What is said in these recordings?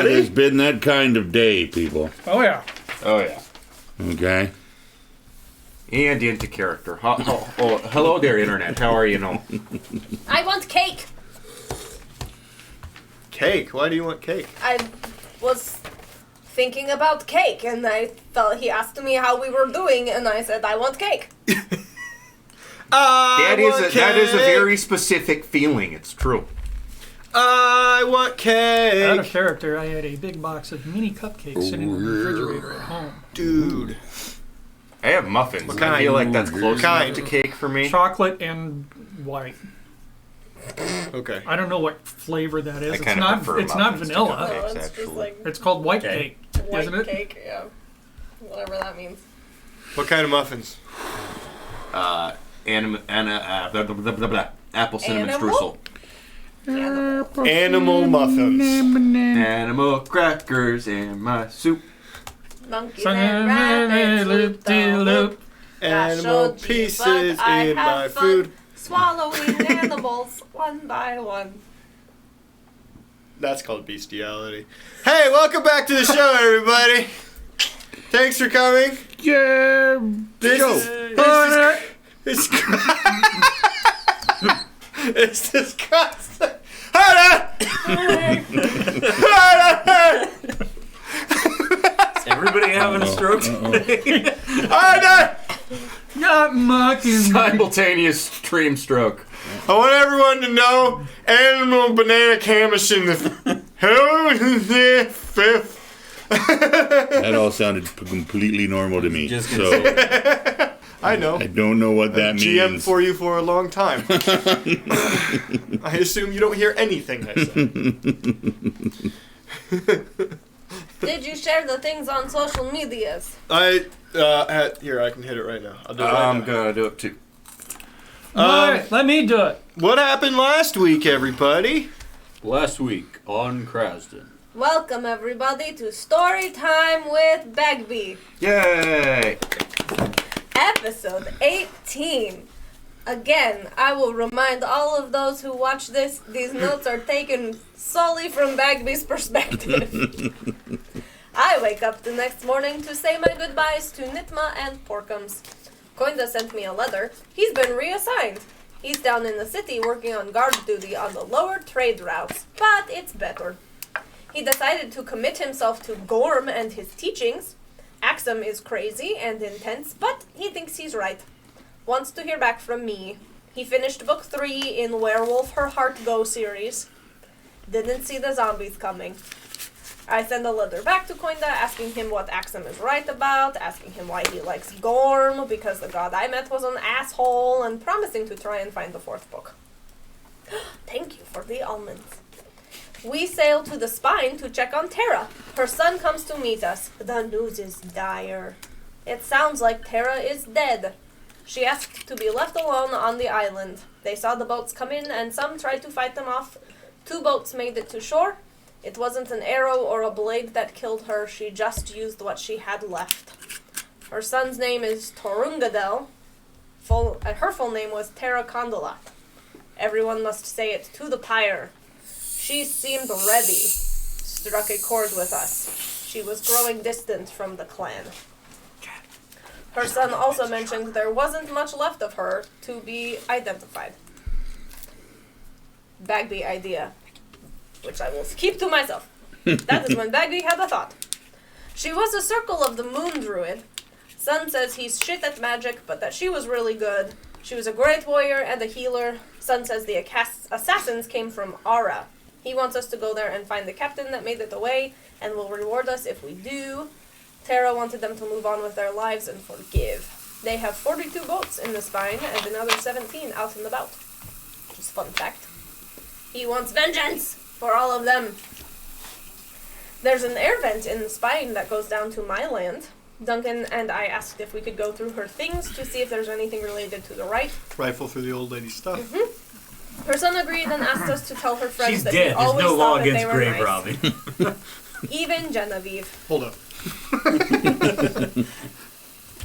It has been that kind of day, people. Oh, yeah. Oh, yeah. Okay? And into character. Hello there, Internet. How are you now? I want cake. Cake? Why do you want cake? I was thinking about cake, and he asked me how we were doing, and I said I want cake. That is a very specific feeling. It's true. I want cake. Out of character, I had a big box of mini cupcakes sitting in the refrigerator at home. Dude. I have muffins. What kind? I feel like that's close enough to cake for me. Chocolate and white. Okay. I don't know what flavor that is. I It's kinda not. prefer It's not muffins to vanilla. cupcakes. No, it's actually. just like It's called white cake, white isn't it? cake, yeah. Whatever that means. What kind of muffins? Apple cinnamon Animal? streusel. Animal muffins. Animal crackers in my soup. Monkeys and rabbits, loop the loop. Animal pieces in my food. Swallowing animals one by one. That's called bestiality. Hey, welcome back to the show, everybody. Thanks for coming. Yeah. It's disgusting. Is everybody having a stroke today? Not mocking. Simultaneous stream stroke. I want everyone to know animal banana camish in the fifth. That all sounded completely normal to me. Just So I know. I don't know what that GM means. for you for a long time. I assume you don't hear anything I say. Did you share the things on social medias? Here, I can hit it right now. I'll do it right I'm now. gonna do it too. Alright, let me do it. What happened last week, everybody? Last week on Krasden. Welcome everybody to Story Time with Bagby. Yay! Episode 18. Again, I will remind all of those who watch this, these notes are taken solely from Bagby's perspective. I wake up the next morning to say my goodbyes to Nitma and Porkums. Koinda sent me a letter. He's been reassigned. He's down in the city working on guard duty on the lower trade routes, but it's better. He decided to commit himself to Gorm and his teachings. Axum is crazy and intense, but he thinks he's right. Wants to hear back from me. He finished book 3 in Werewolf Her Heart Go series. Didn't see the zombies coming. I send a letter back to Koinda asking him what Axum is right about, asking him why he likes Gorm, because the god I met was an asshole, and promising to try and find the 4th book. Thank you for the almonds. We sail to the Spine to check on Terra. Her son comes to meet us. The news is dire. It sounds like Terra is dead. She asked to be left alone on the island. They saw the boats come in and some tried to fight them off. 2 boats made it to shore. It wasn't an arrow or a blade that killed her. She just used what she had left. Her son's name is Torungadel. Her full name was Terra Condola. Everyone must say it to the pyre. She seemed ready, struck a chord with us. She was growing distant from the clan. Her son also mentioned there wasn't much left of her to be identified. Bagby idea, which I will keep to myself. That is when Bagby had a thought. She was a Circle of the Moon druid. Son says he's shit at magic, but that she was really good. She was a great warrior and a healer. Son says the assassins came from Ara. He wants us to go there and find the captain that made it away, and will reward us if we do. Terra wanted them to move on with their lives and forgive. They have 42 boats in the Spine and another 17 out and about. Just a fun fact. He wants vengeance for all of them. There's an air vent in the Spine that goes down to my land. Duncan and I asked if we could go through her things to see if there's anything related to the right. Rifle through the old lady's stuff. Mm-hmm. Her son agreed and asked us to tell her friends She's that dead. we There's always no law thought that they against were grave nice. robbing. Even Genevieve. Hold up.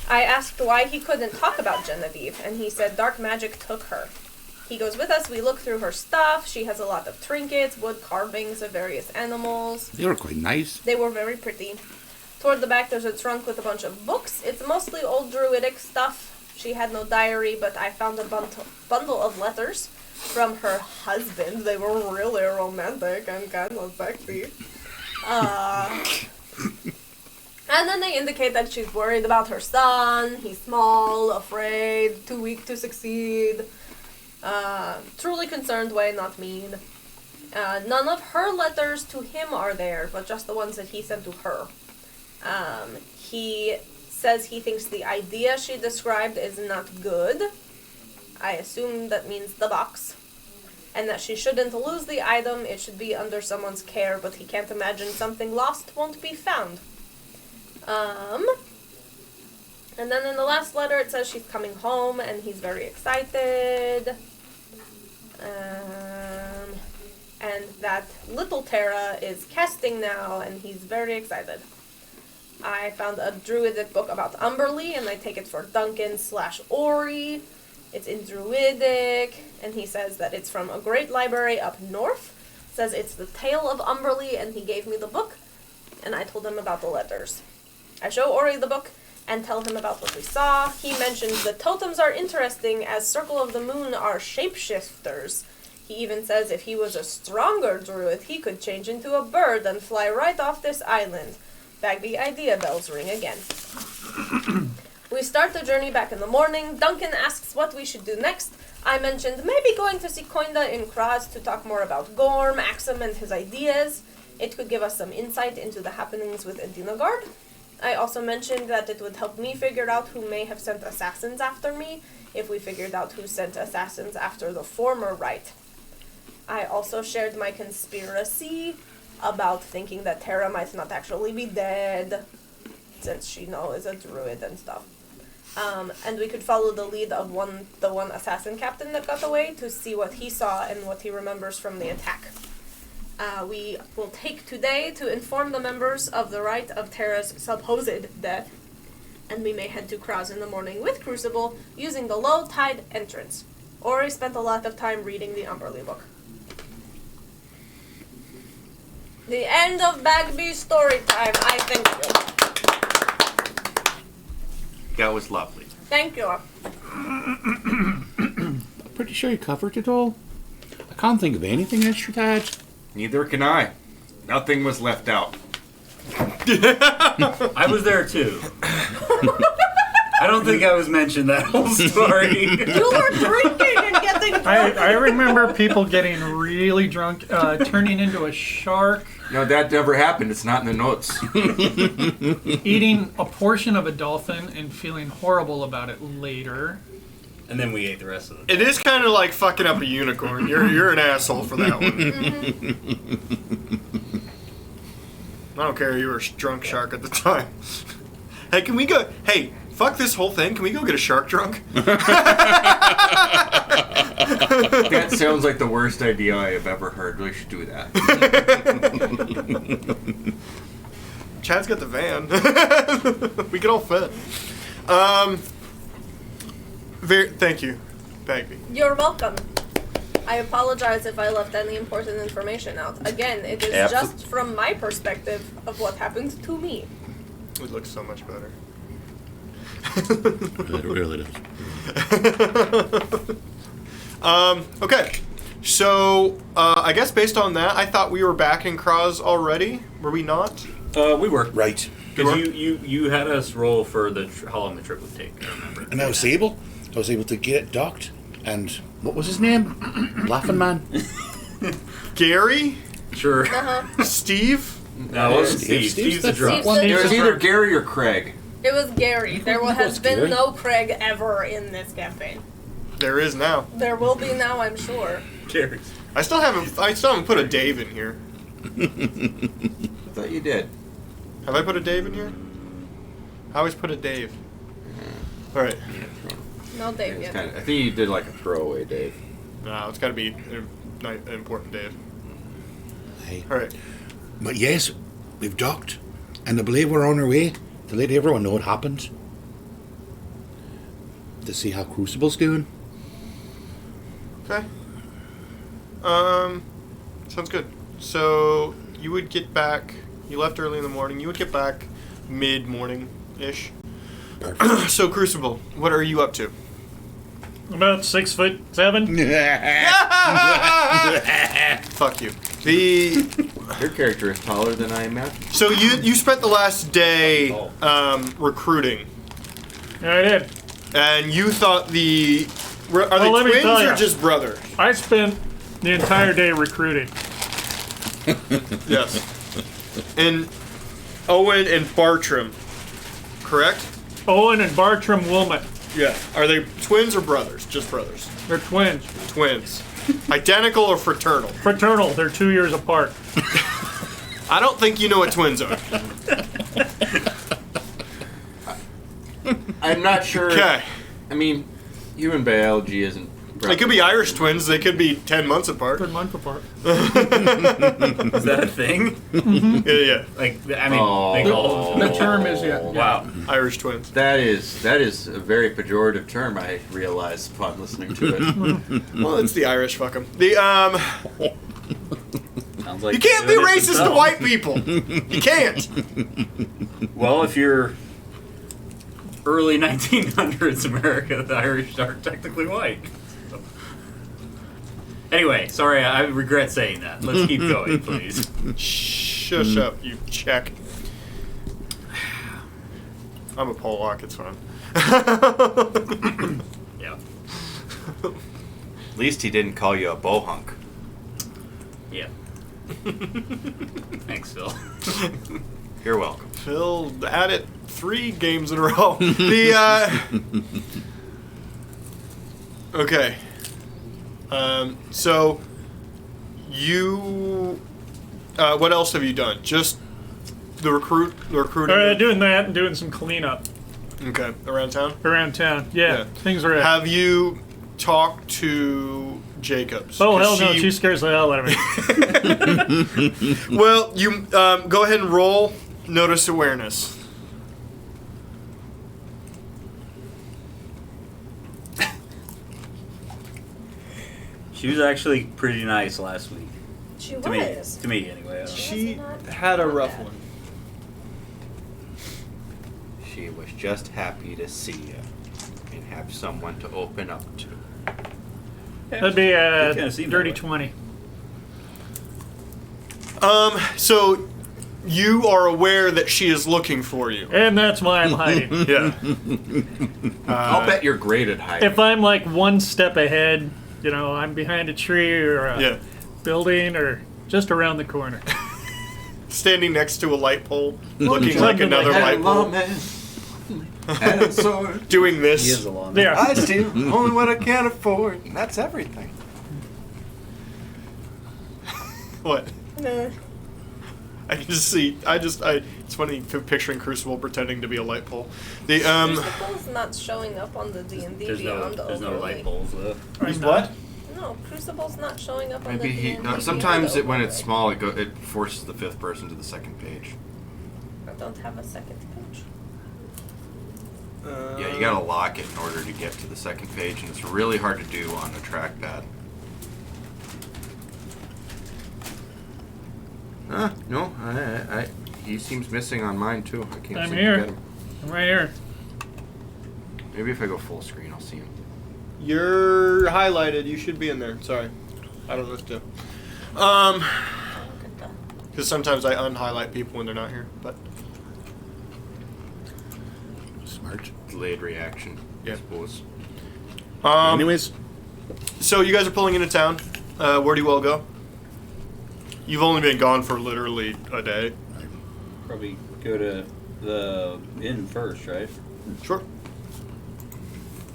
I asked why he couldn't talk about Genevieve, and he said dark magic took her. He goes with us. We look through her stuff. She has a lot of trinkets, wood carvings of various animals. They were quite nice. They were very pretty. Toward the back, there's a trunk with a bunch of books. It's mostly old druidic stuff. She had no diary, but I found a bundle of letters from her husband. They were really romantic and kind of sexy. And then they indicate that she's worried about her son. He's small, afraid, too weak to succeed. Truly concerned way, not mean. None of her letters to him are there, but just the ones that he sent to her. He says he thinks the idea she described is not good. I assume that means the box. And that she shouldn't lose the item, it should be under someone's care, but he can't imagine something lost won't be found. And then in the last letter it says she's coming home and he's very excited. And that little Tara is casting now and he's very excited. I found a druidic book about Umberly and I take it for Duncan/Ori. It's in druidic and he says that it's from a great library up north. Says it's the tale of Umberly and he gave me the book and I told him about the letters. I show Ori the book and tell him about what we saw. He mentions the totems are interesting as Circle of the Moon are shapeshifters. He even says if he was a stronger druid, he could change into a bird and fly right off this island. Bagby idea bells ring again. We start the journey back in the morning. Duncan asks what we should do next. I mentioned maybe going to see Coinda in Krasden to talk more about Gorm, Axum, and his ideas. It could give us some insight into the happenings with Edinagard. I also mentioned that it would help me figure out who may have sent assassins after me, if we figured out who sent assassins after the former rite. I also shared my conspiracy about thinking that Tara might not actually be dead, since she is a druid and stuff. And we could follow the lead of the one assassin captain that got away to see what he saw and what he remembers from the attack. We will take today to inform the members of the rite of Tara's supposed death, and we may head to Krasden in the morning with Crucible using the low tide entrance. Ori spent a lot of time reading the Umberly book. The end of Bagby's story time. I thank you. That was lovely. Thank you. I'm pretty sure you covered it all. I can't think of anything extra to add. Neither can I. Nothing was left out. I was there too. I don't think I was mentioned that whole story. You were drinking and getting drunk. I remember people getting really drunk, turning into a shark, No, that never happened. It's not in the notes. eating a portion of a dolphin and feeling horrible about it later. And then we ate the rest of it. It is kind of like fucking up a unicorn. You're an asshole for that one. I don't care. You were a drunk shark at the time. Hey, can we go? Hey, fuck this whole thing. Can we go get a shark drunk? That sounds like the worst idea I have ever heard. We should do that. Chad's got the van. We can all fit. Thank you, Bagby. You're welcome. I apologize if I left any important information out. Again, it is just from my perspective of what happened to me. It looks so much better. It really does. Okay. So, I guess based on that, I thought we were back in Kraz already. Were we not? We were. Right. Because you had us roll for how long the trip would take, I remember. And I was able to get it docked. And what was his name? Laughing Man. Gary? Sure. Steve? No, it was Steve. Steve's the drunk Steve's one. the It was drunk. either Gary or Craig. It was Gary. There has been Gary? no Craig ever in this campaign. There is now. There will be now, I'm sure. Cheers. I still haven't put a Dave in here. I thought you did. Have I put a Dave in here? I always put a Dave. Alright. No Dave yet. I think you did like a throwaway, Dave. No, it's gotta be an important Dave. Hey. Alright. But yes, we've docked. And I believe we're on our way to let everyone know what happened. To see how Crucible's doing. Okay. Sounds good. So you would get back. You left early in the morning. You would get back mid-morning-ish. Perfect. So Crucible, what are you up to? About 6'7". Fuck you. The Your character is taller than I imagine. so you spent the last day recruiting, Yeah, I did. and you thought are they let me twins tell or ya. just brothers? I spent the entire day recruiting. Yes. And Owen and Bartram, correct? Owen and Bartram Wilmot. Yeah. Are they twins or brothers? Just brothers. They're twins. Twins. Identical or fraternal? Fraternal. They're 2 years apart. I don't think you know what twins are. I'm not sure. Okay. I mean, human biology isn't. They could be Irish twins. They could be 10 months apart. Good month apart. Is that a thing? Yeah. Like, I mean, they call them. The term is yeah. Wow. Irish twins. That is a very pejorative term. I realized upon listening to it. Well, it's the Irish. Fuck them. The Sounds like you can't be doing it racist to themselves. white people. You can't. Well, if you're early 1900s America, the Irish are technically white. So. Anyway, sorry, I regret saying that. Let's keep going, please. Shush up, you check. I'm a Pollock. It's fine. Yeah. At least he didn't call you a bohunk. Yeah. Thanks, Phil. You're welcome. Phil had it 3 games in a row. The okay. So you what else have you done? Just the recruiting. Doing that and doing some cleanup Okay, around town. around town. Yeah, Yeah. things are. Have you talked to Jacobs? Oh 'Cause hell no! She scares the hell out of me. Well, you go ahead and roll notice awareness. She was actually pretty nice last week. She To me. was. To me, anyway. I don't know. She not had a rough bad. one. She was just happy to see you and have someone to open up to. That'd be It a kinda seemed dirty that way. 20. So you are aware that she is looking for you. And that's why I'm hiding. Yeah. I'll bet you're great at hiding. If I'm like one step ahead, you know, I'm behind a tree or a Yeah. building or just around the corner. Standing next to a light pole, looking Something like like another that. light pole, And so doing He this. is a long Yeah. I steal only what I can afford, and that's everything. What? Nah. I can just see. It's funny picturing Crucible pretending to be a light pole. The Crucible's not showing up on the D&D There's Beyond no overlay. light poles though. He's what? No, Crucible's not showing up on Maybe the he. D&D No, Beyond sometimes when it's overlay. small, it forces the 5th person to the 2nd page. I don't have a second page. Yeah, you gotta lock it in order to get to the 2nd page, and it's really hard to do on the trackpad. No, he seems missing on mine too. I can't I'm seem here. to get him. I'm right here. Maybe if I go full screen, I'll see him. You're highlighted. You should be in there. Sorry, I don't know what to do. Look at that. Because sometimes I unhighlight people when they're not here. But Smart. Delayed reaction, Yeah. I suppose. Anyways, so you guys are pulling into town. Where do you all go? You've only been gone for literally a day. Probably go to the inn first, right? Sure.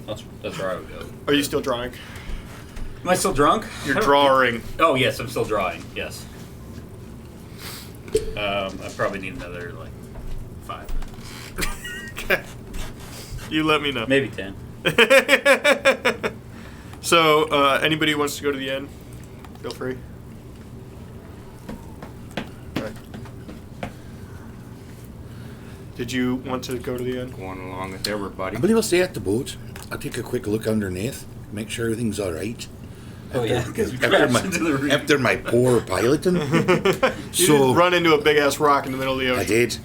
That's where I would go. Are you still drawing? Am I still drunk? You're drawing. Oh yes, I'm still drawing. Yes. I probably need another 5 minutes, Okay. You let me know. maybe 10. So, anybody who wants to go to the inn, feel free. Okay. Did you want to go to the inn? Going along with everybody. I believe I'll stay at the boat. I'll take a quick look underneath, make sure everything's all right. Oh yeah, because you After crashed my, into the reef. after my poor piloting. You did run into a big ass rock in the middle of the I ocean. did.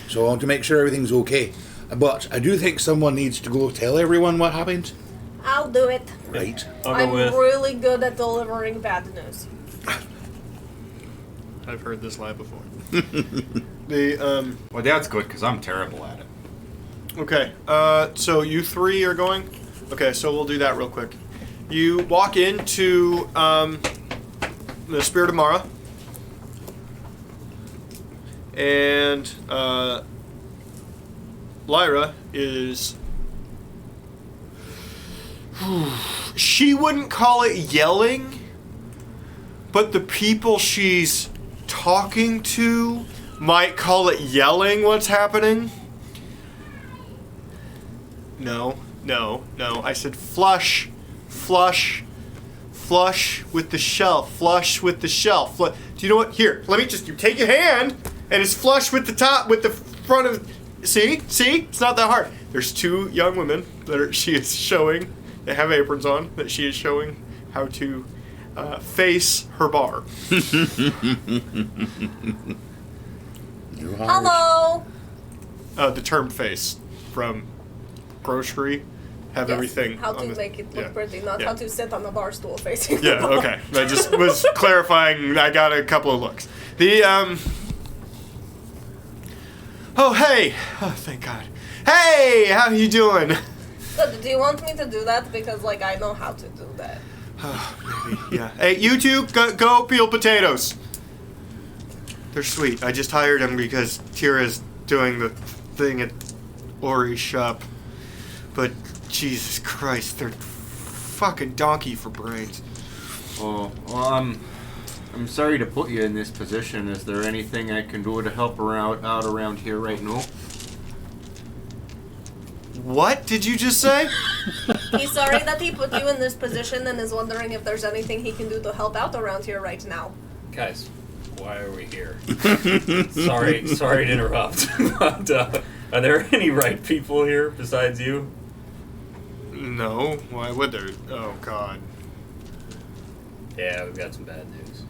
So I want to make sure everything's okay. But I do think someone needs to go tell everyone what happened. I'll do it. Right. I'll I'm go with. really good at delivering bad news. I've heard this lie before. The Well, that's good because I'm terrible at it. Okay, so you three are going? Okay, so we'll do that real quick. You walk into the Spirit of Mara, and Lyra is... She wouldn't call it yelling, but the people she's talking to might call it yelling what's happening. No. I said flush with the shell. Flush with the shell. Do you know what? Here, let me just. You take your hand, and it's flush with the top, with the front of. See? It's not that hard. There's two young women that she is showing. They have aprons on that she is showing how to face her bar. Hello. The term face from grocery. Have Yes, everything. how on to the- make it look yeah. pretty, not Yeah. how to sit on a bar stool facing the Yeah, bar. okay. I just was clarifying. I got a couple of looks. The, Oh, hey! Oh, thank God. Hey! How you doing? Good. Do you want me to do that? Because, like, I know how to do that. Maybe, yeah. Hey, you two, go peel potatoes. They're sweet. I just hired them because Tira's doing the thing at Ori's shop. But, Jesus Christ, they're fucking donkey for brains. Oh, well, I'm sorry to put you in this position. Is there anything I can do to help out around here right now? What did you just say? He's sorry that he put you in this position and is wondering if there's anything he can do to help out around here right now. Guys, why are we here? sorry to interrupt. But are there any right people here besides you? No. Why would there? Oh, God. Yeah, we've got some bad news.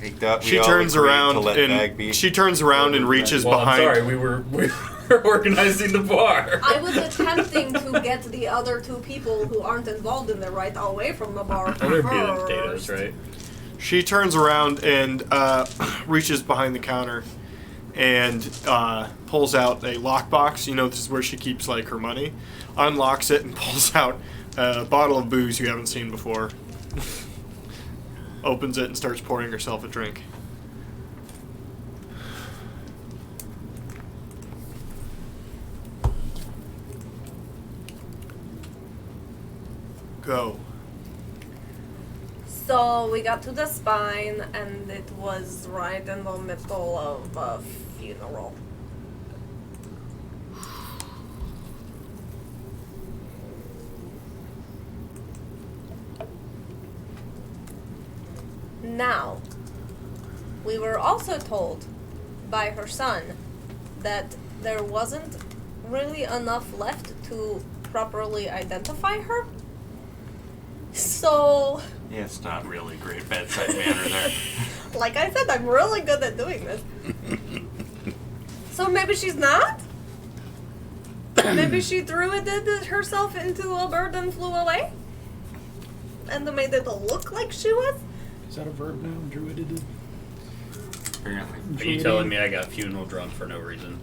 I thought we She all turns agreed around to let Bagby- and she turns around and reaches Well, behind. I'm sorry, we were organizing the bar. I was attempting to get the other two people who aren't involved in the right away from the bar They're peeling first. potatoes, right? She turns around and reaches behind the counter and pulls out a lockbox. You know, this is where she keeps like her money. Unlocks it and pulls out a bottle of booze you haven't seen before. Opens it and starts pouring herself a drink. Go. So we got to the spine, and it was right in the middle of a funeral. Now, we were also told by her son that there wasn't really enough left to properly identify her. So, Yeah, it's not really great bedside manner there. like I said, I'm really good at doing this. So maybe she's not? Maybe she threw it herself into a bird and flew away? And made it look like she was? Is that a verb now? Druided? Apparently. Are you telling me I got funeral drunk for no reason?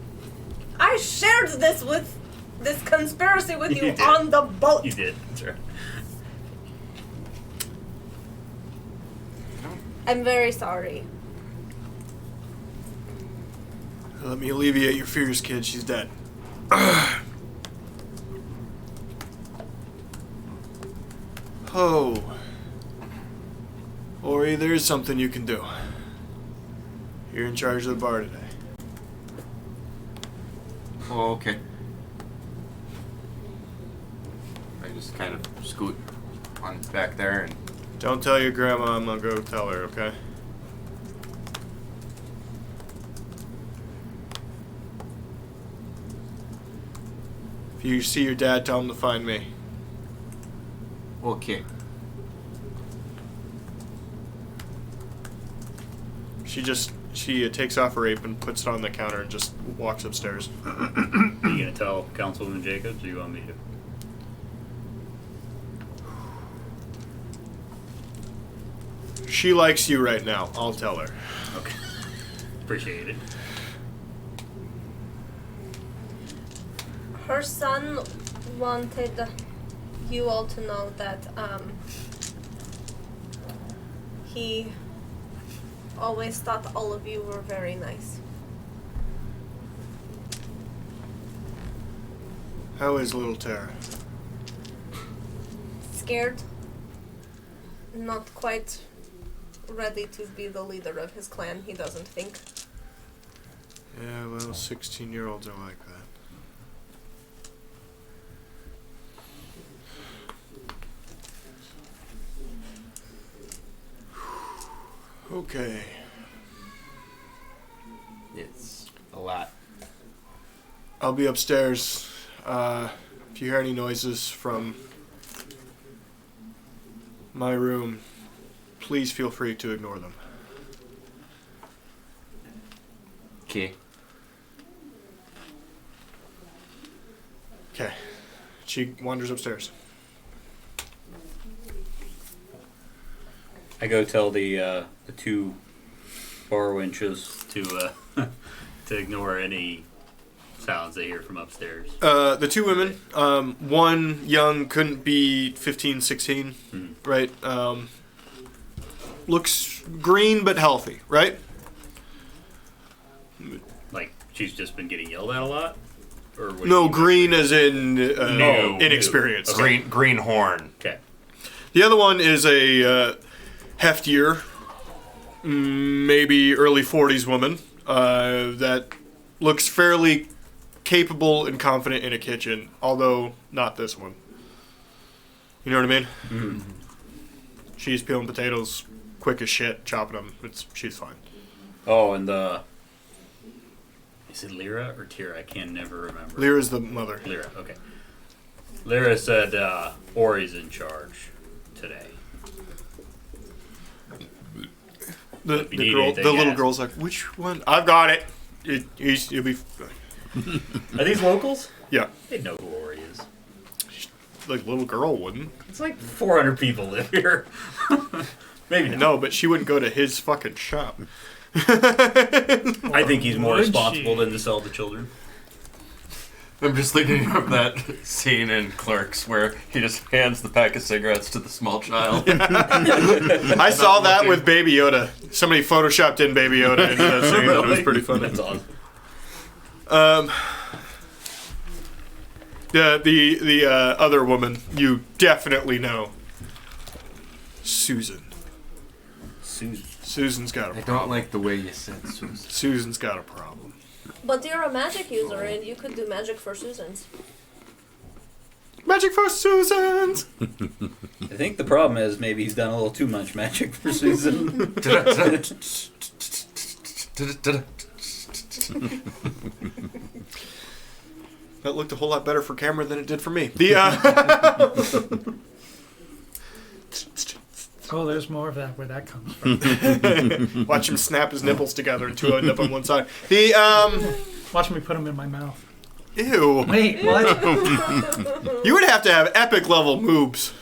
I shared this conspiracy with You you did. on the boat. You did, that's right. I'm very sorry. Let me alleviate your fears, kid. She's dead. Oh. Ori, there is something you can do. You're in charge of the bar today. Oh, okay. I just kind of scoot on back there and Don't tell your grandma, I'm gonna go tell her, okay? If you see your dad, tell him to find me. Okay. She takes off her apron, puts it on the counter, and just walks upstairs. Are you gonna tell Councilwoman Jacobs, or you want me to? She likes you right now. I'll tell her. Okay. Appreciate it. Her son wanted you all to know that he always thought all of you were very nice. How is little Tara? Scared. Not quite ready to be the leader of his clan, he doesn't think. Yeah, well, 16-year-olds are like that. Okay. It's a lot. I'll be upstairs. If you hear any noises from my room, please feel free to ignore them. Okay. Okay. She wanders upstairs. I go tell the two bar wenches to to ignore any sounds they hear from upstairs. The two women, one young, couldn't be 15, 16, right? Looks green but healthy, right? Like she's just been getting yelled at a lot, or what do No, you mean? green as in New. inexperienced. Okay. Greenhorn. Okay. The other one is a heftier, maybe early 40s woman that looks fairly capable and confident in a kitchen, although not this one. You know what I mean? Mm-hmm. She's peeling potatoes quick as shit, chopping them. She's fine. Oh, and is it Lyra or Tira? I can never remember. Lyra's the mother. Lyra. Okay. Lyra said Ori's in charge today. The If you need girl, anything, the little ask. girl's like, which one? I've got it. You'll be Are these locals? yeah. They know who Ori is. Like little girl wouldn't. It's like 400 people live here. Maybe not. No, but she wouldn't go to his fucking shop. I think he's more Would responsible she? than to sell to children. I'm just thinking of that scene in Clerks where he just hands the pack of cigarettes to the small child. I saw that with Baby Yoda. Somebody photoshopped in Baby Yoda into that scene. It was pretty funny. That's awesome. The other woman you definitely know, Susan. Susan's got a I problem. don't like the way you said Susan. Susan's got a problem. But you're a magic user and you could do magic for Susans. Magic for Susans. I think the problem is maybe he's done a little too much magic for Susan. That looked a whole lot better for camera than it did for me. Oh, there's more of that where that comes from. Watch him snap his nipples together and two end up on one side. Watch me put them in my mouth. Ew. Wait, what? You would have to have epic level moobs.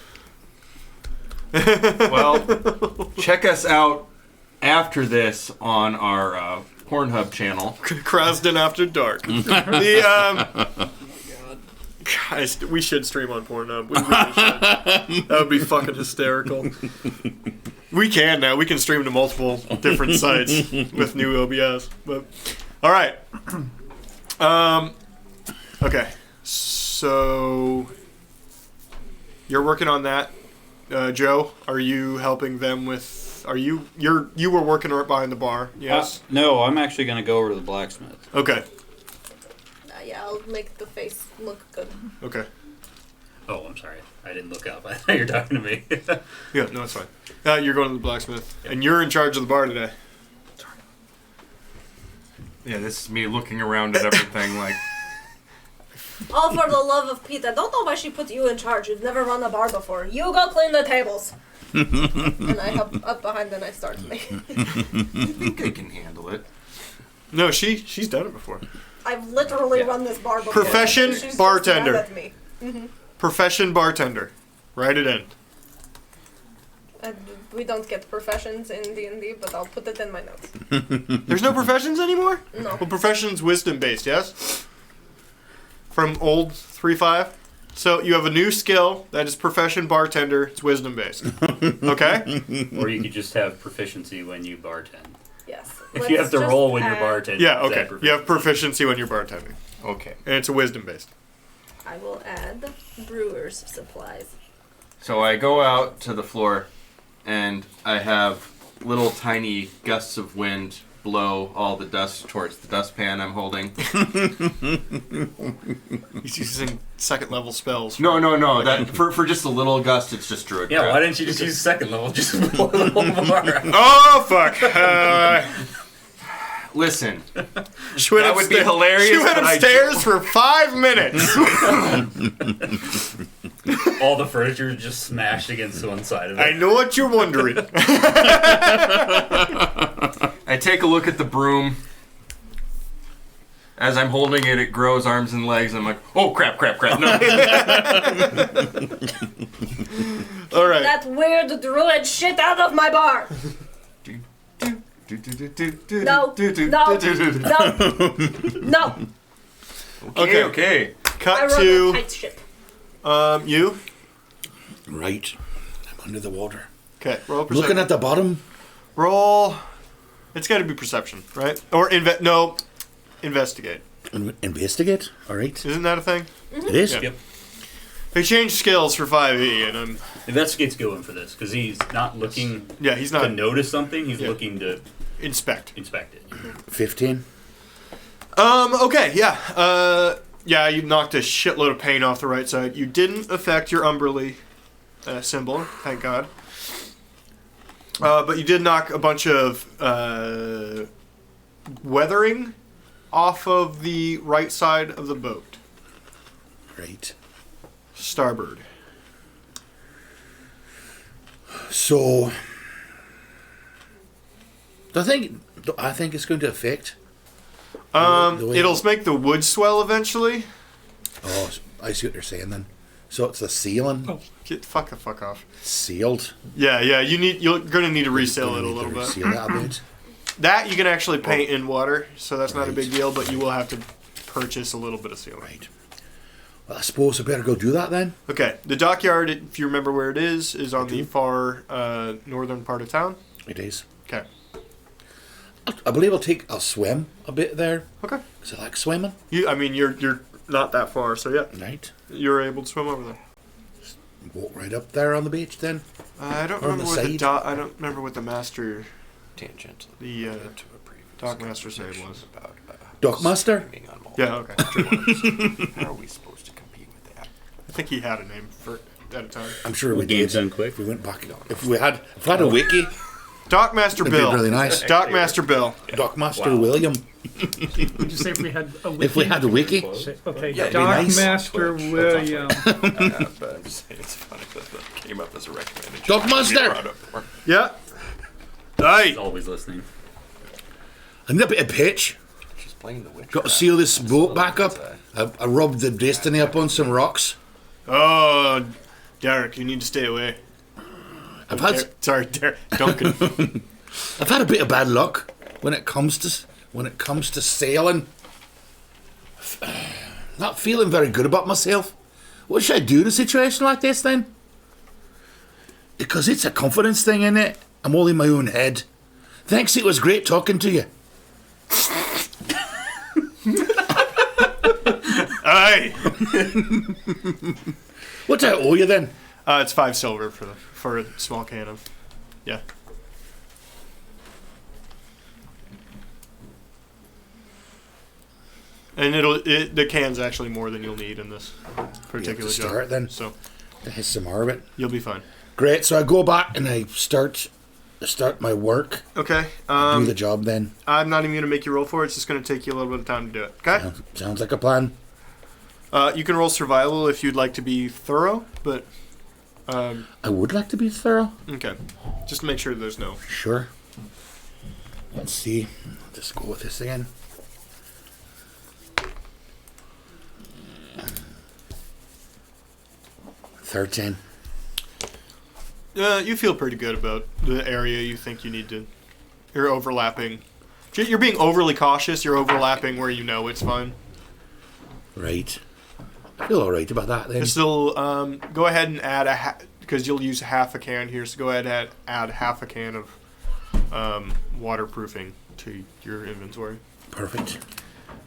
Well, check us out after this on our Pornhub channel. Krasden After Dark. Guys, we should stream on Pornhub. We really should. That would be fucking hysterical. We can now. We can stream to multiple different sites with new OBS. But all right. Okay. So you're working on that, Joe. Are you helping them with? You were working behind the bar? Yes. No, I'm actually going to go over to the blacksmith. Okay. Yeah, I'll make the face look good. Okay. Oh, I'm sorry. I didn't look up. I thought you were talking to me. Yeah. No, it's fine. You're going to the blacksmith, and you're in charge of the bar today. Yeah, this is me looking around at everything like, All for the love of Pete. I don't know why she put you in charge. You've never run a bar before. You go clean the tables. And I hop up behind and I start making. I think I can handle it. No, she's done it before. I've literally run this bar before. Profession She's just bartender. mad at me. Profession bartender. Write it in. We don't get professions in D&D, but I'll put it in my notes. There's no professions anymore? No. Well, profession's wisdom based, yes? From old 3.5? So you have a new skill that is profession bartender. It's wisdom based. Okay? Or you could just have proficiency when you bartend. Yes. If you have to roll when you're bartending. Yeah, is that okay. You have proficiency when you're bartending. Okay. And it's a wisdom based. I will add brewer's supplies. So I go out to the floor, and I have little tiny gusts of wind blow all the dust towards the dustpan I'm holding. He's using second level spells. No. That for just a little gust, it's just druid. Yeah, crap. why didn't you just use second level? Just blow the whole bar. Oh, fuck. Listen, She went that would be upstairs- hilarious. She went but I upstairs for 5 minutes. All the furniture is just smashed against one side of it. I know what you're wondering. I take a look at the broom. As I'm holding it, it grows arms and legs. I'm like, oh, crap. No. All right. That weird druid shit out of my bar! No. Okay. I Cut run a to tight ship. you. Right. I'm under the water. Okay. Roll perception. Looking at the bottom. Roll. It's got to be perception, right? Or investigate. Investigate. All right. Isn't that a thing? It is. Yeah. Yep. They changed skills for 5e, and I'm. Investigate's going for this, because he's not looking Yeah, he's to not notice something, he's Yeah. looking to inspect. inspect it. 15. Okay, yeah. Yeah, you knocked a shitload of paint off the right side. You didn't affect your Umberly symbol, thank God. But you did knock a bunch of weathering off of the right side of the boat. Right. Starboard. So, I think it's going to affect. the way- It'll make the wood swell eventually. Oh, I see what they're saying then. So it's the sealing. Oh. Get fuck off. Sealed. Yeah. You're gonna need to reseal it a Gonna need little to bit. Seal that a bit. That you can actually paint in water, so that's not a Right. big deal. But you will have to purchase a little bit of seal. Right. Well, I suppose I better go do that then. Okay, the dockyard, if you remember where it is on the far northern part of town. It is. Okay. I believe I'll swim a bit there. Okay. Because I like swimming. You're not that far, so yeah, Right. you're able to swim over there. Walk right up there on the beach then. I don't On remember the what the side? I don't remember what the master, Tangentially. the To a previous dock master said was. about Dockmaster? being on multiple Yeah. Okay. How are we supposed to compete with that? I think he had a name for at a time. I'm sure we game's did. done quick. If we went back. If we had a wiki. Dockmaster That'd be Bill. really nice. Dockmaster Bill. Dockmaster Wow. William. Would you say if we had a wiki? If we had a wiki. Okay, Yeah, it'd be nice. Dockmaster William. But I'm just saying it's funny that came up as a recommended. Dockmaster! Yeah. Aye. He's always listening. And a bit of pitch. She's playing the witch. Got to seal this boat back up. I rubbed the Destiny up on some rocks. Oh, Derek, you need to stay away. I've had Sorry, Derek. Duncan. I've had a bit of bad luck when it comes to sailing. Not feeling very good about myself. What should I do in a situation like this then? Because it's a confidence thing, isn't it? I'm all in my own head. Thanks, it was great talking to you. Aye. What do I owe you then? It's 5 silver for a small can of. Yeah. And the can's actually more than you'll need in this particular job. start then. So There's some more of it. you'll be fine. Great, so I go back and I start my work. Okay. Do the job then. I'm not even gonna make you roll for it. It's just gonna take you a little bit of time to do it. Okay. Sounds like a plan. You can roll survival if you'd like to be thorough, but I would like to be thorough. okay. Just make sure there's no. Sure. Let's see. I'll just go with this again. $13. You feel pretty good about the area you think you need to. You're overlapping. You're being overly cautious. You're overlapping where you know it's fine. Right. I feel alright about that then. Still, go ahead and add because you'll use half a can here. So go ahead and add half a can of waterproofing to your inventory. Perfect.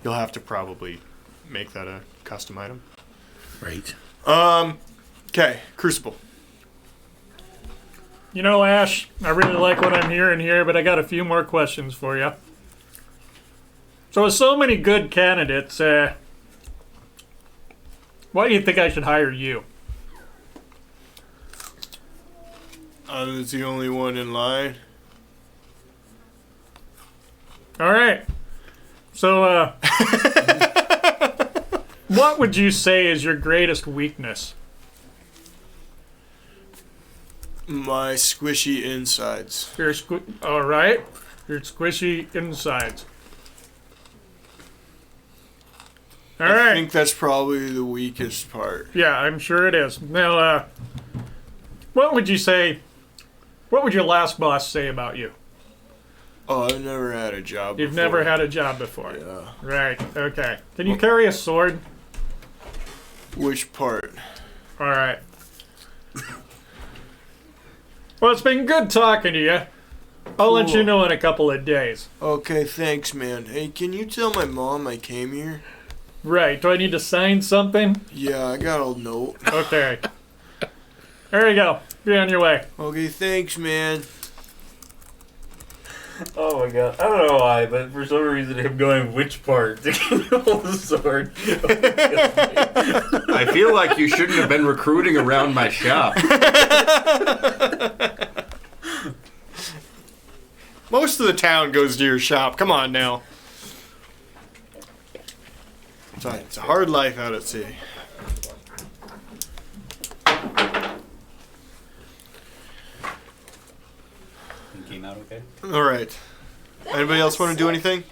You'll have to probably make that a custom item. Right. Okay, Crucible. You know, Ash, I really like what I'm hearing here, but I got a few more questions for you. So with so many good candidates, why do you think I should hire you? I was the only one in line. All right. So, what would you say is your greatest weakness? My squishy insides. All right. Your squishy insides. All I right. think that's probably the weakest part. Yeah, I'm sure it is. Now, what would you say? What would your last boss say about you? Oh, I've never had a job You've before. never had a job before. Yeah. Right. Okay. Can you carry a sword? Which part? All right. Well, it's been good talking to you. I'll let you Cool. know in a couple of days. Okay, thanks, man. Hey, can you tell my mom I came here? Right. Do I need to sign something? Yeah, I got a note. Okay. There you go. Be on your way. Okay, thanks, man. Oh my god. I don't know why, but for some reason him going which part to hold the sword. I feel like you shouldn't have been recruiting around my shop. Most of the town goes to your shop. Come on now. It's a hard life out at sea. Came out okay? All right. Anybody else want to do anything?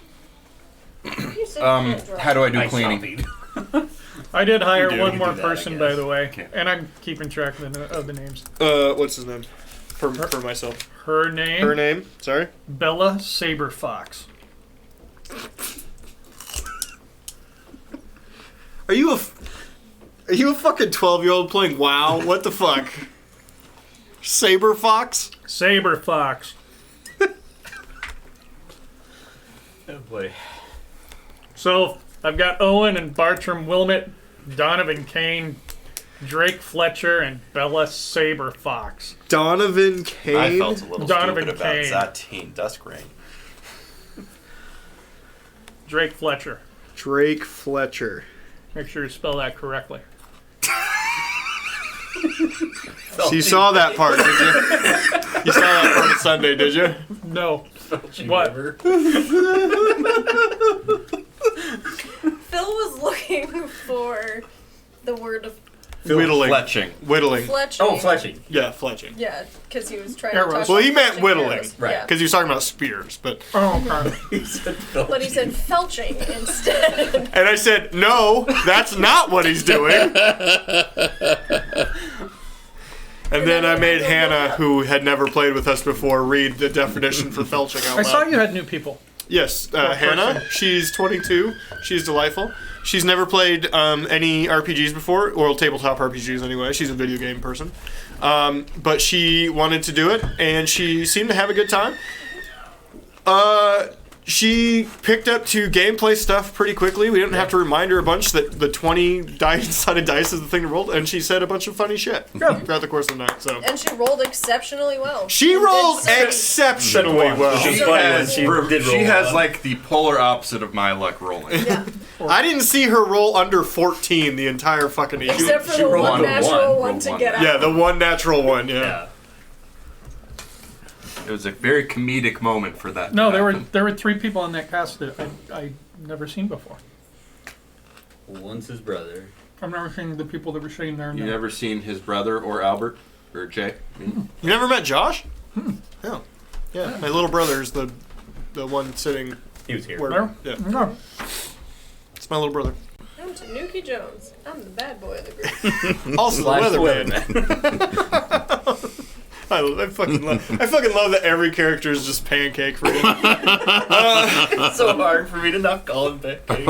You said you can't draw. How do I do Nice cleaning? shopping. I did hire You do. one You more do that, I person, by guess. the way, Okay. and I'm keeping track of the names. What's his name? For myself. Her name, Her name? Sorry. Bella Saberfox. Are you a fucking 12-year-old playing WoW? What the fuck? Saber Fox? Saberfox. Oh boy. So I've got Owen and Bartram Wilmot, Donovan Kane, Drake Fletcher, and Bella Saberfox. Donovan Kane? I felt a little Donovan stupid about Kane. Zatine Duskrain. Drake Fletcher. Drake Fletcher. Make sure you spell that correctly. So you saw that part, did you? You saw that part on Sunday, did you? No. What? Phil was looking for the word of Whittling. Fletching. Whittling. fletching. Oh, fletching. Yeah, fletching. Yeah, because he was trying Arrows. to talk Well, he about meant fletching whittling. arrows. Right. Yeah. Because he was talking about spears, but... Oh, okay. He said But he said felching instead. And I said, no, that's not what he's doing. And then I made Hannah, who had never played with us before, read the definition for felching out I loud. saw you had new people. Yes, Hannah. She's 22. She's delightful. She's never played any RPGs before, or tabletop RPGs anyway. She's a video game person. But she wanted to do it, and she seemed to have a good time. She picked up to gameplay stuff pretty quickly. We didn't have to remind her a bunch that the 20-sided dice is the thing to roll, and she said a bunch of funny shit throughout the course of the night. So And she rolled exceptionally well. she And rolled did so- exceptionally Which well. is funny when she did roll She has well. like the polar opposite of my luck rolling. Yeah. I didn't see her roll under 14 the entire fucking evening. Except for she the rolled one a natural one, one rolled to one. get out. Yeah, the one natural one. Yeah. It was a very comedic moment for that. No, to happen. there were 3 people on that cast that I never seen before. Once his brother. I've never seen the people that were sitting there. You never seen his brother or Albert or Jay? You never met Josh? Yeah. Yeah, my little brother's the one sitting He was here. where... No? Yeah, No. it's my little brother. I'm Tanuki Jones. I'm the bad boy of the group. Also the Life's weatherman. I fucking love that every character is just Pancake for you. It's so hard for me to not call him Pancake.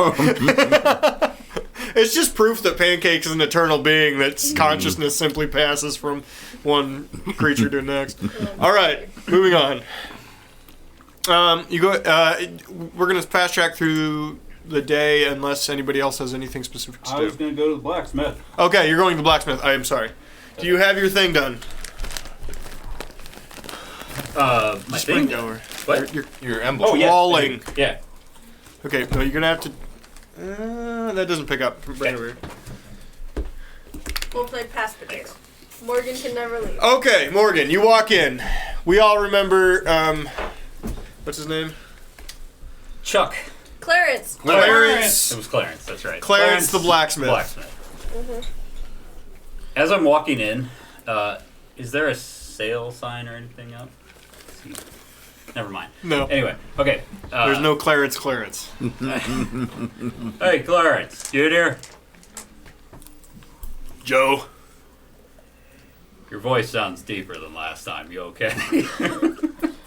It's just proof that Pancake's an eternal being that's consciousness simply passes from one creature to the next. All right, moving on. You go. We're gonna fast track through the day unless anybody else has anything specific to I was do. going to go to the blacksmith. Okay, you're going to the blacksmith. I am sorry. Do you have your thing done? My Spring thing. over. What? Your emblem. Oh, yeah. Crawling. Yeah. Okay, no, you're gonna have to. That doesn't pick up. Right over here. We'll play pass potato. Morgan can never leave. Okay, Morgan, you walk in. We all remember. What's his name? Chuck. Clarence. Clarence. It was Clarence, that's right. Clarence the blacksmith. Mm-hmm. As I'm walking in, is there a sale sign or anything up? Never mind. No. Anyway, okay. There's no Clarence. Hey, Clarence, you in here? Joe. Your voice sounds deeper than last time. You okay?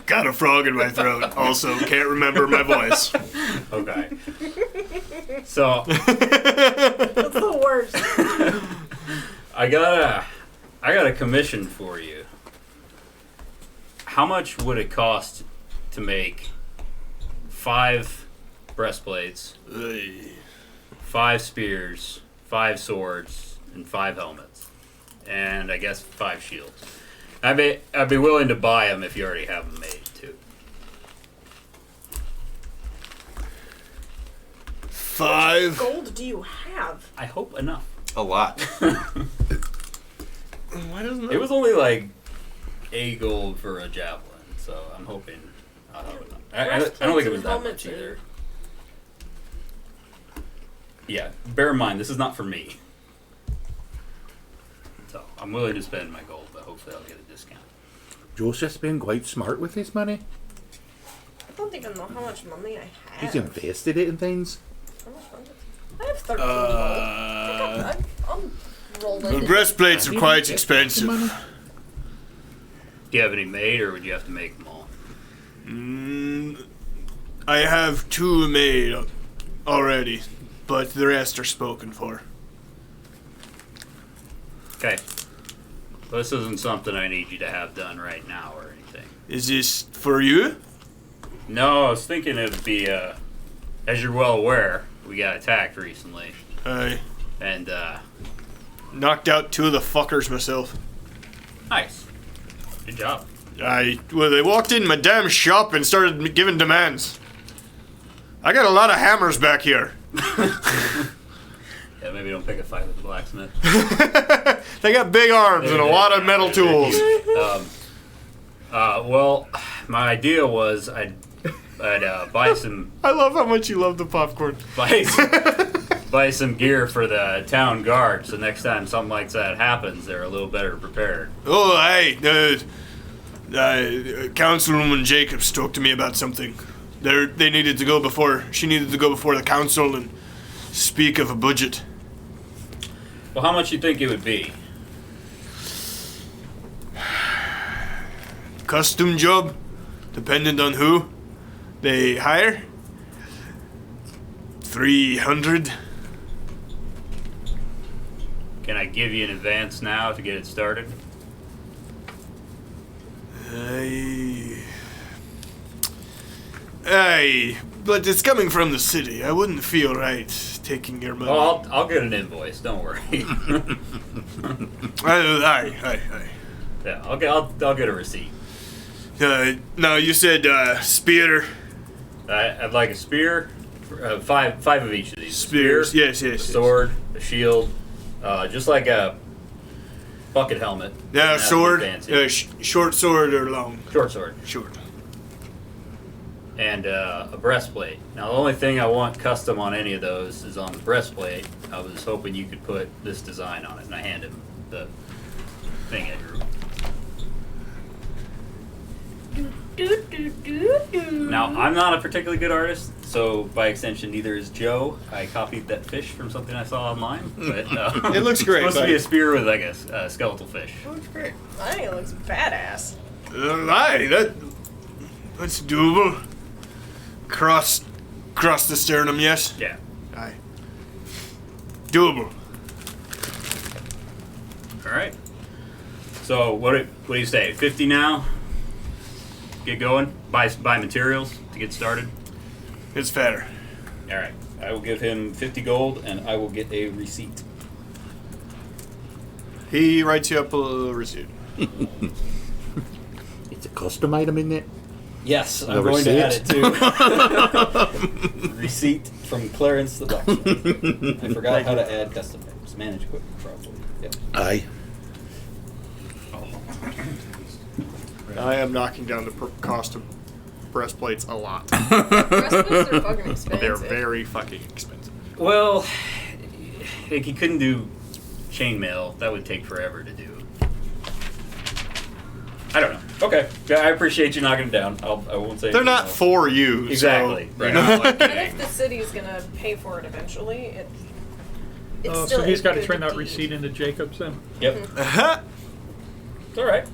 Got a frog in my throat. Also, can't remember my voice. Okay. So, That's the worst. I got a commission for you. How much would it cost to make 5 breastplates, 5 spears, 5 swords, and 5 helmets, and I guess 5 shields? I'd be willing to buy them if you already have them made too. 5. Gold do you have? I hope enough. A lot. Why doesn't It was only like 8 gold for a javelin, so I'm hoping. I don't think it was that much either. Yeah, bear in mind this is not for me. So I'm willing to spend my gold, but hopefully I'll get a discount. Joseph's been quite smart with his money. I don't even know how much money I have. He's invested it in things. How much money? I have 13 gold. I'll roll The it. breastplates are quite Money? expensive. Do you have any made, or would you have to make them all? I have 2 made already, but the rest are spoken for. Okay. Well, this isn't something I need you to have done right now or anything. Is this for you? No, I was thinking it would be, as you're well aware, we got attacked recently, I and knocked out 2 of the fuckers myself. nice. Good job. They walked in my damn shop and started giving demands. I got a lot of hammers back here. Yeah, maybe don't pick a fight with the blacksmith. They got big arms and a lot of metal tools. Well, my idea was I'd buy some I love how much you love the popcorn. buy some gear for the town guard, so next time something like that happens, they're a little better prepared. Oh, hey, Councilwoman Jacobs talked to me about something. They needed to go before. She needed to go before the council and speak of a budget. Well, how much you think it would be? Custom job, dependent on who they hire. 300. Can I give you an advance now to get it started? But it's coming from the city. I wouldn't feel right taking your money. Oh, I'll get an invoice. Don't worry. Aye. Yeah, I'll get a receipt. No, you said spear. I'd like a spear, 5 of each of these. Spears. A spear, Yes. a sword, a shield, just like a bucket helmet. Yeah, Doesn't have to be sword. fancy. Short sword or long? Short sword. Short. and a breastplate. Now, the only thing I want custom on any of those is on the breastplate. I was hoping you could put this design on it, and I hand him the thing I drew. Now, I'm not a particularly good artist, so by extension, neither is Joe. I copied that fish from something I saw online, but It looks great, It's supposed to be buddy. a spear with, like, a skeletal fish. Looks great. I think it looks badass. That's doable. Cross the sternum, yes. Yeah. Aye. Doable. All right. So what do you say? 50 now. Get going. Buy materials to get started. It's fatter. All right. I will give him 50 gold, and I will get a receipt. He writes you up a receipt. It's a custom item in it. Yes, A I'm going to add receipt? it too. Receipt from Clarence the Blacksmith. I forgot how to add custom items. Manage equipment properly. Yep. Aye. I am knocking down the cost of breastplates a lot. Breastplates are fucking expensive. They're very fucking expensive. Well, like you couldn't do chainmail. That would take forever to do. I don't know. Okay. Yeah, I appreciate you knocking them down. I won't say They're anything not else. for you. Exactly. So, Right. you know. Not like And kidding. if the city's gonna pay for it eventually, it's Oh, still so he's a got to good turn that deed. receipt into Jacob's then. Yep. It's all right.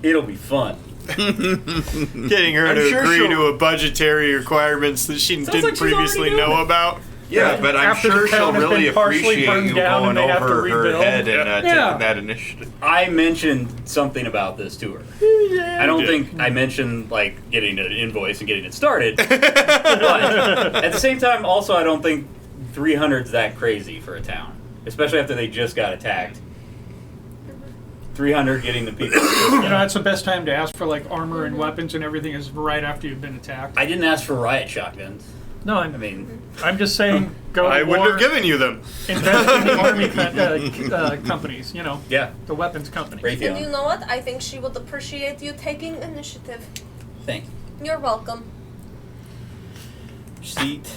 It'll be fun. Getting her I'm to sure agree she'll- to a budgetary requirements that she didn't like she's already previously doing know it. about. Yeah, but I'm After the sure she'll town has really been partially appreciate burned you down and going they have to over her rebuild. head and Yeah. taking that initiative. I mentioned something about this to her. I don't think I mentioned like getting an invoice and getting it started. But at the same time, also I don't think 300's that crazy for a town, especially after they just got attacked. 300 getting the people. You know, that's the best time to ask for like armor and weapons and everything is right after you've been attacked. I didn't ask for riot shotguns. No, I mean, I'm just saying, go to I war, wouldn't have given you them. invest in the army companies. You know, yeah, the weapons companies. And you Raytheon. know what? I think she would appreciate you taking initiative. Thank you. You're welcome. Seat.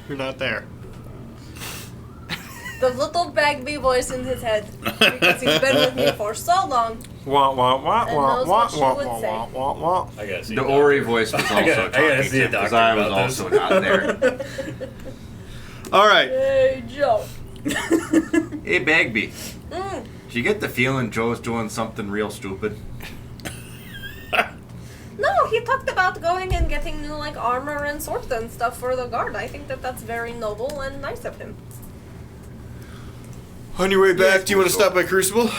You're not there. The little Bagby voice in his head, because he's been with me for so long. Wah wah wah And wah knows wah what she wah would wah say. wah wah wah. I gotta see The a Ori doctor. voice was I also gotta talking see a to because doctor I was about this. also not there. All right. Hey, Joe. Hey, Bagby, Mm. do you get the feeling Joe's doing something real stupid? No, he talked about going and getting new like armor and swords and stuff for the guard. I think that that's very noble and nice of him. On your way back, do you want to stop by Crucible?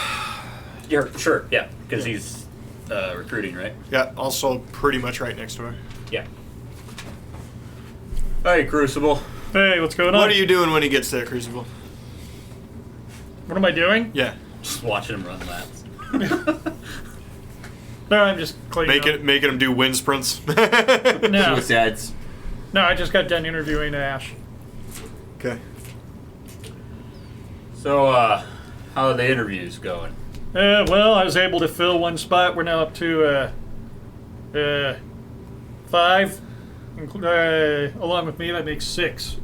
Sure, yeah, because he's recruiting, right? Yeah, also pretty much right next door. Yeah. Hey, Crucible. Hey, what's going on? What are you doing when he gets there, Crucible? What am I doing? Yeah, Just watching him run laps. No, I'm just cleaning making him do wind sprints. up. No, Suicides. no, I just got done interviewing Ash. Okay. So, how are the interviews going? Well, I was able to fill one spot. We're now up to 5. Along with me, that makes 6.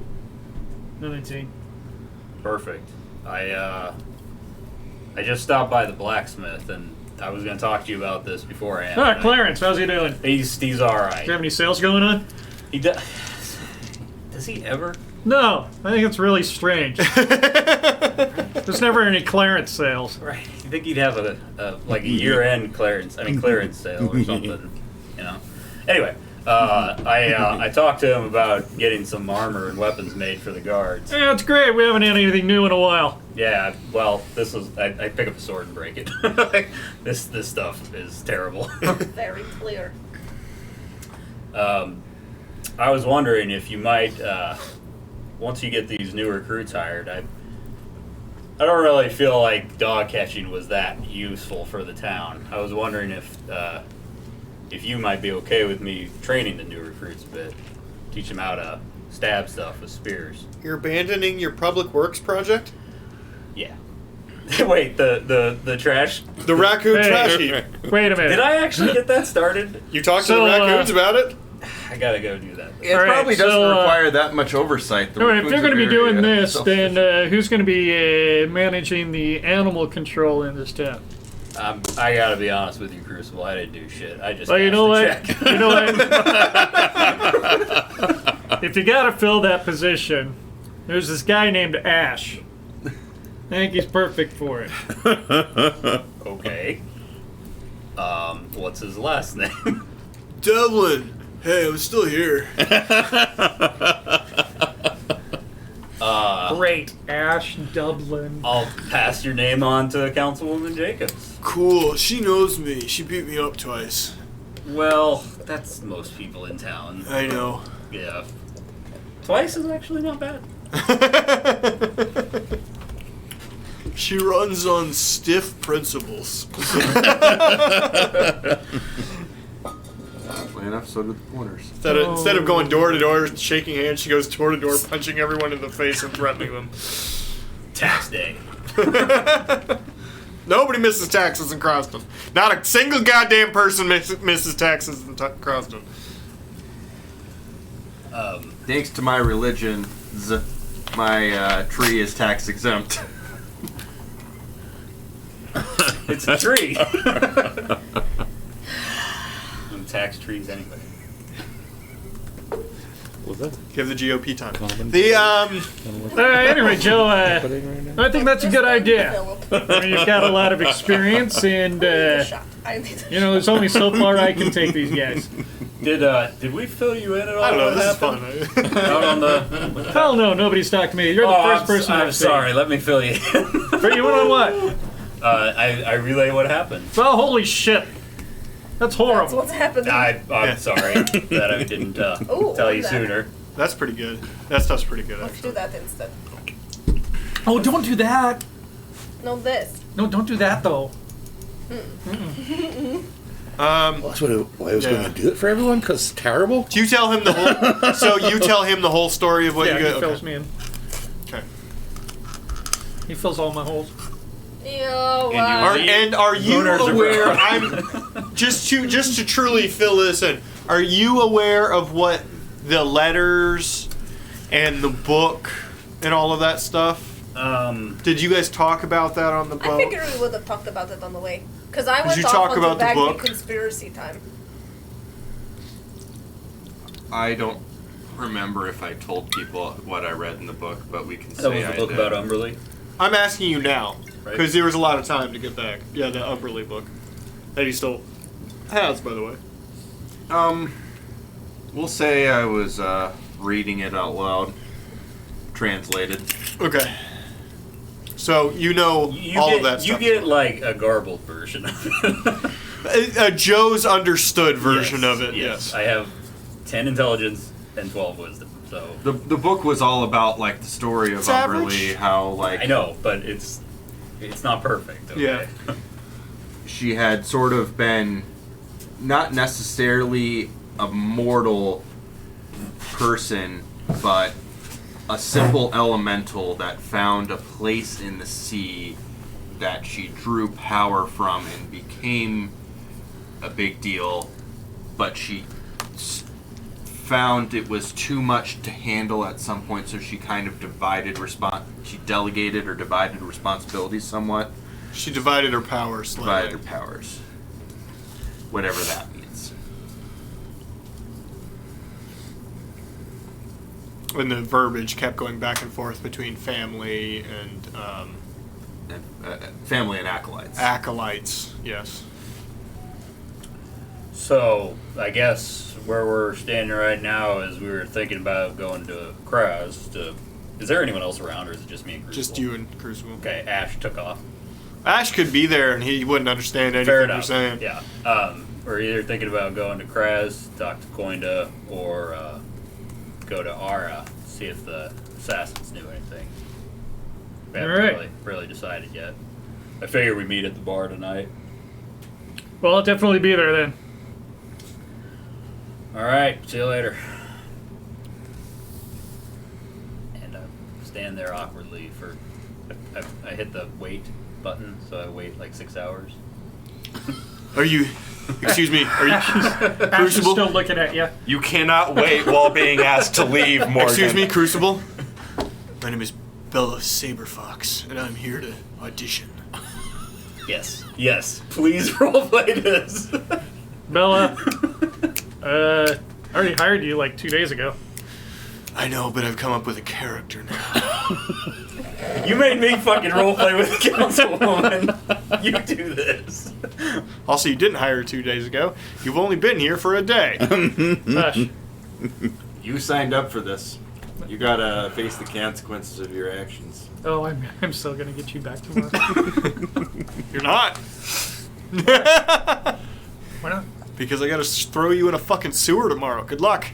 19. Perfect. I just stopped by the blacksmith, and I was going to talk to you about this beforehand. Ah, Clarence, how's he doing? He's all right. Do you have any sales going on? He does. Does he ever? No, I think it's really strange. There's never any Clarence sales. Right. You think he'd have a year-end clearance sale or something? You know. Anyway, I talked to him about getting some armor and weapons made for the guards. Yeah, it's great. We haven't had anything new in a while. Yeah. Well, this was I pick up a sword and break it. This stuff is terrible. Very clear. I was wondering if you might, once you get these new recruits hired, I don't really feel like dog catching was that useful for the town. I was wondering if you might be okay with me training the new recruits a bit, teach them how to stab stuff with spears. You're abandoning your public works project? Yeah. Wait, the trash. The raccoon Hey. trash heap. Wait a minute. Did I actually get that started? You talked to So, the raccoons about it? I gotta go do that. It All right, probably so, doesn't require that much oversight. The All right, if raccoons they're going to are be very, doing this, self-sufficient. then who's going to be managing the animal control in this town? I gotta be honest with you, Crucible. I didn't do shit. I just. Well, you know cashed what? the check. You know what? If you got to fill that position, there's this guy named Ash. I think he's perfect for it. Okay. What's his last name? Devlin. Hey, I'm still here. Great, Ash Dublin. I'll pass your name on to Councilwoman Jacobs. Cool. She knows me. She beat me up twice. Well, that's most people in town. I know. Yeah. Twice is actually not bad. She runs on stiff principles. Oddly enough, so do the corners. Instead of going door to door, shaking hands, she goes door to door, punching everyone in the face and threatening them. Tax day. Nobody misses taxes in Krasden. Not a single goddamn person misses taxes in Krasden. Thanks to my religion, my tree is tax exempt. It's a tree. And tax trees anyway. What's that? Give the GOP time. Anyway, Joe, I think that's a good idea. Philip. I mean, you've got a lot of experience, and Shot. I need you know, there's only so far I can take these guys. Did we fill you in at all? I don't know. What This is happened? fun. Out on the. Hell no, nobody's talked to me. You're the first person I'm I've seen. sorry. Let me fill you in. But you want what? I relay what happened. Well, holy shit. That's horrible. That's what's happening. I'm sorry that I didn't Ooh, tell you that. sooner. That's pretty good. That stuff's pretty good, Let's actually. do that instead. Oh, don't do that. No, this. No, don't do that, though. That's what why I was Yeah. going to do it for everyone, because it's terrible. Do you tell him the whole... So you tell him the whole story of what Yeah, you he got? fills me in. Okay. He fills all my holes. Yo, Are you Owners are aware? brown. I'm just to truly fill this in. Are you aware of what the letters and the book and all of that stuff? Did you guys talk about that on the boat? I figured we would have talked about it on the way. Because I went you off talk onto about the Bagby book? conspiracy time. I don't remember if I told people what I read in the book, but we can That say was the I book did. about Umberly. I'm asking you now Right. because there was a lot of time to get back. Yeah, the Umberly book that he still has, by the way. We'll say I was reading it out loud, translated. Okay. So you know all of that You stuff. get like a garbled version of it. a Joe's understood version Yes, of it. Yes. I have 10 intelligence and 12 wisdom. So The book was all about like the story of It's Umberly, average. how like I know, but it's not perfect. Okay? Yeah. she had sort of been not necessarily a mortal person, but a simple elemental that found a place in the sea that she drew power from and became a big deal, but she found it was too much to handle at some point, so she kind of she delegated or divided responsibilities somewhat. She divided her powers. Divided her Slightly. powers. Whatever that means. And the verbiage kept going back and forth between family and And, family and acolytes. acolytes. Yes. So I guess where we're standing right now is we were thinking about going to Krasden. Is there anyone else around, or is it just me and Crucible? Just you and Crucible. Okay, Ash took off. Ash could be there and he wouldn't understand anything Fair you're enough. saying. Yeah. We're either thinking about going to Krasden, talk to Coinda, or go to Ara, see if the assassins knew anything. We haven't Alright. really decided yet. I figure we meet at the bar tonight. Well, I'll definitely be there then. Alright, see you later. And stand there awkwardly for. I hit the wait button, so I wait like 6 hours. Are you? Excuse me. Are you? Ash is Crucible? still looking at you. You cannot wait while being asked to leave, Morgan. Excuse me, Crucible. My name is Bella Saberfox, and I'm here to audition. Yes. Pleplease roleplay this. Bella, I already hired you like 2 days ago. I know, but I've come up with a character now. You made me fucking roleplay with the councilwoman. You do this. Also, you didn't hire her 2 days ago. You've only been here for a day. Hush. You signed up for this. You gotta face the consequences of your actions. Oh, I'm still gonna get you back tomorrow. You're not. Why not? Because I gotta throw you in a fucking sewer tomorrow. Good luck.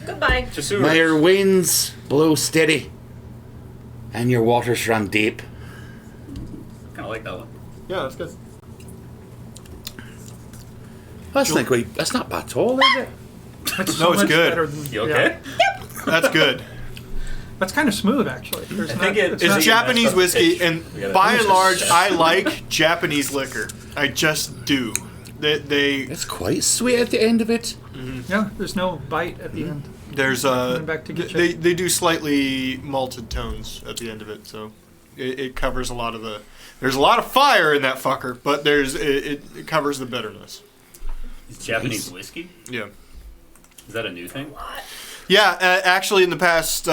Goodbye. May your winds blow steady and your waters run deep. Kind of like that one. Yeah, that's good. That's not bad at all, is it? It's No, it's much good. better than- You okay? yeah. That's good. That's kind of smooth, actually. There's I not, think it's It's not- Japanese that's whiskey, pitch. and We gotta- by and large, I like Japanese liquor. I just do. They It's quite sweet at the end of it. Yeah, there's no bite at the end. there's Coming back to get they do slightly malted tones at the end of it, so it covers a lot of the. There's a lot of fire in that fucker, but it covers the bitterness. It's Japanese whiskey? Yeah. Is that a new thing? Yeah, actually, in the past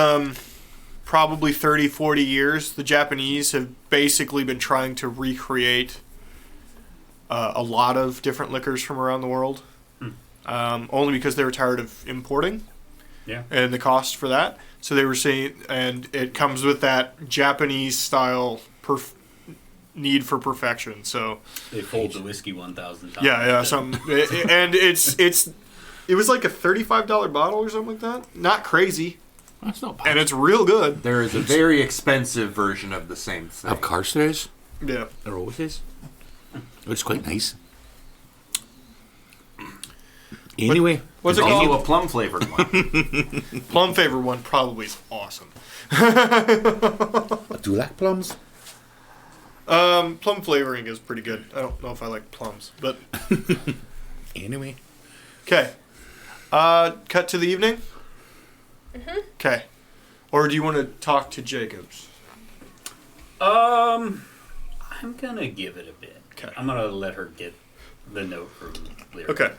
probably 30, 40 years, the Japanese have basically been trying to recreate a lot of different liquors from around the world. Only because they were tired of importing. Yeah. And the cost for that. So they were saying, and it comes with that Japanese style need for perfection. So They fold the whiskey 1,000 times. yeah, something, and it was like a $35 bottle or something like that. Not crazy, That's not bad. and it's real good. There is a very expensive version of the same thing. Of course there is. Yeah. There always is. It's quite nice. Anyway, What's it There's also called? a plum flavored one. Plum flavored one probably is awesome. I do like plums. Plum flavoring is pretty good. I don't know if I like plums, but Anyway, okay. Cut to the evening. Okay. Or do you want to talk to Jacobs? I'm gonna give it a bit. 'Kay. I'm gonna let her get the note from Lyra. Okay.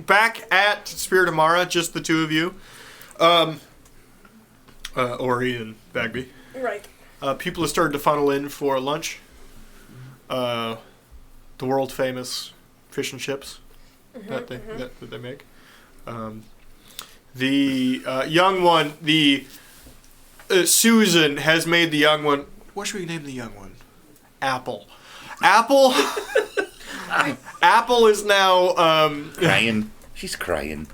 Back at Spirit of Mara, just the two of you. Ori and Bagby. Right. People have started to funnel in for lunch. The world famous fish and chips that they make. The young one, Susan has made the young one. What should we name the young one? Apple. Apple. Apple is now. crying. She's crying.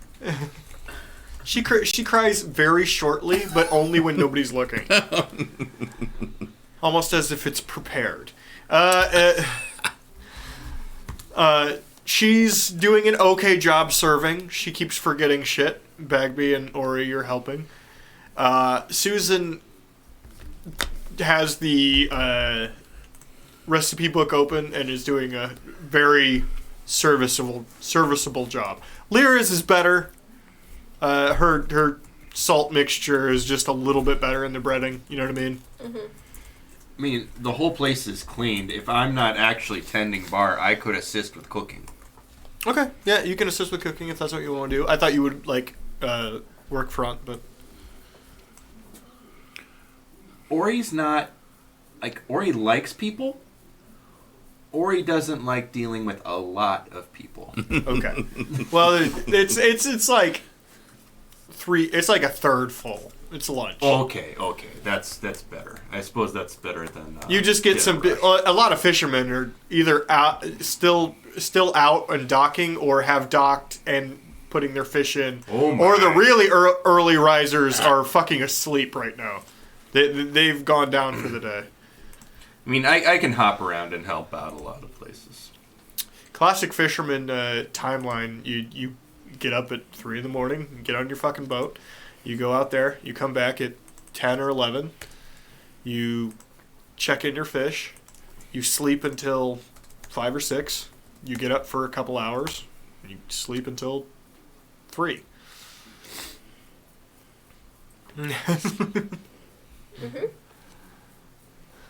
She cries very shortly, but only when nobody's looking. Almost as if it's prepared. She's doing an okay job serving. She keeps forgetting shit. Bagby and Ori are helping. Susan has the recipe book open and is doing a very serviceable job. Lyra's is better. Her salt mixture is just a little bit better in the breading. You know what I mean? I mean, the whole place is cleaned. If I'm not actually tending bar, I could assist with cooking. Okay. Yeah, you can assist with cooking if that's what you want to do. I thought you would work front, but Ori's not Ori likes people. Ori doesn't like dealing with a lot of people. okay. Well, it's like it's like a third full. It's lunch. Okay, that's better. I suppose that's better than You just get dinner rush. a lot of fishermen are either still out and docking or have docked and putting their fish in. Oh my. Or the really early risers are fucking asleep right now. They've gone down for the day. I mean, I can hop around and help out a lot of places. Classic fisherman timeline. You get up at 3 a.m, you get on your fucking boat, you go out there, you come back at 10 or 11, You check in your fish. You sleep until 5 or 6. You get up for a couple hours. And you sleep until 3.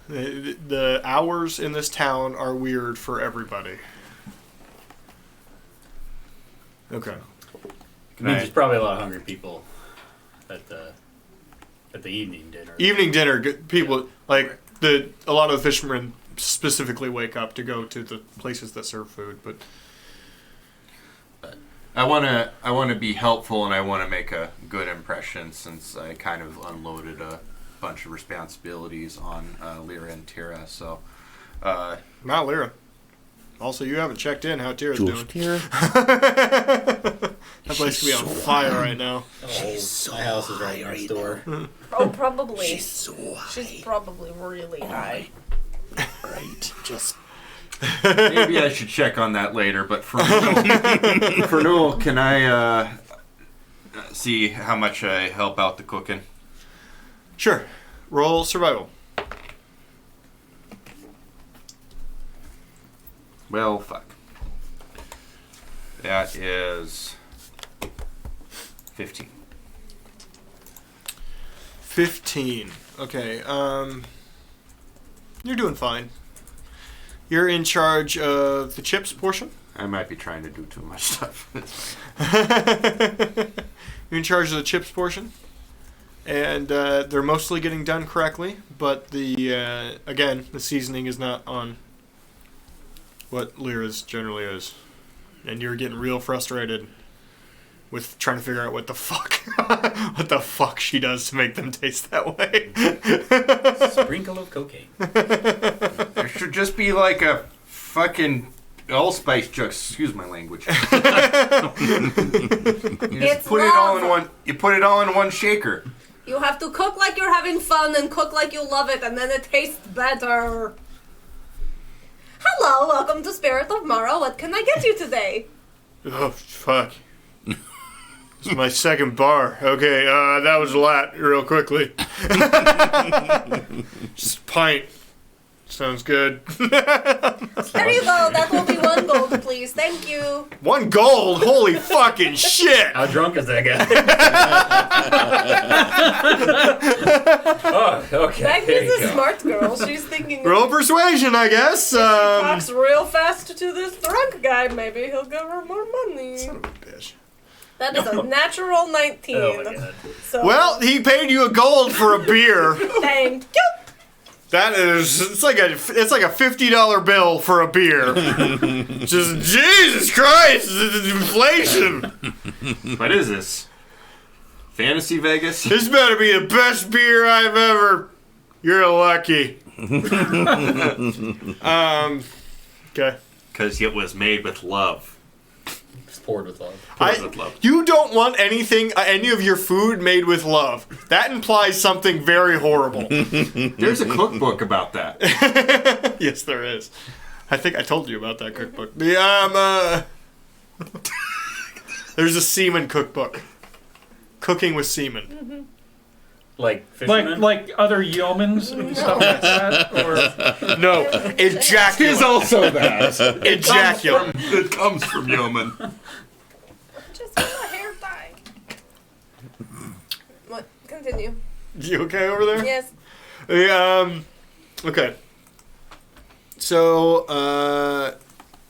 The hours in this town are weird for everybody. Okay. I mean, there's probably a lot of hungry people at the evening dinner. Evening dinner, people like a lot of the fishermen specifically wake up to go to the places that serve food, but I want to be helpful and I want to make a good impression since I kind of unloaded a bunch of responsibilities on Lyra and Tira. So, not Lyra. Also, you haven't checked in how Tira's doing. Tira. That place could be on fire right now. My house is right next door. Oh, probably. She's so high. She's probably really high. Right. Just maybe I should check on that later. But for now, can I see how much I help out the cooking? Sure. Roll survival. Well, fuck. That is 15. 15. Okay. You're doing fine. You're in charge of the chips portion. I might be trying to do too much stuff. You're in charge of the chips portion. And they're mostly getting done correctly, but again, the seasoning is not on what Lyra's generally is. And you're getting real frustrated with trying to figure out what the fuck she does to make them taste that way. Sprinkle of cocaine. There should just be like a fucking allspice jug. Excuse my language. You It's put it all in lava. one. You put it all in one shaker. You have to cook like you're having fun and cook like you love it, and then it tastes better. Hello, welcome to Spirit of Mara. What can I get you today? Oh, fuck. It's my second bar. Okay, that was a lot, real quickly. Just a pint. Sounds good. There you go. That will be 1 gold, please. Thank you. 1 gold? Holy fucking shit! How drunk is that guy? Oh, okay. There Bagby's you a go. smart girl. She's thinking. Roll persuasion, I guess. Talks real fast to this drunk guy. Maybe he'll give her more money. Son of a bitch. That is a natural 19. Oh my god. So, Well, he paid you a gold for a beer. thank you. That is, it's like a $50 bill for a beer. Just Jesus Christ, inflation. What is this? Fantasy Vegas? This better be the best beer I've ever. You're lucky. Okay. Because it was made with love. Just poured with love. With love. You don't want any of your food made with love. That implies something very horrible. There's a cookbook about that. Yes, there is. I think I told you about that cookbook. There's a semen cookbook. Cooking with semen. Like fishermen? Like other yeomans and stuff like that? Or No, ejaculate. also that. Ejaculate. It comes from yeoman. Just get my hair dyed. What? Continue. You okay over there? Yes. Okay. So,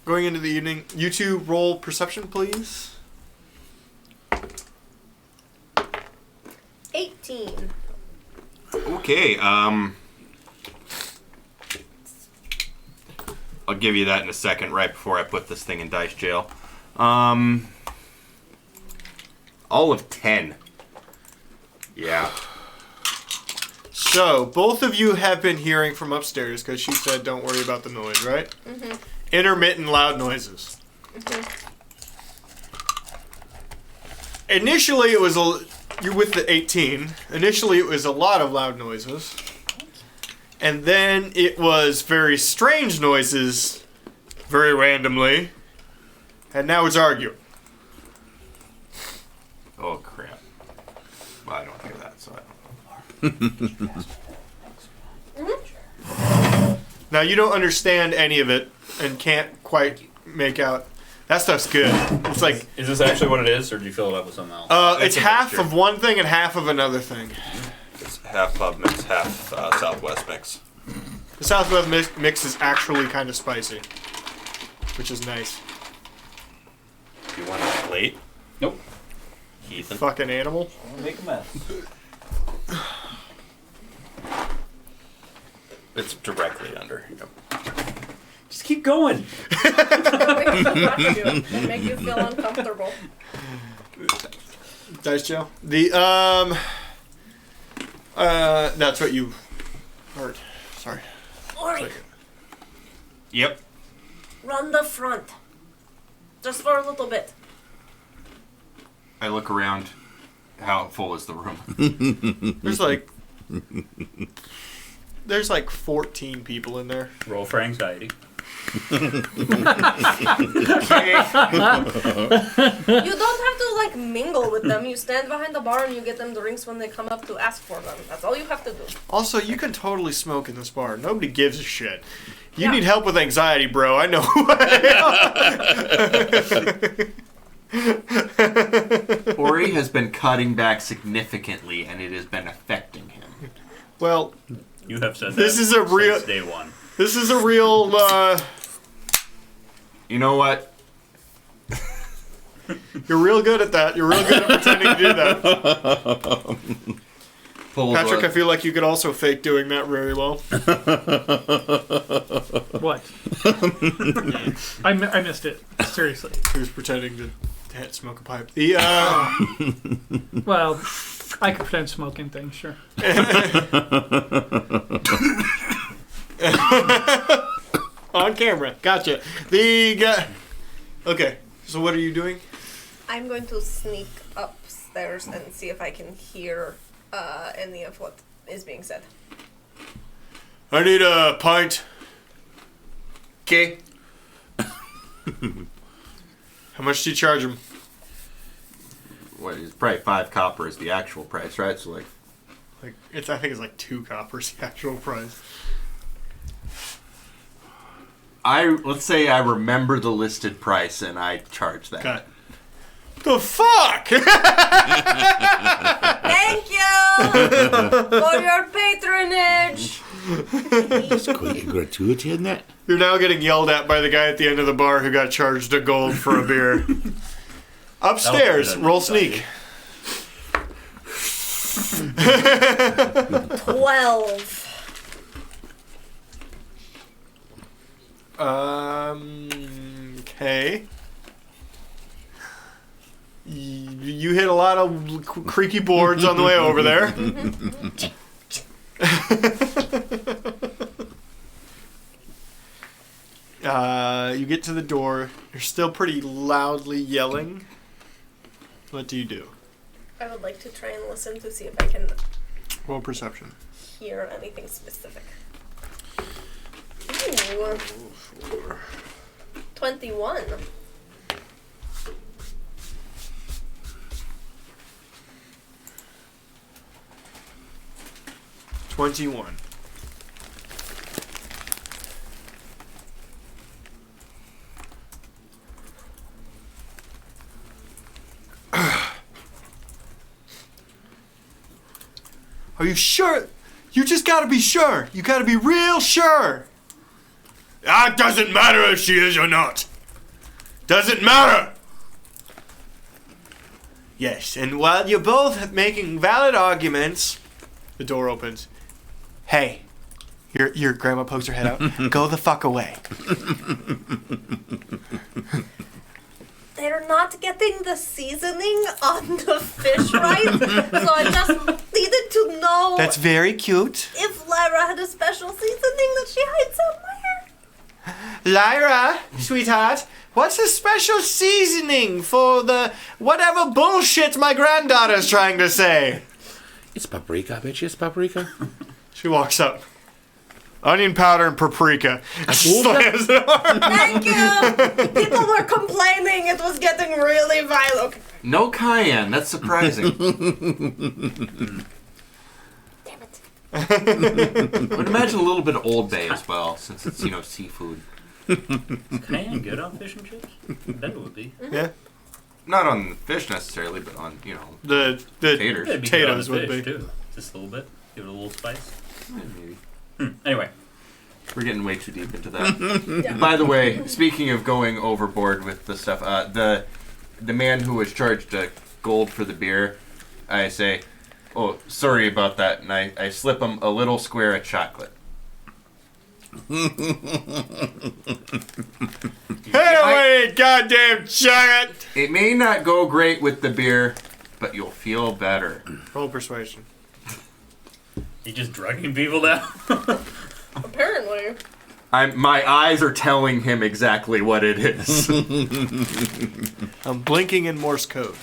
going into the evening, you two roll perception, please. 18. Okay, I'll give you that in a second, right before I put this thing in dice jail. All of 10. Yeah. So, both of you have been hearing from upstairs because she said don't worry about the noise, right? Mm-hmm. Intermittent loud noises. Mm-hmm. Initially, it was you're with the 18. Initially, it was a lot of loud noises. And then it was very strange noises, very randomly. And now it's arguing. Oh, crap. Well, I don't hear that, so I don't know. Now, you don't understand any of it and can't quite make out. That stuff's good. It's like... Is this actually what it is, or do you fill it up with something else? It's a half mixture. of one thing and half of another thing. It's half pub mix, half Southwest mix. The Southwest mix is actually kind of spicy, which is nice. Do you want a plate, Nope. Ethan? Fucking animal. Make a mess. It's directly under. Yep. Just keep going. Make you feel uncomfortable. Dice Joe. That's what you heard. Sorry. Ori, Yep. run the front. Just for a little bit. I look around. How full is the room? There's like 14 people in there. Roll for anxiety. You don't have to like mingle with them. You stand behind the bar and you get them drinks when they come up to ask for them. That's all you have to do. Also, you can totally smoke in this bar. Nobody gives a shit. You Yeah. need help with anxiety, bro. I know who I am. Ori has been cutting back significantly, and it has been affecting him. Well, You have said This that is a real- since day one. this is a real... You know what? You're real good at that. You're real good at pretending to do that. Pulls Patrick, a- I feel like you could also fake doing that very well. What? I missed it. Seriously. He was pretending to smoke a pipe. Well, I could pretend smoking things, sure. On camera. Gotcha. Okay, so what are you doing? I'm going to sneak upstairs and see if I can hear any of what is being said. I need a pint. Okay. How much do you charge him? What is probably 5 copper is the actual price, right? So like, I think it's like 2 coppers the actual price. let's say I remember the listed price and I charge that. Okay. The fuck? Thank you for your patronage. It's quite a gratuity, isn't it? You're now getting yelled at by the guy at the end of the bar who got charged a gold for a beer. Upstairs, roll sneak. 12. Okay. You hit a lot of creaky boards on the way over there. You get to the door. You're still pretty loudly yelling. What do you do? I would like to try and listen to see if I can Roll perception. hear anything specific. Ooh. 21. $21. Are you sure? You just gotta be sure. You gotta be real sure. That doesn't matter if she is or not. Doesn't matter. Yes, and while you're both making valid arguments, the door opens. Hey, your grandma pokes her head out. Go the fuck away. They're not getting the seasoning on the fish right, so I just needed to know That's very cute. if Lyra had a special seasoning that she hides somewhere. Lyra, sweetheart, what's a special seasoning for the whatever bullshit my granddaughter's trying to say? It's paprika, bitch. It's paprika. She walks up. Onion powder and paprika. Slams it on. Thank you! People were complaining it was getting really violent. Okay. No cayenne. That's surprising. Damn it. I would imagine a little bit of Old Bay as well, since it's, seafood. Is cayenne good on fish and chips? I bet it would be. Yeah. Not on the fish necessarily, but on, The taters. It'd be good on potatoes the would fish, be. too. Just a little bit. Give it a little spice. Maybe. Anyway. We're getting way too deep into that. By the way, speaking of going overboard with the stuff, the man who was charged gold for the beer, I say, "Oh, sorry about that," and I slip him a little square of chocolate. Hey, away, goddamn chocolate! It may not go great with the beer, but you'll feel better. Roll persuasion. You just drugging people down? Apparently. My eyes are telling him exactly what it is. I'm blinking in Morse code.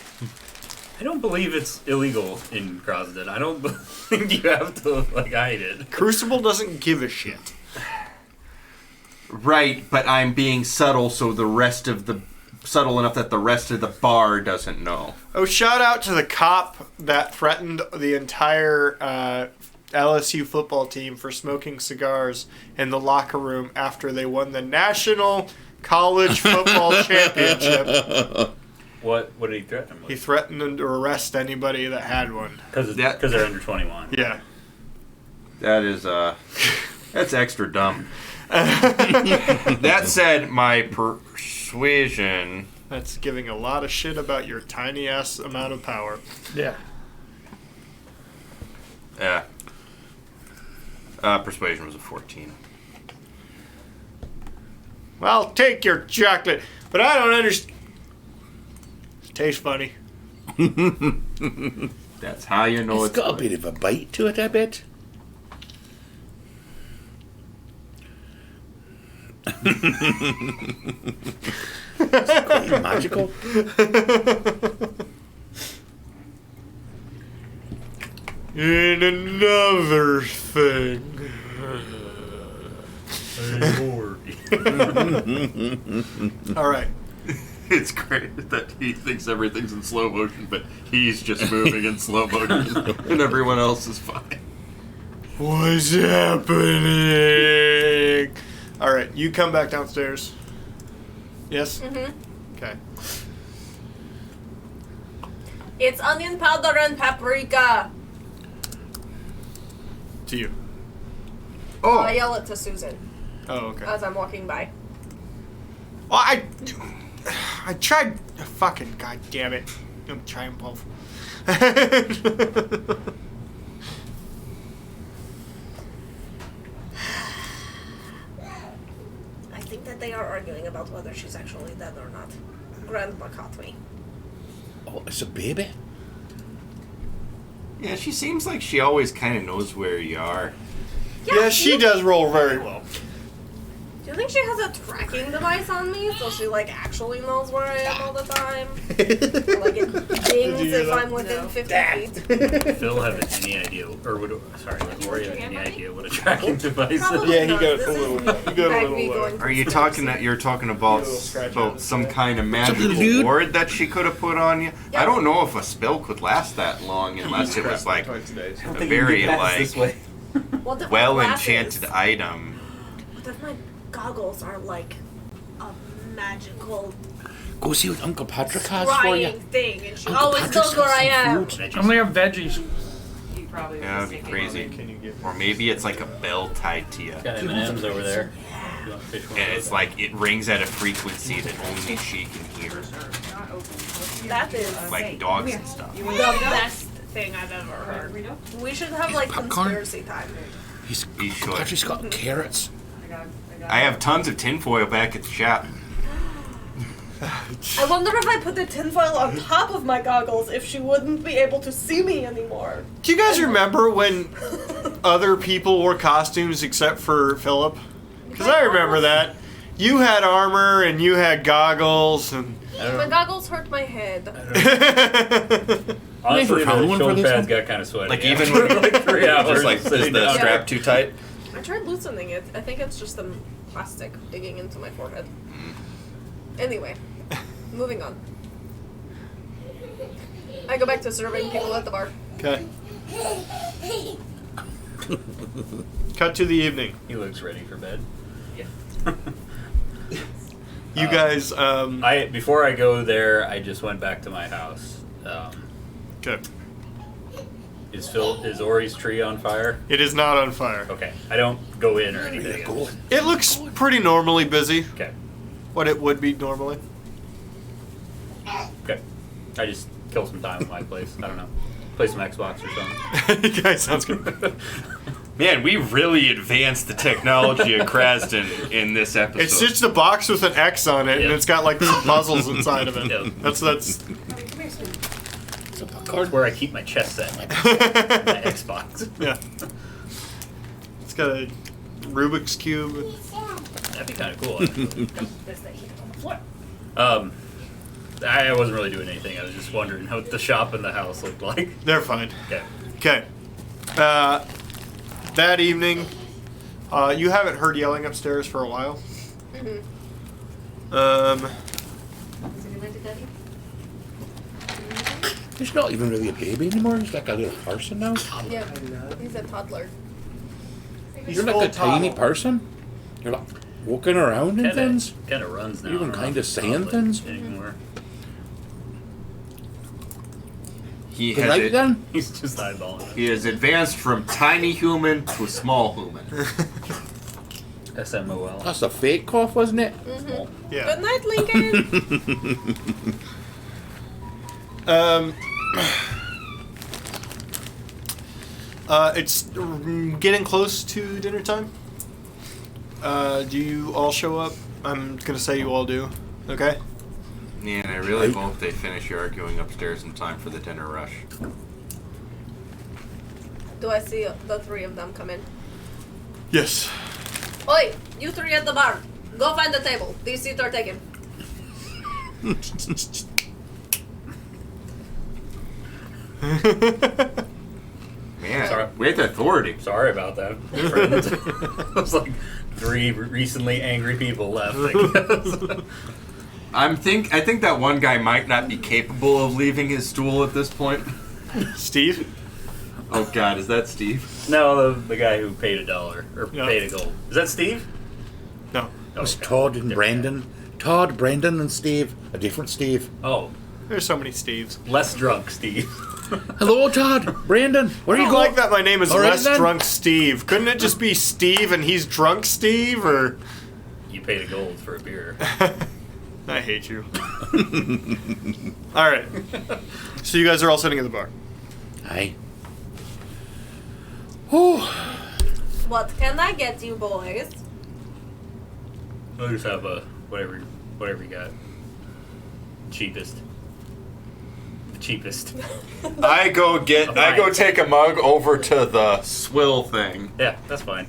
I don't believe it's illegal in Krasden. I don't think you have to, hide it. Crucible doesn't give a shit. Right, but I'm being subtle, so subtle enough that the rest of the bar doesn't know. Oh, shout out to the cop that threatened the entire LSU football team for smoking cigars in the locker room after they won the National College Football Championship. What did he threaten them He with? threatened to arrest anybody that had one. Because they're under 21. Yeah. That is, that's extra dumb. That said, my persuasion... That's giving a lot of shit about your tiny ass amount of power. Yeah. Yeah. Persuasion was a 14. Well, take your chocolate, but I don't understand. It tastes funny. That's how you know It's got a bit of a bite to it, I bet. It's quite magical. And another thing. All right. It's great that he thinks everything's in slow motion, but he's just moving in slow motion, and everyone else is fine. What's happening? All right, you come back downstairs. Yes? Mm-hmm. Okay. It's onion powder and paprika. To you. I yell it to Susan Oh, okay. as I'm walking by. Well, I tried. Fucking goddamn it! I'm trying both. I think that they are arguing about whether she's actually dead or not. Grandma caught me. Oh, it's a baby. Yeah, she seems like she always kind of knows where you are. Yeah, she does roll very well. Do you think she has a tracking device on me so she actually knows where I am all the time? Or, it dings if I'm within 50 feet. Phil have any idea, or Lori have any idea what a tracking device Probably is? Yeah, he not. got This a is little- me he got a Bagby little, going Are you to talking space. you're talking about scratch on his some back. kind of magical Dude. ward that she could have put on you? Yeah. I don't know if a spell could last that long unless it was a very What if my well glasses- enchanted item. What if my goggles are a magical Go see what Uncle Patrick has for scrying you. thing and she Uncle always Patrick's knows where got I am? some I only have veggies. You probably Yeah, that'd be crazy. Can you get? Or maybe it's like a bell tied to you. Got M&M's over there. You want fish one of And it's those? like it rings at a frequency that only she can hear. not open. That is Like dogs and stuff. You the want to best thing I've ever heard. Rito? We should have Popcorn? conspiracy time. He's He should. Patrick's got carrots. I have tons of tinfoil back at the shop. I wonder if I put the tinfoil on top of my goggles if she wouldn't be able to see me anymore. Do you guys remember when other people wore costumes except for Philip? Because I remember that. You had armor and you had goggles and. My goggles hurt my head. Honestly, found the one for shoulder this pads one? got kind of sweaty. Like, after, even when- 3 hours. Just like, is sitting the down. strap too tight? I tried loosening it. I think it's just the plastic digging into my forehead. Anyway, moving on. I go back to serving people at the bar. Okay. Cut to the evening. He looks ready for bed. You guys. Before I go there, I just went back to my house. Okay. Is Ori's tree on fire? It is not on fire. Okay, I don't go in or anything. It looks pretty normally busy. Okay, What it would be normally. okay. I just kill some time at my place. I don't know. Play some Xbox or something. You guys, sounds good. Man, we really advanced the technology of Krasden in this episode. It's just a box with an X on it, and Yeah. it's got like some puzzles inside of it. Yeah. That's. That's where I keep my chess set, my Xbox. Yeah. It's got a Rubik's cube. That'd be kind of cool. Actually. I wasn't really doing anything. I was just wondering what the shop and the house looked like. They're fine. Okay. Okay. That evening, you haven't heard yelling upstairs for a while. He's not even really a baby anymore. He's like a little person now. Yeah, he's a toddler. You're like a tiny person. You're like walking around and things. Kind of runs now. Even I don't know kinda if it's saying not things. anymore. He Good has night it. then. He's just eyeballing He has advanced from tiny human to small human. it. SMOL. That's a fake cough, wasn't it? Yeah. Good night, Lincoln. It's getting close to dinner time. Do you all show up? I'm gonna say you all do. Okay. Yeah, and I really hope they finish arguing upstairs in time for the dinner rush. Do I see the three of them come in? Yes. Oi, you three at the bar. Go find the table. These seats are taken. Man, Sorry. with authority. Sorry about that. It was like 3 recently angry people left. I guess. I think that one guy might not be capable of leaving his stool at this point. Steve? Oh God, is that Steve? No, the guy who paid $1 or Yeah. paid a gold. Is that Steve? No. It was Okay. Todd and Different Brandon. Todd, Brandon, and Steve. A different Steve. guy. Oh, There's so many Steves. less drunk Steve. Hello, Todd. Brandon. Where are I you don't going? like that my name is All right, Less then. Drunk Steve. Couldn't it just be Steve and he's Drunk Steve? Or You paid a gold for a beer. I hate you. All right. So you guys are all sitting at the bar. Hi. Oh, What can I get you boys? I'll just have a whatever you got. Cheapest. The cheapest. I go take a mug over to the swill thing. Yeah, that's fine.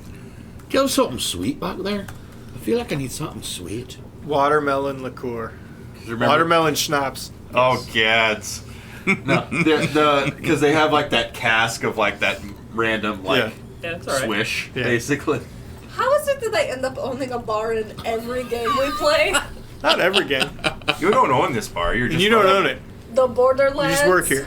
give us something sweet back there. I feel like I need something sweet. Watermelon liqueur. Remember? Watermelon schnapps. Oh gads. No, because they have like that cask of like that random like Yeah, it's alright. swish, Yeah. basically. How is it that I end up owning a bar in every game we play? Not every game. You don't own this bar. You're just You don't own it. The Borderlands. You just work here.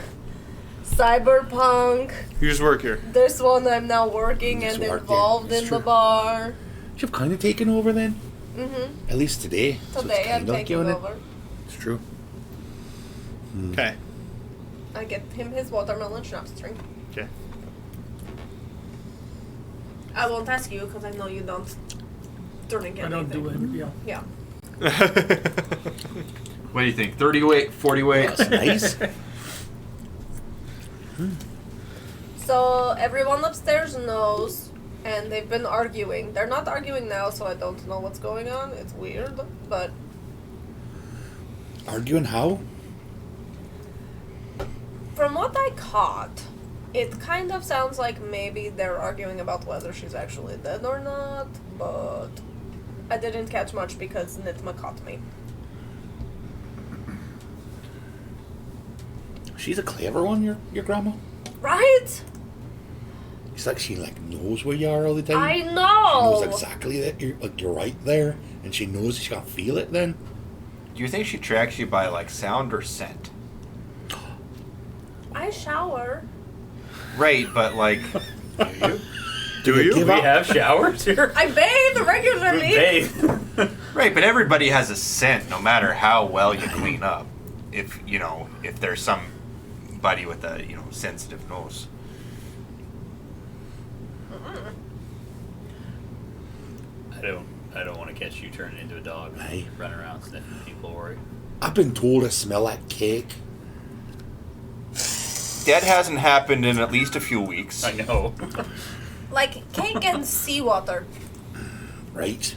Cyberpunk. You just work here. This one I'm now working Just and work, yeah, involved it's in true. the bar. You've kind of taken over then. Mm-hmm. At least today. So it's Today I'm kind of taking doing it. over. It's true. Okay. I get him his watermelon schnapps drink. Okay. I won't ask you because I know you don't drink anything. I don't do it. Yeah. Yeah. What do you think? 30 weight, 40 weight? That's nice. So everyone upstairs knows, and they've been arguing. They're not arguing now, so I don't know what's going on. It's weird, but Arguing how? from what I caught, it kind of sounds like maybe they're arguing about whether she's actually dead or not, but I didn't catch much because Nitma caught me. She's a clever one, your grandma. Right? It's like she knows where you are all the time. I She knows know! exactly that you're right there, and she knows she can feel it then. Do you think she tracks you by like sound or scent? I shower. Right, but like, Do you? give We up? have showers here. I bathe regularly. Bathe. Right, but everybody has a scent, no matter how well you clean up. If there's somebody with a sensitive nose. I don't want to catch you turning into a dog. Aye. Running around sniffing people, worry. I've been told I smell like cake. That hasn't happened in at least a few weeks. I know. Like cake and seawater. Right?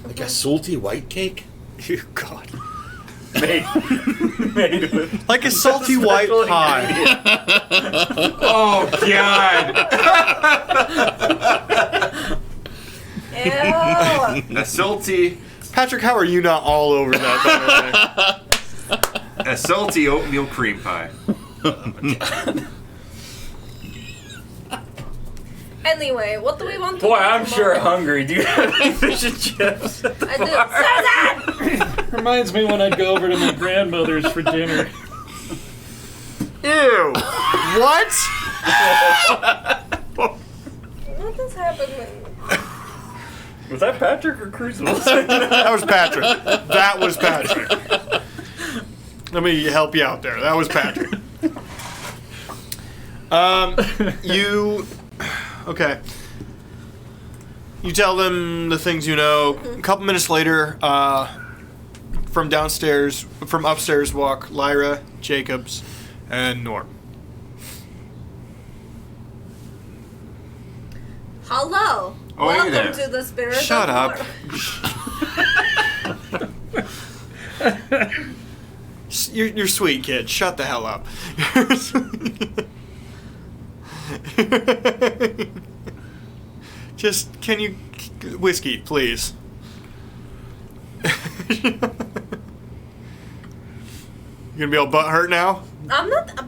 Like a salty white cake. You God. Made with Like a salty white special pie. Oh God! Ew. A salty Patrick, how are you not all over that? By the way? A salty oatmeal cream pie. Anyway, what do we want to Boy, do I'm sure tomorrow? hungry. Do you have any fish and chips? I do. Susan! Reminds me when I'd go over to my grandmother's for dinner. Ew. What? What is happening? Was that Patrick or Crucible? That was Patrick. That was Patrick. Let me help you out there. That was Patrick. You... Okay. You tell them the things you know. A couple minutes later, from upstairs walk Lyra, Jacobs, and Norm. Hello. Oh, hey Welcome there. to the Spirit Shut of up. War. You're sweet, kid. Shut the hell up. Just, can you... Whiskey, please. You gonna be all butthurt now? I'm not...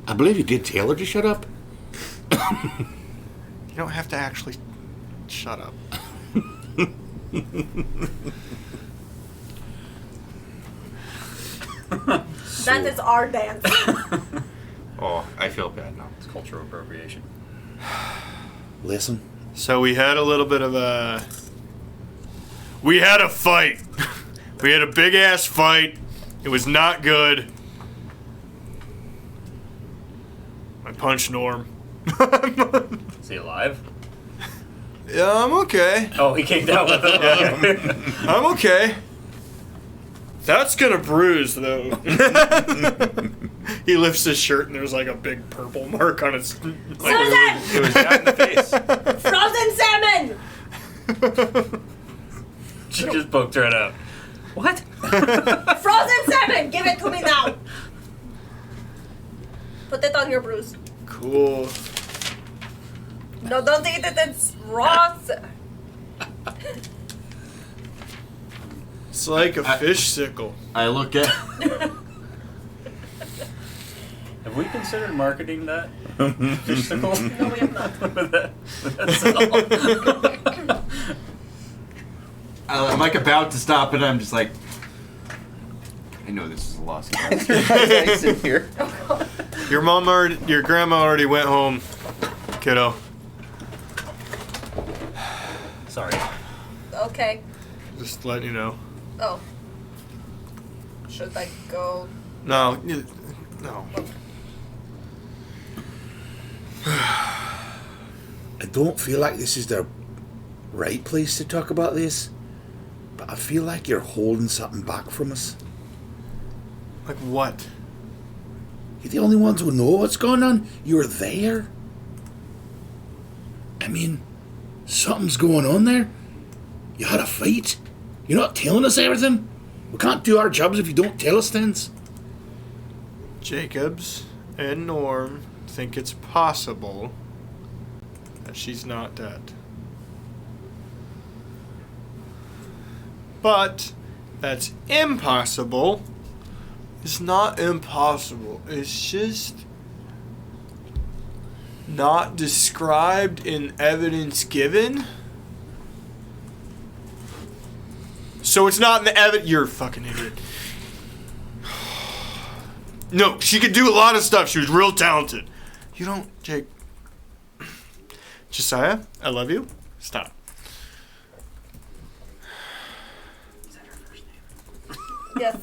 I believe you did tell her to shut up. You don't have to actually... Shut up. That is our dance. Oh, I feel bad now. It's cultural appropriation. Listen, So we had a little bit of a... We had a fight. We had a big-ass fight. It was not good. I punched Norm. Is he alive? Yeah, I'm okay. Oh, he came down with it. Okay. I'm okay. That's gonna bruise, though. He lifts his shirt and there's like a big purple mark on his... Susan! It was not in the face. Frozen salmon! She just poked right up. What? Frozen salmon! Give it to me now! Put it on your bruise. Cool. No, don't eat it. It's raw. It's like a fish sickle. I look at. Have we considered marketing that? Fish sickle? No, we have not. I'm like about to stop it. I'm just like. I know this is a lost cause. I sit here. Your grandma already went home, kiddo. Sorry. Okay. Just letting you know. Oh. Should I go? No. No. I don't feel like this is the right place to talk about this, but I feel like you're holding something back from us. Like what? You're the only ones who know what's going on. You're there. I mean, something's going on there. You had a fight. You're not telling us everything. We can't do our jobs if you don't tell us things. Jacobs and Norm think it's possible that she's not dead. But that's impossible. It's not impossible. It's just not described in evidence given. So it's not in the evidence. You're a fucking idiot. No, she could do a lot of stuff. She was real talented. You don't, Jake. Josiah, I love you. Stop. Yes.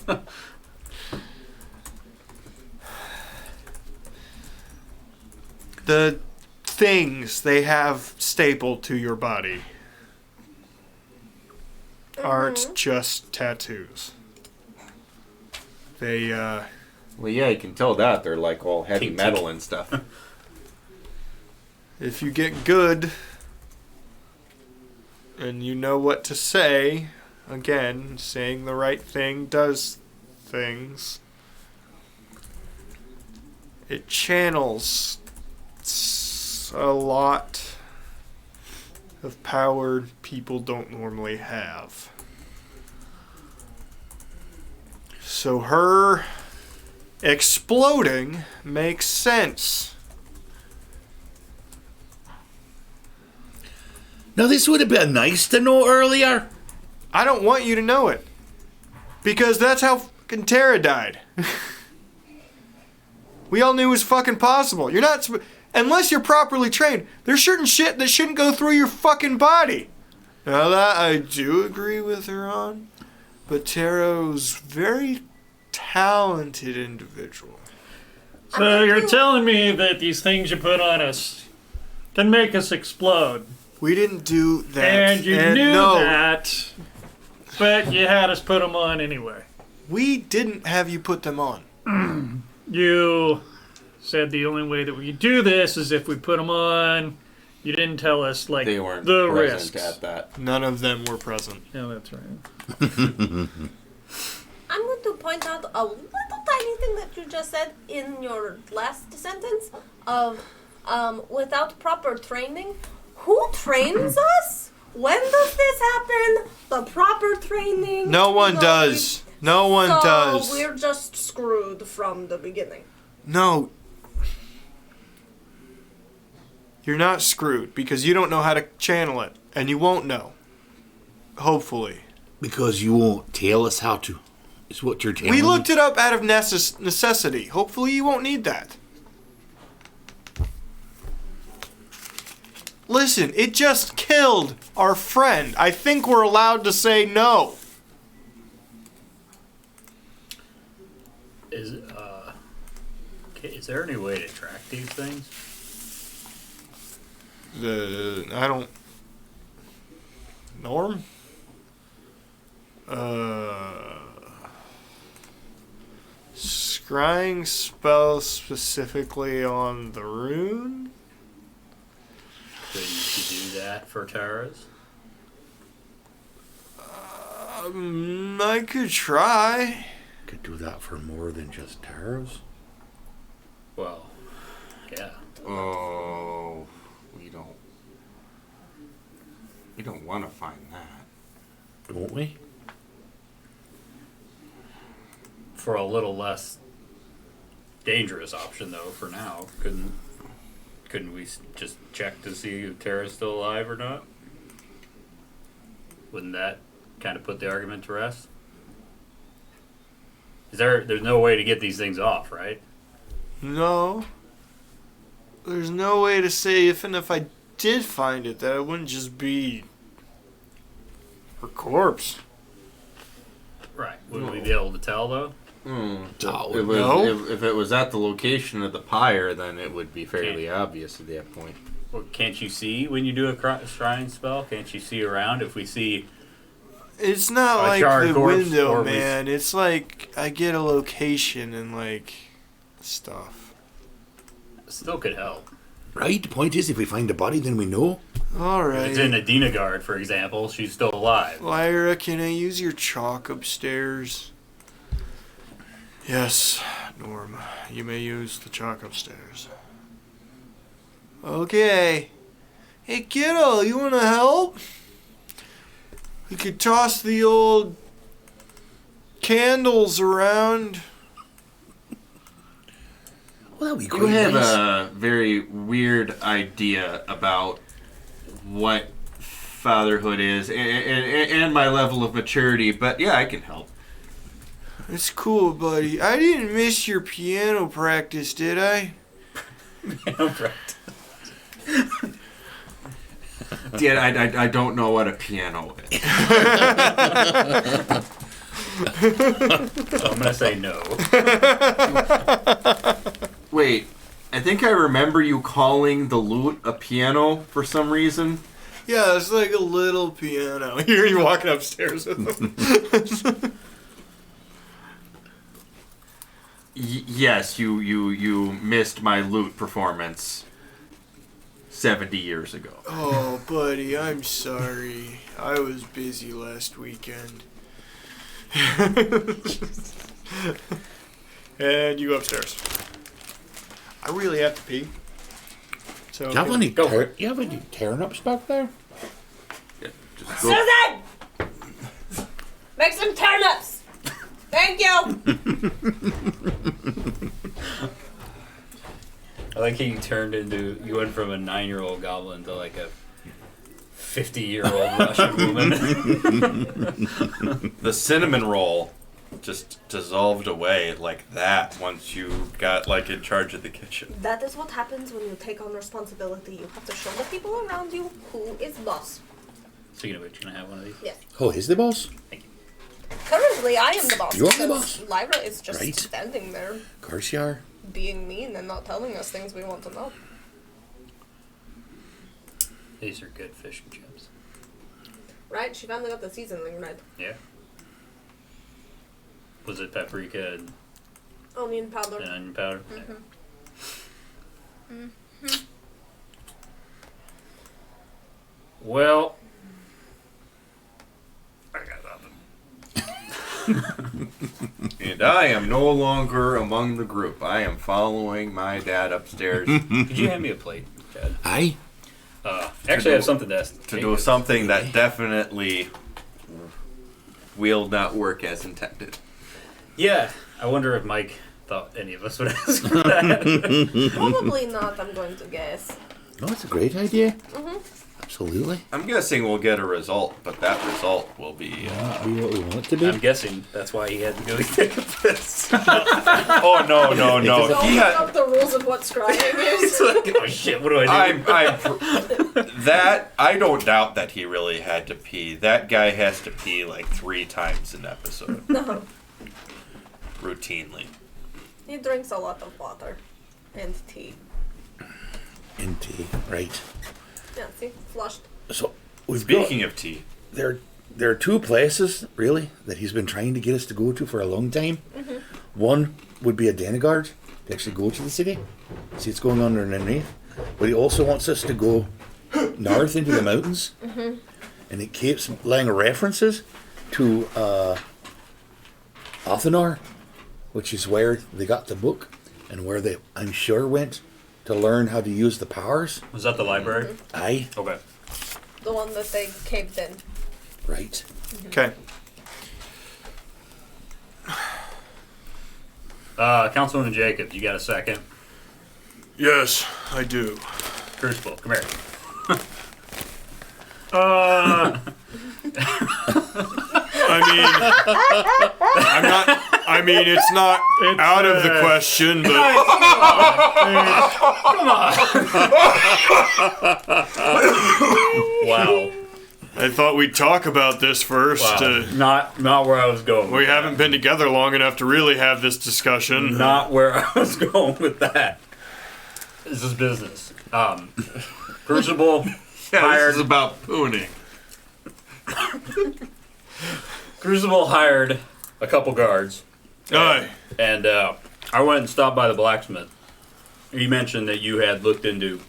The things they have stapled to your body aren't just tattoos. They, Well, yeah, you can tell that they're like all heavy Tink, metal tink. and stuff. if you get good and you know what to say, again, saying the right thing does things. It channels a lot of power people don't normally have. So her exploding makes sense. Now, this would have been nice to know earlier. I don't want you to know it. Because that's how fucking Tara died. We all knew it was fucking possible. You're not... Unless you're properly trained, there's certain shit that shouldn't go through your fucking body. Now that I do agree with her on, but Tara's very talented individual. So you're telling me that these things you put on us can make us explode. We didn't do that. And you knew that, but you had us put them on anyway. We didn't have you put them on. You said the only way that we could do this is if we put them on. You didn't tell us, like, They weren't the present risks. at that. None of them were present. Yeah, that's right. I'm going to point out a little tiny thing that you just said in your last sentence of without proper training. Who trains us? When does this happen? The proper training? No one does. No one does. So we're just screwed from the beginning. No. You're not screwed because you don't know how to channel it. And you won't know. Hopefully. Because you won't tell us how to. Is what you're telling We me. looked it up out of necessity. Hopefully you won't need that. Listen, it just killed our friend. I think we're allowed to say no. Is there any way to track these things? I don't... Norm? Scrying spell specifically on the rune? Couldn't you do that for Tara's? I could try. Could do that for more than just tarots. Well, yeah. Oh, we don't want to find that. Don't we? For a little less dangerous option, though, for now, couldn't we just check to see if Tara's still alive or not? Wouldn't that kind of put the argument to rest? There's no way to get these things off, right? No. There's no way to say if I did find it that it wouldn't just be her corpse. Right. Would we be able to tell, though? No. If it was at the location of the pyre, then it would be fairly obvious at that point. Well, can't you see when you do a scrying spell? Can't you see around? If we see... It's not A like charred the corpse, window, or we- man. It's like I get a location and like stuff. Still could help. Right? The point is, if we find the body, then we know. All If it's in right. Adina Guard, for example, she's still alive. Lyra, can I use your chalk upstairs? Yes, Norm. You may use the chalk upstairs. Okay. Hey, kiddo, you want to help? We could toss the old candles around. Well, that'd be You quite have nice. a very weird idea about what fatherhood is and my level of maturity, but yeah, I can help. It's cool, buddy. I didn't miss your piano practice, did I? Piano practice. Dad, I don't know what a piano is. So I'm gonna say no. Wait, I think I remember you calling the lute a piano for some reason. Yeah, it's like a little piano. Here you walking upstairs with them. Yes, you missed my lute performance 70 years ago. Oh, buddy, I'm sorry. I was busy last weekend. And you go upstairs. I really have to pee. So Do you have any turnips back there? Yeah, just go. Susan! Make some turnips! Thank you! I like how you went from a 9-year-old goblin to like a 50-year-old Russian woman. The cinnamon roll just dissolved away like that once you got like in charge of the kitchen. That is what happens when you take on responsibility. You have to show the people around you who is boss. Speaking of which, can I have one of these? Yes. Oh, is the boss? Currently, I am the boss. You're the because boss. Lyra is just Right. standing there, Of course you are. being mean and not telling us things we want to know. These are good fish and chips. Right? She finally got the seasoning right. Yeah. Was it paprika and Onion powder. onion powder? Well, I got nothing. And I am no longer among the group. I am following my dad upstairs Could you hand me a plate, Chad? Aye. Actually, I have something to ask. to do something that definitely will not work as intended. Yeah, I wonder if Mike thought any of us would ask for that. Probably not, I'm going to guess. No, it's a great idea. Absolutely. I'm guessing we'll get a result, but that result will be. Be what we want it to be. I'm guessing that's why he had to go get this. Oh no! Don't He look had. up the rules of what scrying is. Oh shit! What do I do? That I don't doubt that he really had to pee. That guy has to pee like 3 times an episode, No. routinely. He drinks a lot of water. And tea. In tea, right. Yeah, see? Flushed. So we've Speaking of tea, there are 2 places really that he's been trying to get us to go to for a long time. One would be a Denigard to actually go to the city, see what's going on underneath. But he also wants us to go north into the mountains, and it keeps laying references to Athenor, which is where they got the book and where they, I'm sure, went to learn how to use the powers. Was that the library? Aye, Okay. The one that they caved in. right. Okay. Councilwoman Jacob, you got a second? Yes, I do. Crucible, come here. I mean, it's not out of the question, but Wow. I thought we'd talk about this first. Not where I was going. We with haven't been together long enough to really have this discussion. Not where I was going with that. This is business. Crucible hired. this is about pooning. Crucible hired a couple guards, Aye. and I went and stopped by the blacksmith. He mentioned that you had looked into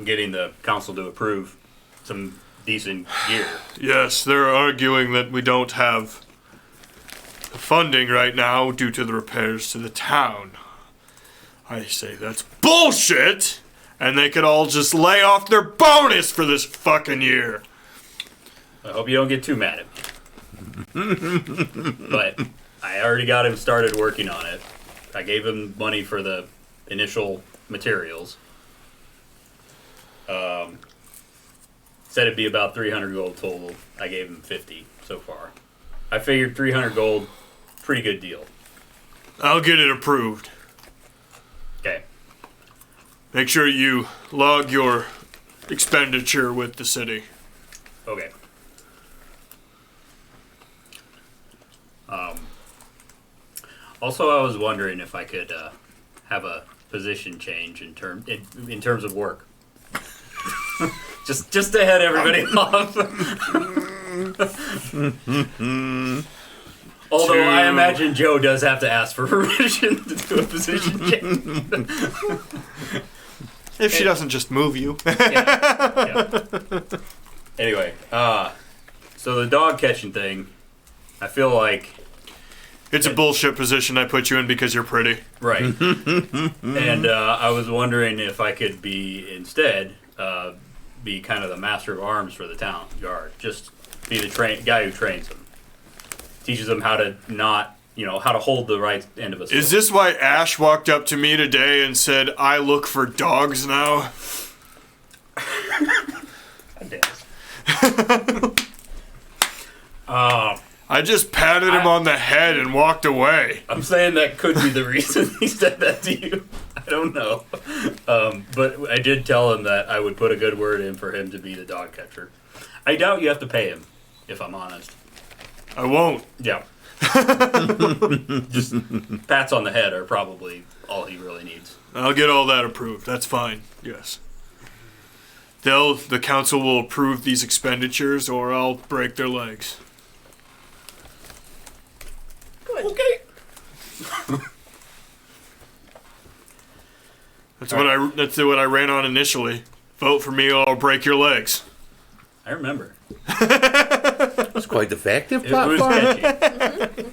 getting the council to approve some decent gear. Yes, they're arguing that we don't have the funding right now due to the repairs to the town. I say that's bullshit, and they could all just lay off their bonus for this fucking year. I hope you don't get too mad at me. But I already got him started working on it. I gave him money for the initial materials. Said it'd be about 300 gold total. I gave him 50 so far. I figured 300 gold pretty good deal. I'll get it approved. Okay. Make sure you log your expenditure with the city. Okay. Also, I was wondering if I could have a position change in terms of work. just to head everybody off. Although I imagine Joe does have to ask for permission to do a position change. If she doesn't just move you. Yeah. Anyway, so the dog catching thing, I feel like... It's a bullshit position I put you in because you're pretty. Right. And I was wondering if I could instead be kind of the master of arms for the town guard. Just be the guy who trains them. Teaches them how to how to hold the right end of a sword. Is this why Ash walked up to me today and said, I look for dogs now? I just patted him on the head and walked away. I'm saying that could be the reason he said that to you. I don't know. But I did tell him that I would put a good word in for him to be the dog catcher. I doubt you have to pay him, if I'm honest. I won't. Yeah. Just pats on the head are probably all he really needs. I'll get all that approved. That's fine. Yes. The council will approve these expenditures or I'll break their legs. Good. Okay. That's what I ran on initially. Vote for me or I'll break your legs. I remember. It's quite effective It was platform. catchy.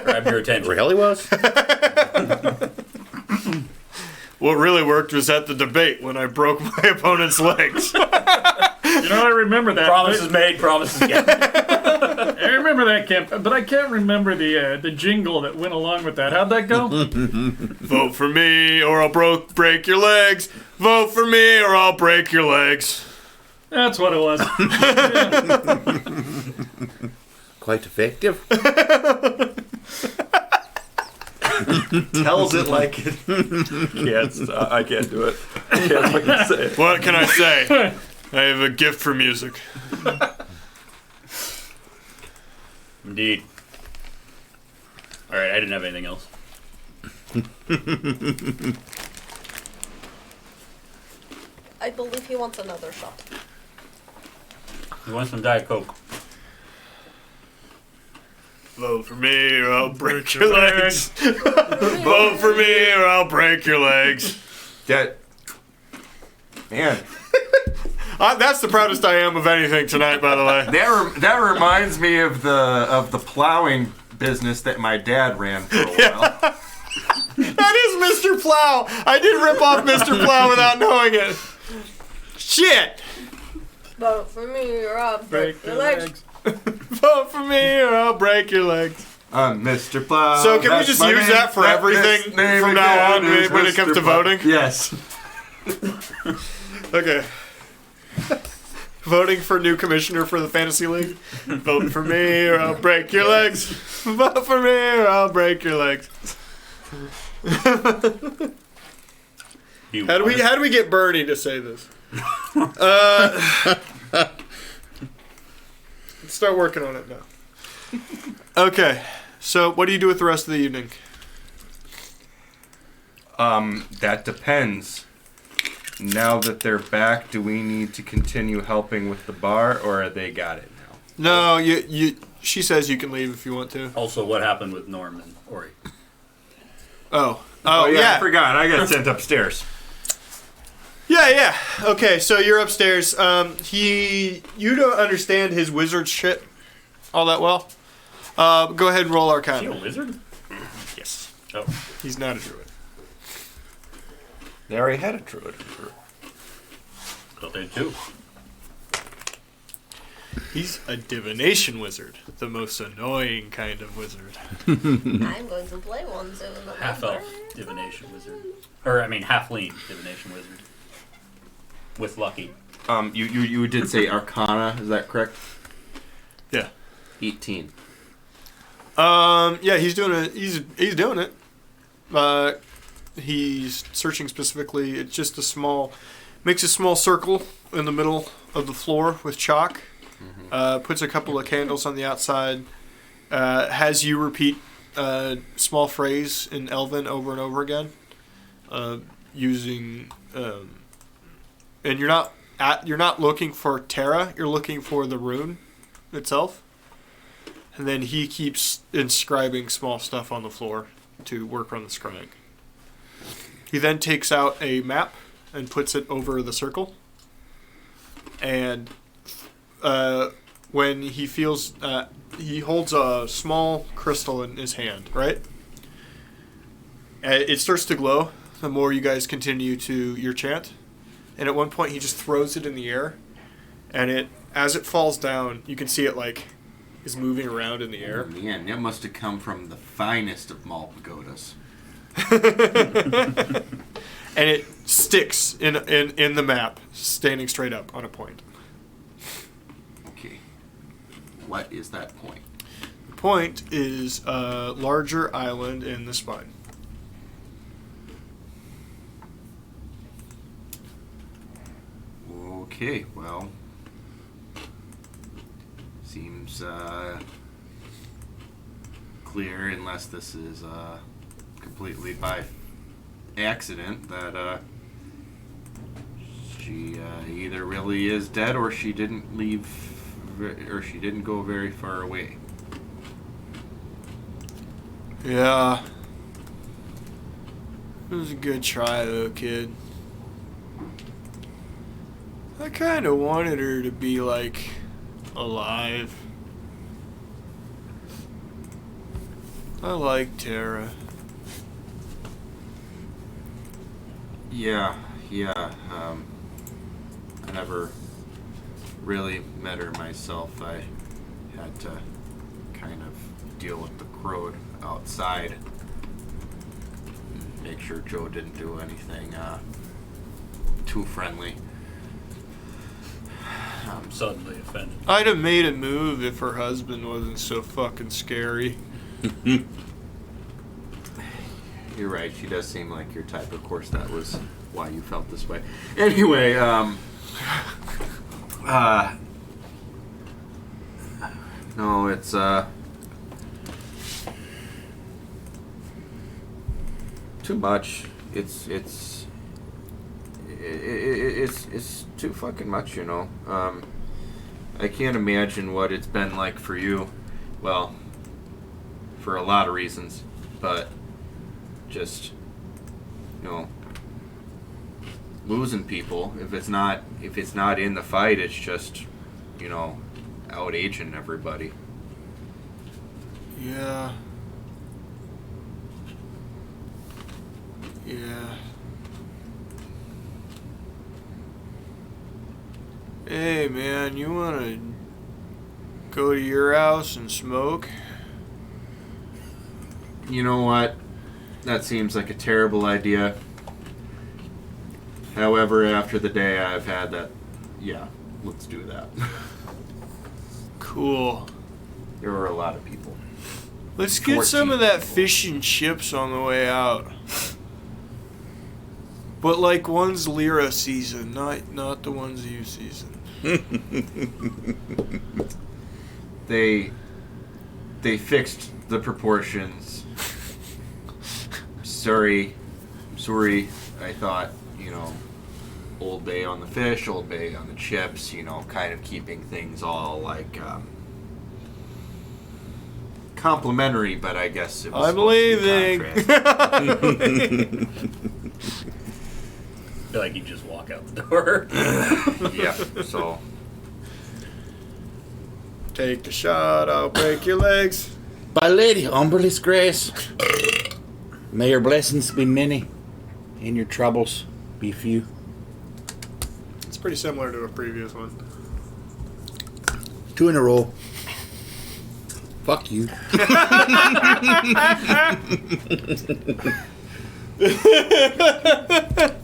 Grab your attention. Really was. What really worked was at the debate when I broke my opponent's legs. I remember that. Promises made, promises kept. I remember that, Kemp, but I can't remember the jingle that went along with that. How'd that go? Vote for me or I'll break your legs. Vote for me or I'll break your legs. That's what it was. Quite effective. Tells it like it. I can't do it. I can't fucking say it. What can I say? I have a gift for music. Indeed. Alright, I didn't have anything else. I believe he wants another shot. You want some Diet Coke? Vote for me or I'll break your legs. Vote for me or I'll break your legs. Man, That's the proudest I am of anything tonight, by the way. that reminds me of the plowing business that my dad ran for a while. That is Mr. Plow. I did rip off Mr. Plow without knowing it. Shit. Vote for me or I'll break your legs. Vote for me or I'll break your legs. I'm Mr. Plow. So can we That's just my use name. that for everything name from now on again is when it comes Mr. to Plow. voting? Yes. Okay. Voting for new commissioner for the Fantasy League. Vote for me or I'll break your legs. Vote for me or I'll break your legs. How do we get Bernie to say this? Let's start working on it now. Okay. So what do you do with the rest of the evening? That depends. Now that they're back, do we need to continue helping with the bar, or they got it now? No, she says you can leave if you want to. Also, what happened with Norm and Ori? Oh, I forgot. I got sent upstairs. Yeah. Okay, so you're upstairs. You don't understand his wizard shit all that well. Go ahead and roll Is he Arcana. a wizard? Yes. Oh. He's not a druid. They already had a druid. Thought they too. He's a divination wizard, the most annoying kind of wizard. I'm going to play one soon. Half-elf divination wizard. Or, I mean, half-lean divination wizard. With Lucky. You did say Arcana, is that correct? Yeah. 18. Yeah, he's doing it. He's doing it. He's searching specifically. It's just makes a small circle in the middle of the floor with chalk. Puts a couple of candles on the outside. Has you repeat a small phrase in Elven over and over again, using. And you're not looking for Terra. You're looking for the rune itself. And then he keeps inscribing small stuff on the floor to work on the scribing. He then takes out a map and puts it over the circle. And when he feels... he holds a small crystal in his hand, right? It starts to glow the more you guys continue to your chant. And at one point he just throws it in the air. And as it falls down, you can see it is moving around in the air. Oh, man, that must have come from the finest of mall pagodas. And it sticks in the map, standing straight up on a point. Okay. What is that point? The point is a larger island in the spine. Okay, well... Seems clear, unless this is completely by accident, that she either really is dead or she didn't leave, or she didn't go very far away. Yeah. It was a good try, though, kid. I kind of wanted her to be, alive. I like Terra. Yeah. I never really met her myself. I had to kind of deal with the crowd outside. Make sure Joe didn't do anything too friendly. I'm suddenly offended. I'd have made a move if her husband wasn't so fucking scary. You're right. She does seem like your type. Of course, that was why you felt this way. Anyway, no, it's too much. It's too fucking much, you know. I can't imagine what it's been like for you. Well, for a lot of reasons, but just, you know, losing people. If it's not in the fight, it's just, you know, out aging everybody. Yeah. Hey, man, you want to go to your house and smoke? You know what? That seems like a terrible idea. However, after the day I've had, that, yeah, let's do that. Cool. There were a lot of people. Let's get some of that fish and chips on the way out. But one's Lyra season, not the one's you season. They fixed the proportions. Sorry. I thought, you know, Old Bay on the fish, Old Bay on the chips, you know, kind of keeping things all complimentary, but I guess it was I'm leaving. I feel like you just walk out the door. Yeah, so Take the shot, I'll break your legs. By Lady Umberly's grace, may your blessings be many, and your troubles be few. It's pretty similar to a previous one. 2 in a row. Fuck you.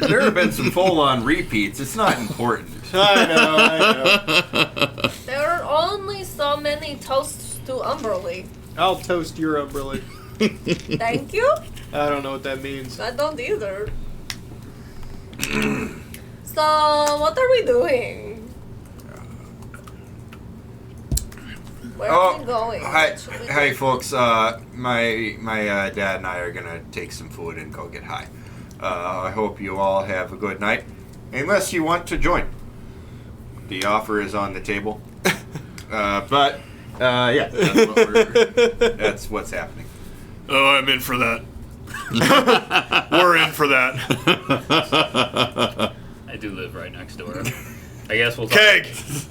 there have been some full-on repeats. It's not important. I know. There are only so many toasts to Umberly. I'll toast your umbrella. Thank you. I don't know what that means. I don't either. So, what are we doing? Where are we going? What should we Hi, do? folks. My dad and I are gonna take some food and go get high. I hope you all have a good night, unless you want to join. The offer is on the table. But yeah, that's what's happening. Oh, I'm in for that. We're in for that. I do live right next door. I guess we'll talk. Keg!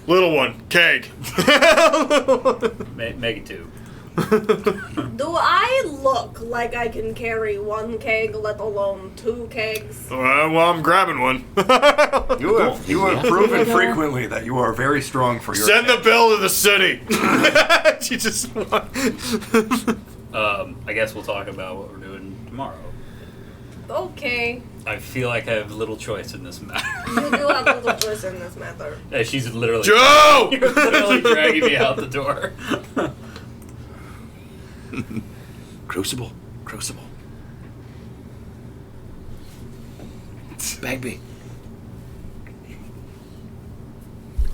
Little one. Keg. Make it 2. Do I look like I can carry 1 keg, let alone 2 kegs? Well, I'm grabbing one. You have proven frequently that you are very strong for your Send the bill to the city. She just. I guess we'll talk about what we're doing tomorrow. Okay. I feel like I have little choice in this matter. You do have a little choice in this matter. Yeah, she's literally Joe! You're literally dragging me out the door. Crucible. Bagby.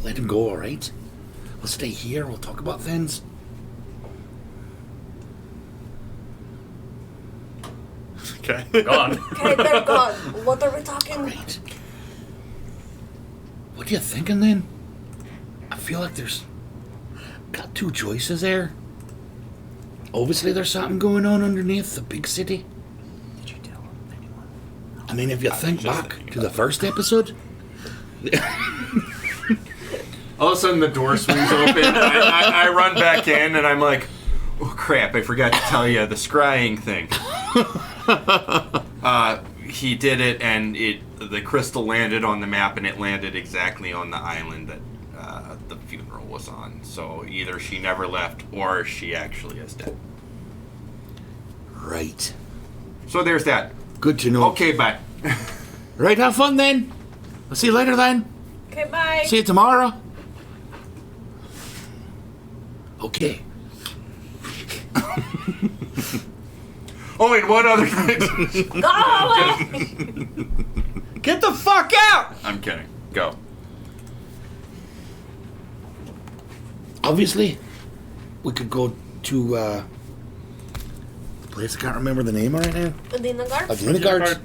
Let him go, alright? We'll stay here, we'll talk about things. Okay. Gone. Okay, they're gone. What are we talking? Alright. What are you thinking then? I feel like there's got 2 choices there. Obviously there's something going on underneath the big city. Did you tell anyone? I mean, if you think back to the first episode, All of a sudden, the door swings open. I run back in, and I'm like, "Oh crap! I forgot to tell you the scrying thing." He did it, and the crystal landed on the map, and it landed exactly on the island that the funeral was on. So either she never left, or she actually is dead. right. So there's that. Good to know. Okay, bye. Right, have fun then. I'll see you later then. Okay, bye. See you tomorrow. Okay. Oh, and one other thing. Go away! Get the fuck out! I'm kidding. Go. Obviously, we could go to the place I can't remember the name right now. Adina Garb? Adina Guards.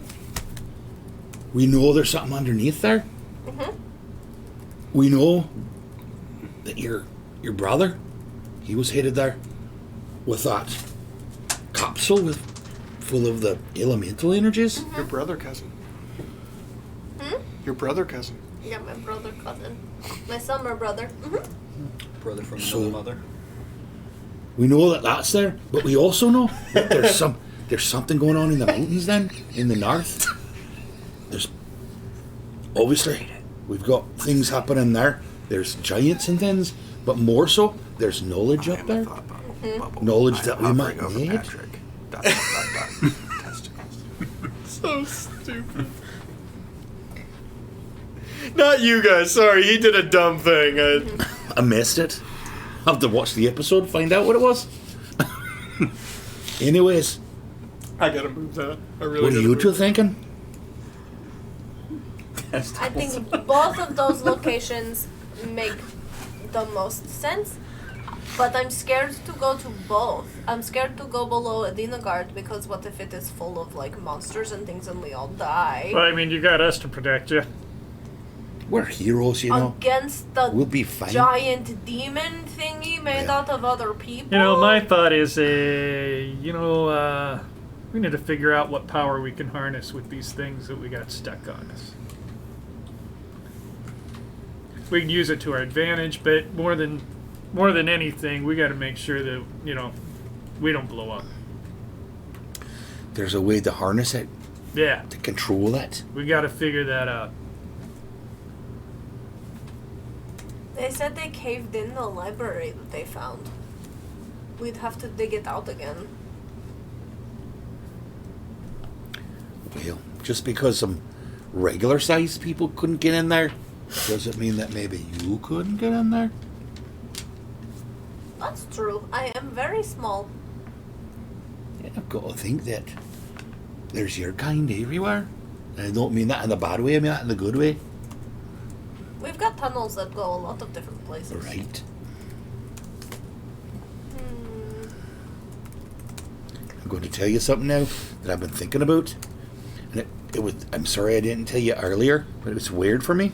We know there's something underneath there. Mm-hmm. We know that your brother, he was headed there with that capsule full of the elemental energies. Your brother cousin. Hmm? Your brother cousin. Yeah, my brother cousin. My summer brother. Mm-hmm. Brother from So- another mother. We know that that's there, but we also know that there's something going on in the mountains then, in the north. There's obviously we've got things happening there. There's giants and things, but more so, there's knowledge up there. Knowledge that we might need. Patrick. ... Testicles. So stupid. Not you guys. Sorry, he did a dumb thing. I missed it. I'll have to watch the episode, find out what it was. Anyways, I gotta move that. I really. what are gotta you move two that. thinking? I think both of those locations make the most sense, but I'm scared to go to both. I'm scared to go below Adina Guard because what if it is full of like monsters and things and we all die? Well, I mean, you got us to protect you. We're heroes, you know. Against the We'll be fine. giant demon thingy made Yeah. out of other people? You know, my thought is, we need to figure out what power we can harness with these things that we got stuck on us. We can use it to our advantage, but more than anything, we got to make sure that we don't blow up. There's a way to harness it, Yeah, to control it. we got to figure that out. They said they caved in the library that they found. We'd have to dig it out again. Well, just because some regular sized people couldn't get in there, doesn't mean that maybe you couldn't get in there. That's true. I am very small. I've got to think that there's your kind everywhere. And I don't mean that in the bad way, I mean that in the good way. We've got tunnels that go a lot of different places. Right. I'm going to tell you something now that I've been thinking about. And it was, I'm sorry I didn't tell you earlier, but it was weird for me.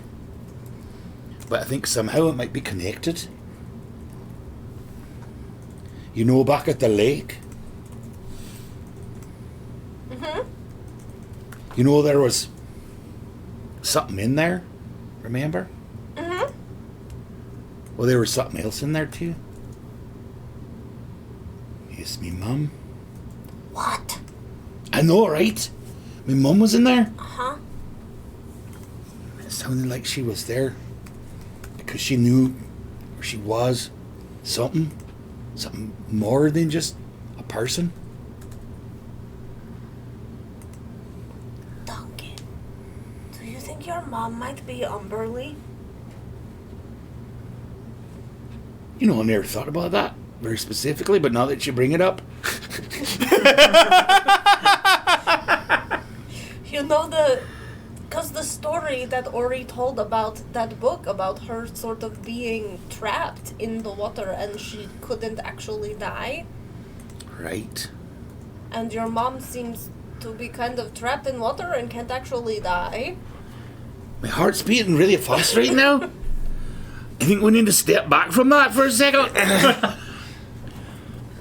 But I think somehow it might be connected. You know, back at the lake? You know, there was something in there, remember? Well, there was something else in there too. Yes, me mum. What? I know, right? My mum was in there. It sounded like she was there because she knew, or she was, something more than just a person. Duncan, do you think your mom might be Umberly? You know, I never thought about that very specifically, but now that you bring it up, You know, because the story that Ori told about that book about her sort of being trapped in the water and she couldn't actually die. right? And your mom seems to be kind of trapped in water and can't actually die. My heart's beating really fast right now. I think we need to step back from that for a second.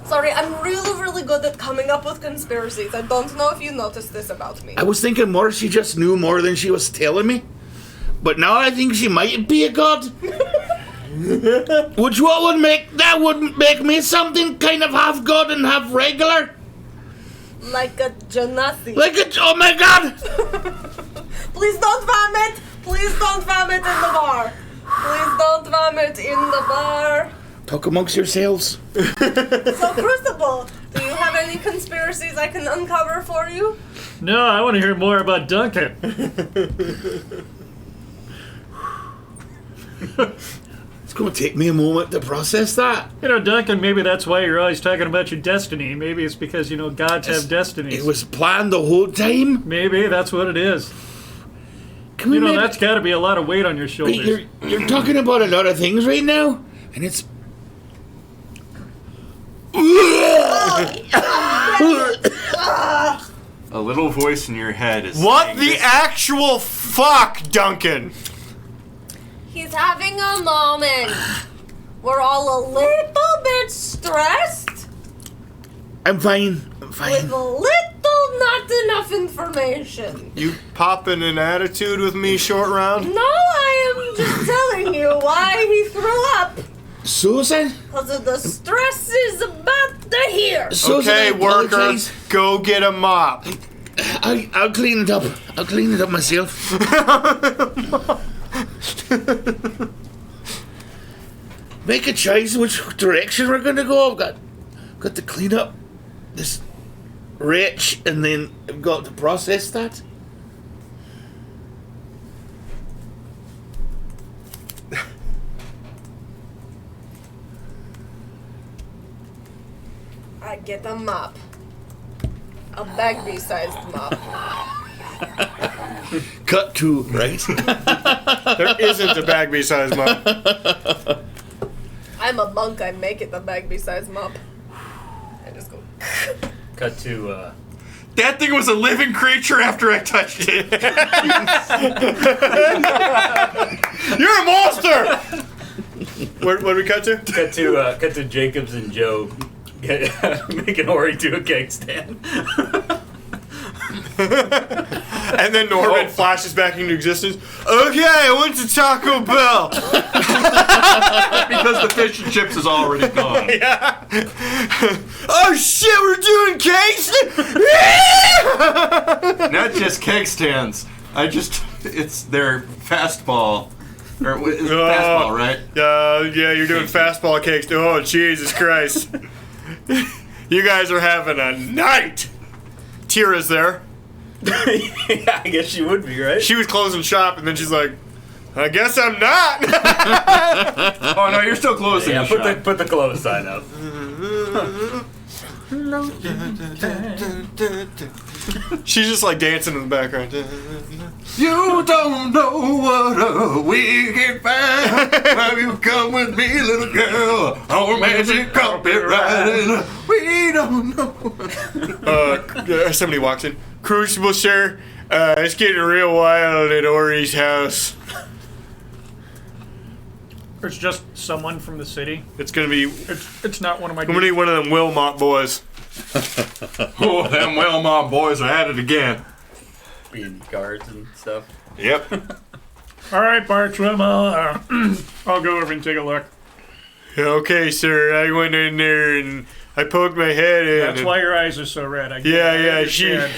Sorry, I'm really, really good at coming up with conspiracies. I don't know if you noticed this about me. I was thinking more she just knew more than she was telling me. But now I think she might be a god. Which would make me something kind of half god and half regular. Like a Genasi. Oh my god! Please don't vomit! Please don't vomit in the bar! Please don't vomit in the bar! Talk amongst yourselves. So, Crucible, do you have any conspiracies I can uncover for you? No, I want to hear more about Duncan. It's going to take me a moment to process that. You know, Duncan, maybe that's why you're always talking about your destiny. Maybe it's because, you know, gods have destinies. It was planned the whole time. Maybe that's what it is. Can we You know, maybe- that's got to be a lot of weight on your shoulders. You're talking about a lot of things right now, and it's. A little voice in your head is What saying the this- actual fuck, Duncan? He's having a moment. We're all a little bit stressed I'm fine. I'm with fine. a little not enough information. You popping an attitude with me, short round? No, I am just telling you why he threw up. Susan? Because of the stress is about to hear. Susan, Okay, I worker, apologize. go get a mop. I'll clean it up. I'll clean it up myself. Make a choice which direction we're gonna go. I've got to clean up this wretch, and then I've got to process that. I get a mop. A Bagby-sized mop. Cut to right. There isn't a Bagby size mop. I'm a monk, I make it a Bagby-sized mop. I just go... Cut to, That thing was a living creature after I touched it. You're a monster! What do we cut to? cut to Jacobs and Joe making Ori do a keg stand. And then Norman flashes back into existence. Okay, I went to Taco Bell. because the fish and chips is already gone. Yeah. Oh shit, we're doing cakes? Not just keg stands. It's their fastball. Or it's fastball, right? Yeah, you're doing fastball cakes. Oh, Jesus Christ. You guys are having a night. Tira's there. Yeah, I guess she would be, right? She was closing shop, and then she's like, I guess I'm not. Oh no, you're still close. Yeah, put the close sign up. She's just like dancing in the background. You don't know what a wicked fan. Have you come with me, little girl? On magic carpet riding. We don't know. Somebody walks in. Crucible, sir. It's getting real wild at Ori's house. It's just someone from the city. It's gonna be. It's not one of my. I'm gonna need one of them Wilmot boys. Oh, them Wellmont boys are at it again. Being guards and stuff. Yep. All right, Bartram. I'll go over and take a look. Okay, sir. I went in there and I poked my head in. That's why your eyes are so red. I She. understand.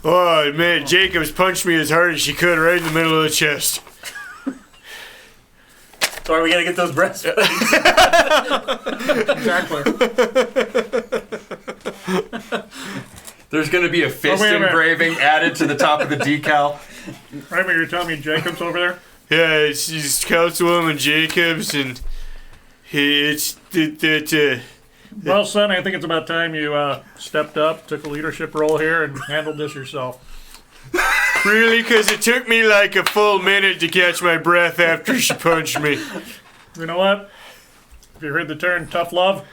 Oh man, Jacobs punched me as hard as she could, right in the middle of the chest. So are we gonna get those breastplates? Exactly. There's gonna be a fist wait a minute. engraving added to the top of the decal. Right, but you're telling me Jacob's over there? Yeah, it's Councilwoman Jacobs, and Well, son, I think it's about time you stepped up, took a leadership role here, and handled this yourself. really, because it took me like a full minute to catch my breath after she punched me. You know what? If you heard the term tough love,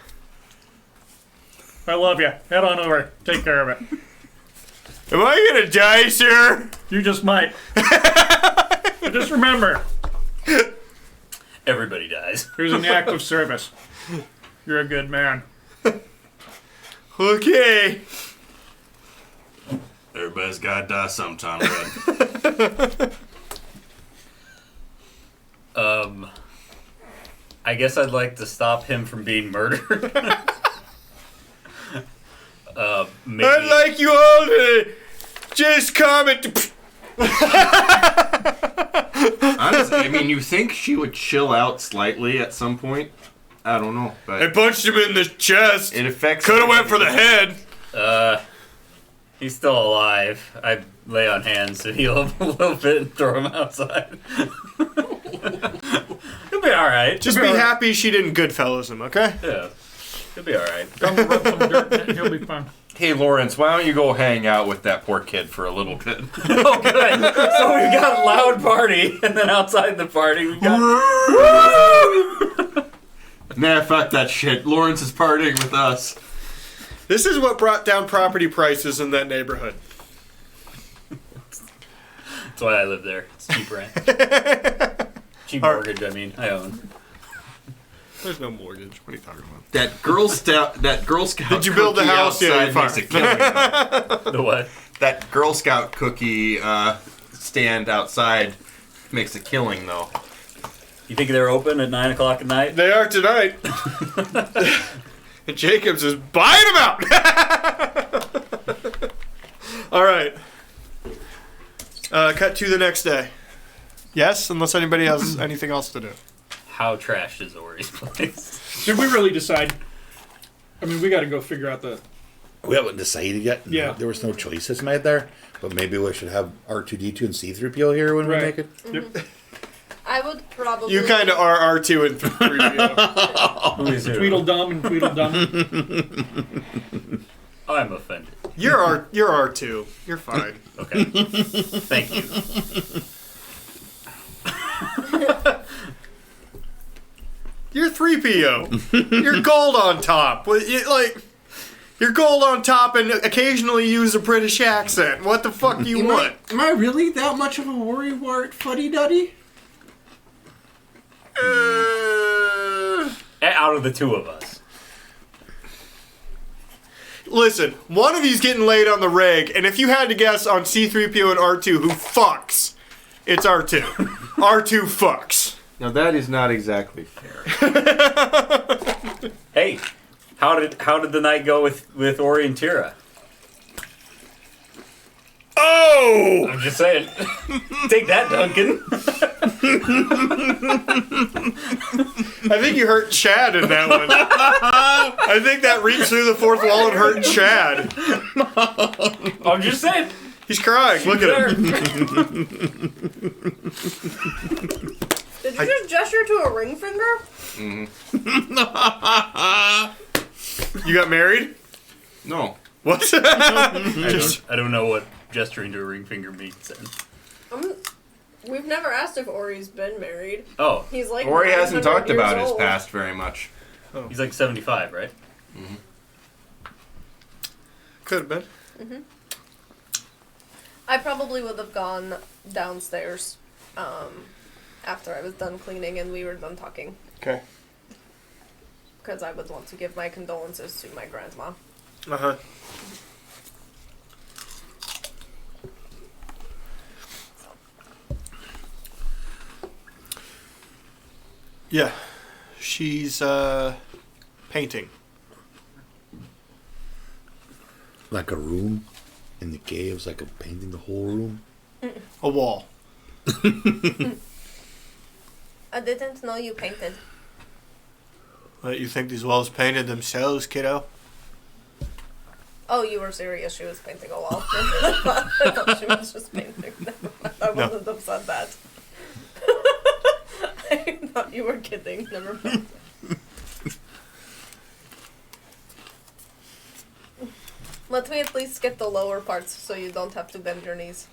I love you. Head on over. Take care of it. Am I gonna die, sir? You just might. But just remember, Everybody dies. here's an act of service. You're a good man. Okay. Everybody's gotta die sometime, bud. I guess I'd like to stop him from being murdered. Maybe. I'd like you all to just comment. Honestly, I mean, you think she would chill out slightly at some point? I don't know, I but punched him in the chest. it affects. Could have went for the head. He's still alive. I lay on hands and heal him a little bit and throw him outside. He'll be alright. Just be happy she didn't Goodfellas him, okay? Yeah. He'll be alright. Come rub some dirt in it, he'll be fine. Hey, Lawrence, why don't you go hang out with that poor kid for a little bit? Oh, good. So we got a loud party, and then outside the party we got... Nah, fuck that shit. Lawrence is partying with us. This is what brought down property prices in that neighborhood. That's why I live there. It's cheap rent. Cheap mortgage, I mean. I own. There's no mortgage. What are you talking about? That Girl Scout. Did you build the cookie house? Yeah, outside you're fine. makes a killing, though. The what? That Girl Scout cookie stand outside makes a killing, though. You think they're open at 9 o'clock at night? They are tonight. And Jacobs is buying them out. All right. Cut to the next day. Yes, unless anybody has anything else to do. How trashed is Ori's place? Did we really decide? I mean, we got to go figure out the... We haven't decided yet. Yeah. There was no choices made there. But maybe we should have R2D2 and C3PO here when we Right. make it. Yep. I would probably. You kind of are R2 and 3. Who is who? Tweedledum and Tweedledum. I'm offended. You're R2. You're fine. Okay. Thank you. You're 3PO. You're gold on top. You're gold on top and occasionally use a British accent. What the fuck do you want? Am I really that much of a worrywart fuddy-duddy? Out of the two of us. Listen, one of you's getting laid on the reg, and if you had to guess on C3PO and R2 who fucks, it's R2. R2 fucks. Now that is not exactly fair. Hey, how did the night go with Ori and Tira? Oh! I'm just saying. Take that, Duncan. I think you hurt Chad in that one. I think that reached through the fourth wall and hurt Chad. I'm just saying. He's crying. Look at him. Did you just gesture to a ring finger? You got married? No. What? I don't know what gesturing to a ring finger means. Then. We've never asked if Ori's been married. Oh, He's like Ori hasn't 900 talked about years his old. past very much. he's like 75, right? Could have been. I probably would have gone downstairs after I was done cleaning and we were done talking. Okay. Because I would want to give my condolences to my grandma. Uh-huh. Yeah. She's painting. Like a room in the caves, like a painting the whole room. A wall. I didn't know you painted. What, you think these walls painted themselves, kiddo? Oh, you were serious. She was painting a wall. I thought she was just painting. Never mind. I No. wouldn't have said that. I thought you were kidding. Never mind. Let me at least get the lower parts so you don't have to bend your knees.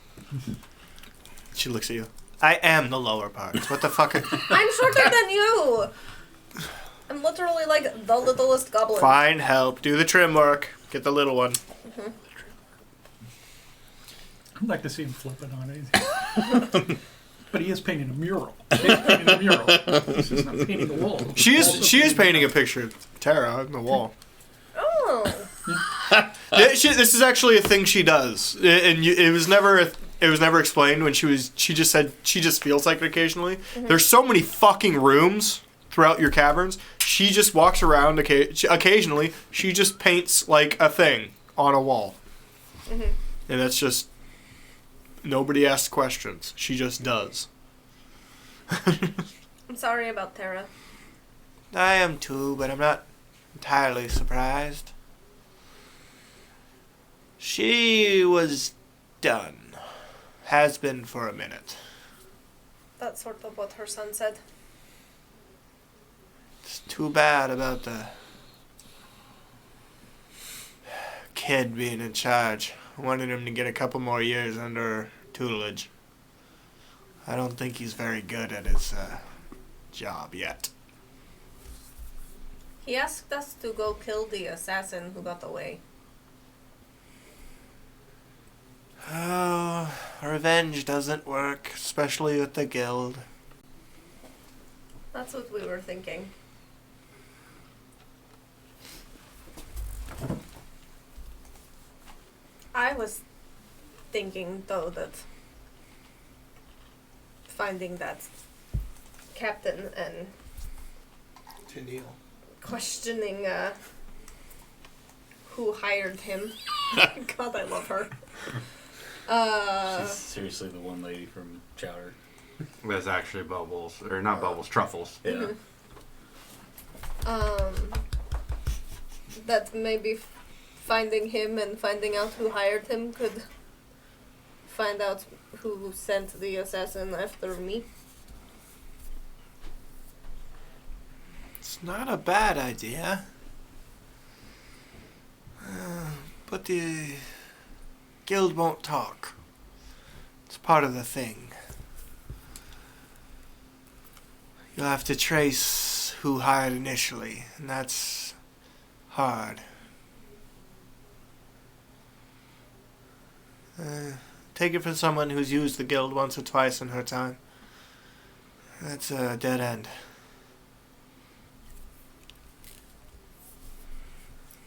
She looks at you. I am the lower parts. What the fuck? I'm shorter than you! I'm literally like the littlest goblin. Fine, help. Do the trim work. Get the little one. I'd like to see him flip it on it. But he is painting a mural. He's painting a mural. He's just not painting a wall. She is painting a picture of Tara on the wall. Oh. Yeah, this is actually a thing she does, and it was never explained when she just said she just feels like it occasionally. There's so many fucking rooms throughout your caverns. She just walks around occasionally. She just paints like a thing on a wall, and that's just nobody asks questions. She just does. I'm sorry about Tara. I am too, but I'm not entirely surprised. She was done. Has been for a minute. That's sort of what her son said. It's too bad about the kid being in charge. I wanted him to get a couple more years under her tutelage. I don't think he's very good at his job yet. He asked us to go kill the assassin who got away. Oh, revenge doesn't work, especially with the guild. That's what we were thinking. I was thinking, though, that finding that captain and questioning who hired him. God, I love her. She's seriously the one lady from Chowder. That's actually Bubbles. Or not Bubbles, Truffles. Yeah. That maybe finding him and finding out who hired him could find out who sent the assassin after me. It's not a bad idea. But the guild won't talk. It's part of the thing. You'll have to trace who hired initially, and that's hard. Take it from someone who's used the guild once or twice in her time. That's a dead end.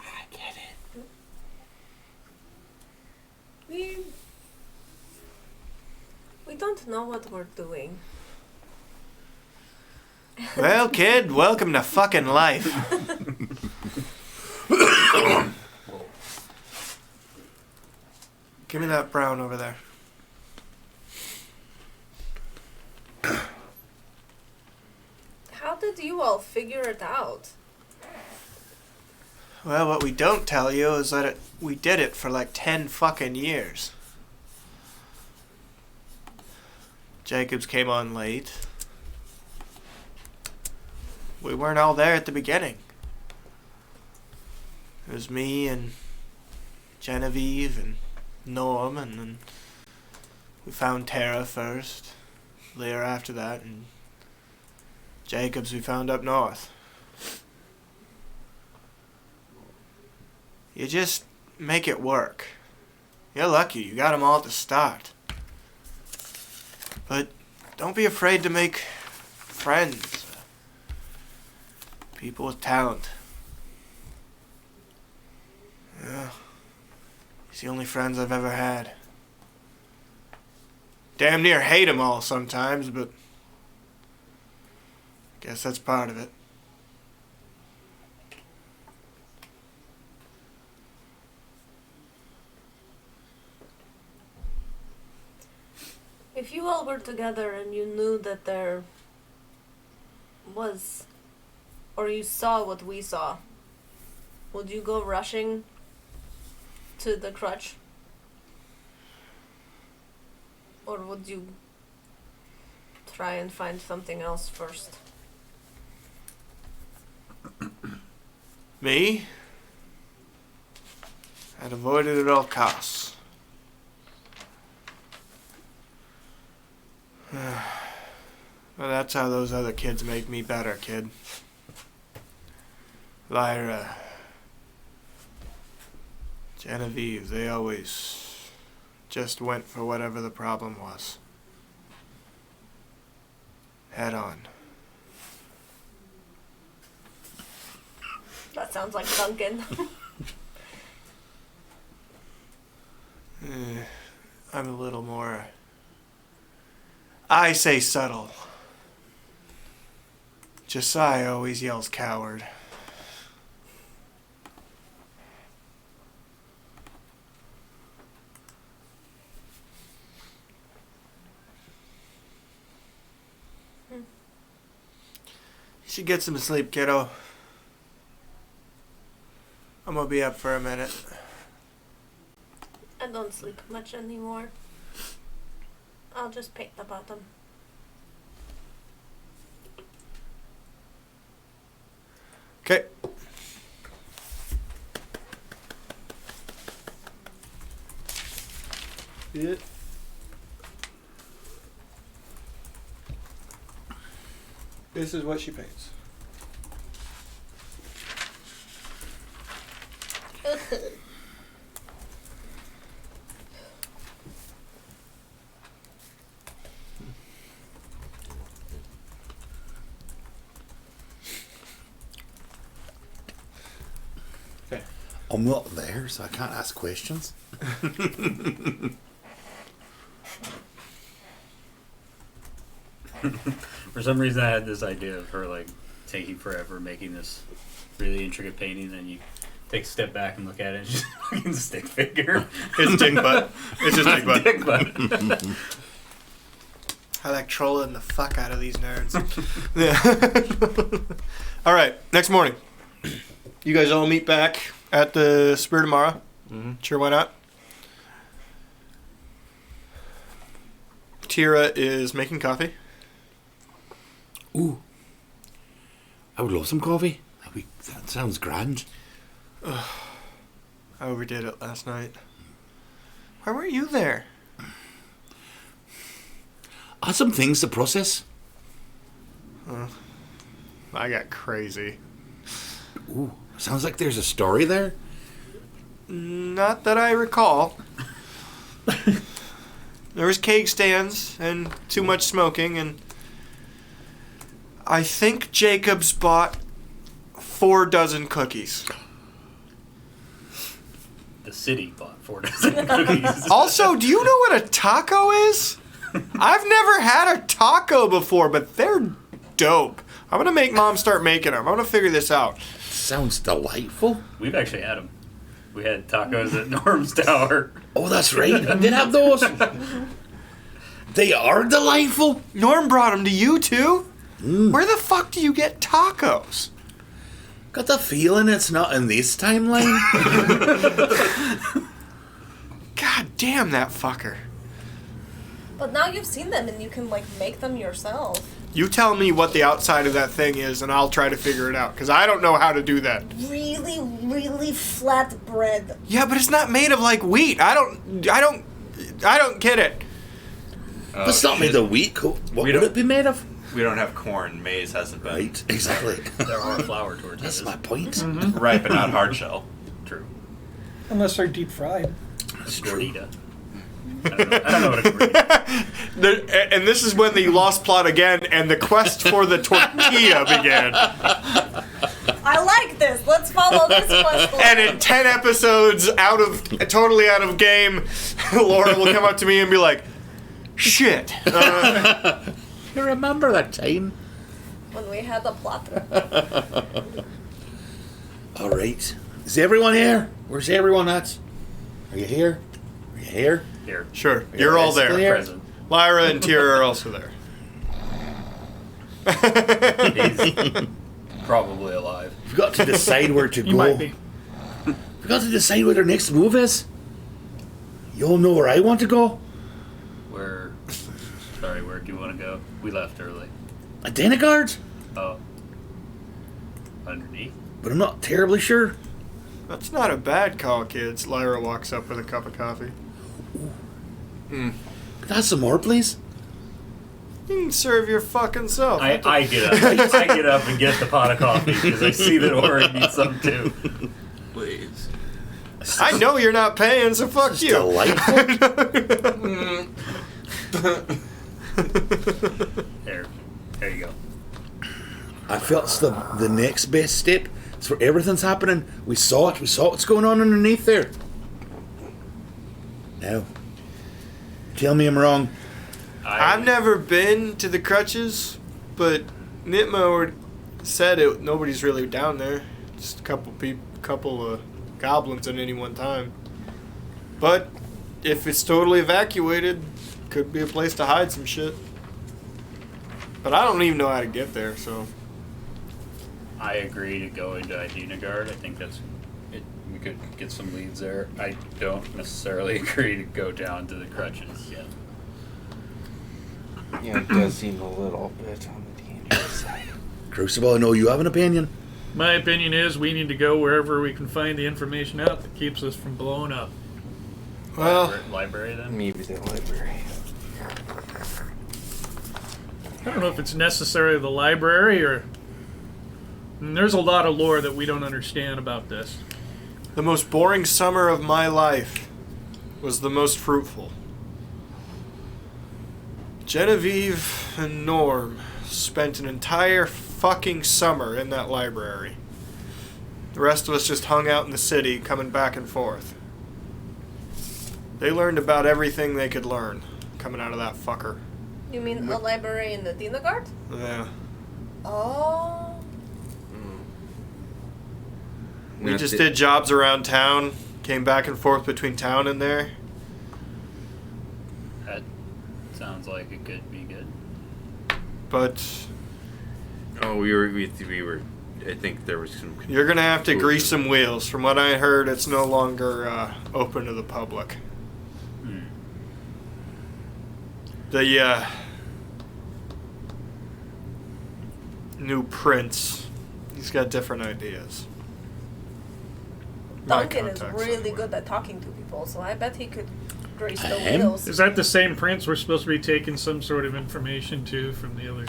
I get it. We don't know what we're doing. Well, kid, welcome to fucking life. Give me that brown over there. How did you all figure it out? Well, what we don't tell you is that we did it for like 10 fucking years. Jacobs came on late. We weren't all there at the beginning. It was me and Genevieve and Norm, and then we found Tara first. Lear after that, and Jacobs we found up north. You just make it work. You're lucky you got them all at the start. But don't be afraid to make friends. People with talent. Yeah. He's the only friends I've ever had. Damn near hate them all sometimes, but guess that's part of it. If you all were together and you knew that there was, or you saw what we saw, would you go rushing to the crutch? Or would you try and find something else first? Me? I'd avoid it at all costs. Well, that's how those other kids make me better, kid. Lyra, Genevieve, they always just went for whatever the problem was. Head on. That sounds like Duncan. I'm a little more, I say subtle. Josiah always yells coward. You should get some sleep, kiddo. I'm gonna be up for a minute. I don't sleep much anymore. I'll just paint the bottom. Okay. Yeah. This is what she paints. I'm not there, so I can't ask questions. For some reason, I had this idea of her like taking forever making this really intricate painting, then you take a step back and look at it, and it's just a fucking stick figure. It's dick butt. It's just dick butt. Dick butt. I like trolling the fuck out of these nerds. Yeah. All right. Next morning, you guys all meet back at the Spur tomorrow. Mm-hmm. Sure, why not? Tira is making coffee. Ooh. I would love some coffee. That sounds grand. I overdid it last night. Why weren't you there? I had some things to process. I got crazy. Ooh. Sounds like there's a story there. Not that I recall. There was keg stands and too much smoking, and I think Jacobs bought 4 dozen cookies. The city bought 4 dozen cookies. Also, do you know what a taco is? I've never had a taco before, but they're dope. I'm gonna make Mom start making them. I'm gonna figure this out. Sounds delightful. We've actually had them. We had tacos at Norm's Tower. Oh, that's right. I did have those. They are delightful. Norm brought them to you too? Where the fuck do you get tacos? Got the feeling it's not in this timeline. God damn that fucker. But now you've seen them and you can like make them yourself. You tell me what the outside of that thing is, and I'll try to figure it out. Because I don't know how to do that. Really, really flat bread. Yeah, but it's not made of like wheat. I don't get it. But it's not made of wheat. What would it be made of? We don't have corn. Maize hasn't been. Right, exactly. There are flour tortillas. That's my point. Right, but not hard shell. True. Unless they're deep fried. That's true. Gordita. I don't know what a gordita. And this is when the lost plot again, and the quest for the tortilla began. I like this. Let's follow this quest line. And in 10 episodes, totally out of game, Laura will come up to me and be like, "Shit." You remember that time? When we had the plot. All right. Is everyone here? Where's everyone at? Are you here? Are you here? Here. Sure, you're all there. Clear? Present. Lyra and Tira are also there. He's probably alive. We've got to decide where to You go. might be. We've got to decide what our next move is. You all know where I want to go? Where do you want to go? We left early. A Denigard? Oh. Underneath? But I'm not terribly sure. That's not a bad call, kids. Lyra walks up with a cup of coffee. Could I have some more, please? You can serve your fucking self. I get up. I get up and get the pot of coffee because I see that Ori needs some too. Please. I know you're not paying, so fuck It's you. delightful. There you go. I felt it's the next best step. It's where everything's happening. We saw it. We saw what's going on underneath there. Now, tell me I'm wrong. I've never been to the Crutches, but Nitmo said it. Nobody's really down there. Just a couple of goblins at any one time. But if it's totally evacuated, could be a place to hide some shit. But I don't even know how to get there, so. I agree to go into Idinagard. I think that's it. We could get some leads there. I don't necessarily agree to go down to the Crutches yet. Yeah, it does seem a little bit on the dangerous side. Crucible, I know you have an opinion. My opinion is we need to go wherever we can find the information out that keeps us from blowing up. Well, Library then? Maybe the library. I don't know if it's necessarily the library or. There's a lot of lore that we don't understand about this. the most boring summer of my life was the most fruitful. Genevieve and Norm spent an entire fucking summer in that library. The rest of us just hung out in the city, coming back and forth. They learned about everything they could learn, coming out of that fucker. You mean a library in the Dinagard? Yeah. Oh. We just did jobs around town, came back and forth between town and there. That sounds like it could be good. But Oh, we were. I think there was some. you're gonna have to grease some wheels. From what I heard, it's no longer open to the public. The new prince, he's got different ideas. My Duncan is contacts really anyway. good at talking to people, so I bet he could grease the Him? wheels. Is that the same prince we're supposed to be taking some sort of information to from the other?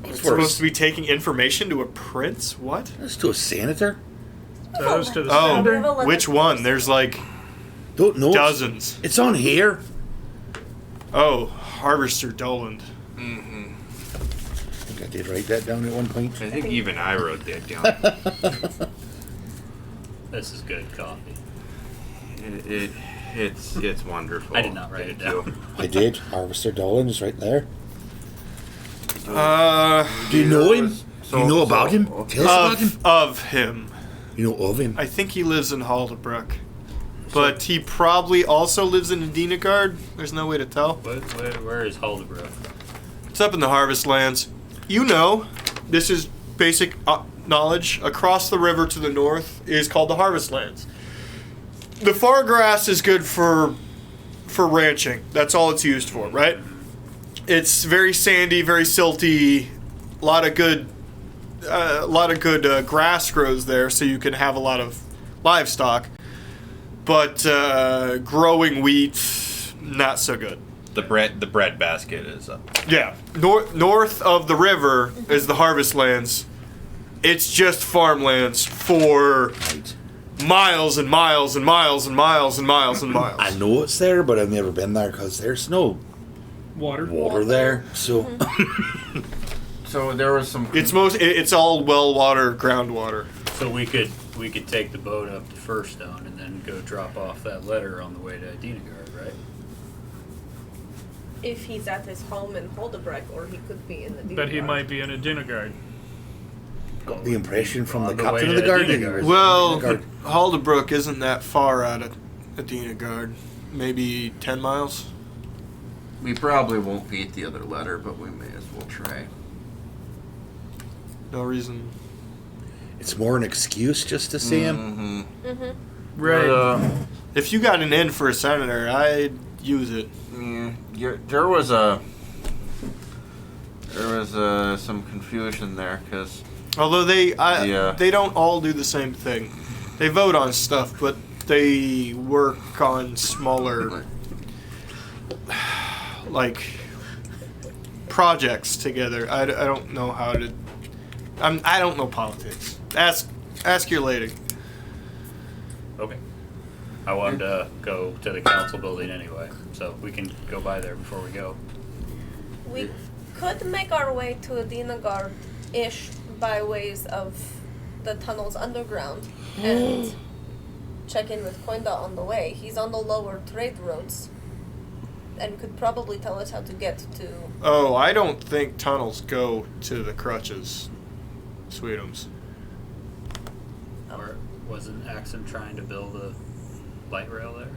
We're supposed to be taking information to a prince? What? Let's do a senator. Those to the Oh, senator? which one? There's like Don't know. dozens. It's on here. Oh, Harvester Doland. Mm-hmm. I think I did write that down at one point. I think even I wrote that down. This is good coffee. It's wonderful. I did not write it down. I did. Harvester Dolan is right there. Do you know him? Do you know about him? Tell us about him. Of him. You know of him. I think he lives in Haldebrook. But he probably also lives in Dinagard. There's no way to tell. Where is Haldebrook? It's up in the Harvest Lands. You know, this is basic knowledge. Across the river to the north is called the Harvest Lands. The far grass is good for for ranching. That's all it's used for, right? It's very sandy, very silty. A lot of good grass grows there, so you can have a lot of livestock. But growing wheat, not so good. The bread basket is up. Yeah, north of the river is the harvest lands. It's just farmlands for Right. miles and miles and miles and miles and miles and miles. I know it's there, but I've never been there because there's no Water. water there. So So there was some. It's all well water, groundwater. So we could take the boat up to Firstone and then go drop off that letter on the way to Dinagard, right? If he's at his home in Holdebreck, or he could be in the. But he Dinagard. might be in a Dinagard. got the impression from the On the captain way of the to guard. Dinagard. Anyway. Well, Guard. Haldebrook isn't that far out of Adina Guard. Maybe 10 miles. We probably won't beat the other letter, but we may as well try. No reason. It's more an excuse just to see him. Right. If you got an in for a senator, I'd use it. Yeah, there was some confusion there because Although Yeah. they don't all do the same thing. They vote on stuff, but they work on smaller, like, projects together. I don't know how to. I don't know politics. Ask your lady. Okay. I wanted to go to the council building anyway, so we can go by there before we go. We could make our way to Adinagard-ish by ways of the tunnels underground and check in with Koinda on the way. He's on the lower trade roads and could probably tell us how to get to... Oh, I don't think tunnels go to the crutches, Sweetums. Or wasn't Axum trying to build a light rail there?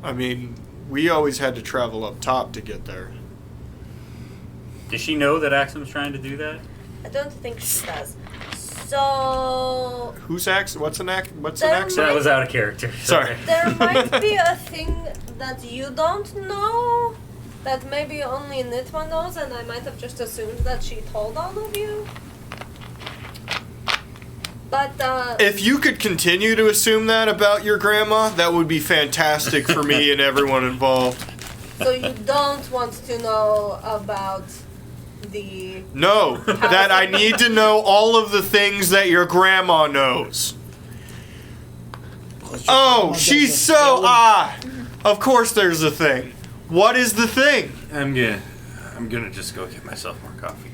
I mean, we always had to travel up top to get there. Does she know that Axum's trying to do that? I don't think she does. So... Who's ax? What's an ax? What's There an ax? That was out of character. Sorry. There might be a thing that you don't know that maybe only Nitma knows, and I might have just assumed that she told all of you. But, If you could continue to assume that about your grandma, that would be fantastic for me and everyone involved. so you don't want to know about the... No, that I need to know all of the things that your grandma knows. Oh, she's so of course there's a thing. What is the thing? I'm gonna just go get myself more coffee.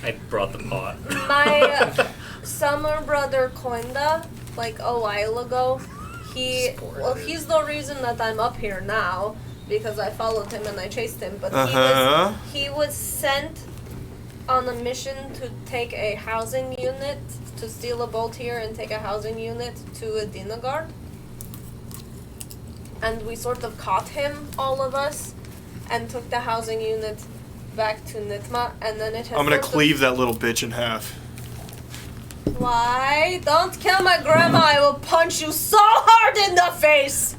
I brought the pot. My summer brother Koinda, like a while ago, he's the reason that I'm up here now, because I followed him and I chased him, but he was sent on a mission to take a housing unit, to steal a boat here and take a housing unit to Adinagard. And we sort of caught him, all of us, and took the housing unit back to Nitma, and then it has I'm gonna sort of- cleave that little bitch in half. Why? Don't kill my grandma, I will punch you so hard in the face!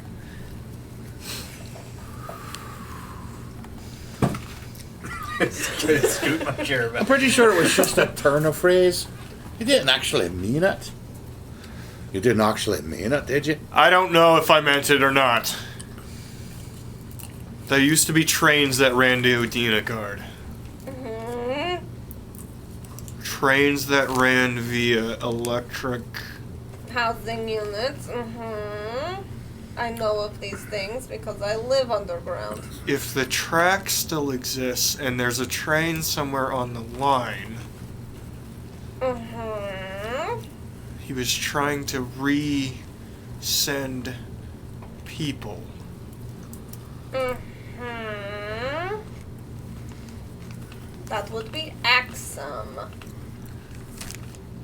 Scoot my chair back. I'm pretty sure it was just a turn of phrase. You didn't actually mean it. You didn't actually mean it, did you? I don't know if I meant it or not. There used to be trains that ran to Adinagard. Mm-hmm. Trains that ran via electric... Housing units, mm-hmm. I know of these things because I live underground. If the track still exists and there's a train somewhere on the line, Mm-hmm. he was trying to re-send people. Mm-hmm. That would be Axum.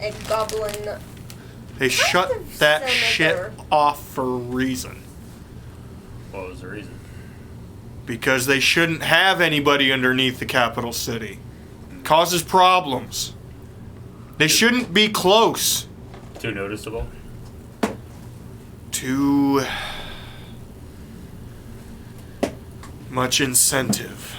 A goblin. They shut of that senator. shit off for a reason. What was the reason? Because they shouldn't have anybody underneath the capital city. Causes problems. They shouldn't be close Too noticeable? to... much incentive.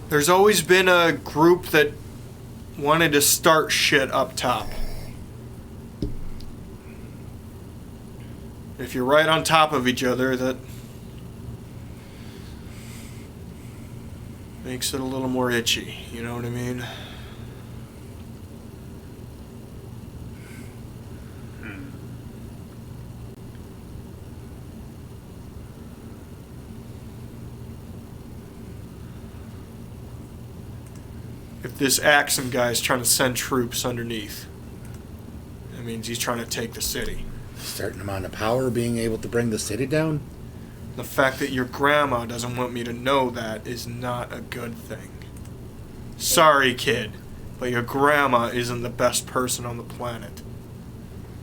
There's always been a group that wanted to start shit up top. If you're right on top of each other, that makes it a little more itchy, you know what I mean? If this Axum guy's trying to send troops underneath, that means he's trying to take the city. Certain amount of power being able to bring the city down. The fact that your grandma doesn't want me to know that is not a good thing. Sorry, kid, but your grandma isn't the best person on the planet.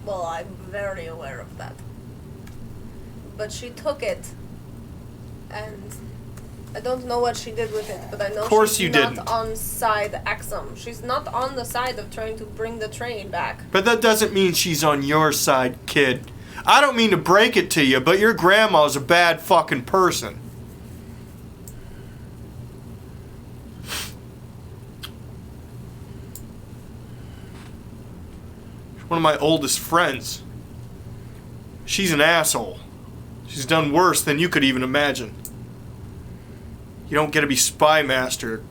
Well, I'm very aware of that. But she took it, and I don't know what she did with it, but I know she's not on side Axum. She's not on the side of trying to bring the train back. But that doesn't mean she's on your side, kid. I don't mean to break it to you, but your grandma's a bad fucking person. She's one of my oldest friends. She's an asshole. She's done worse than you could even imagine. You don't get to be spy master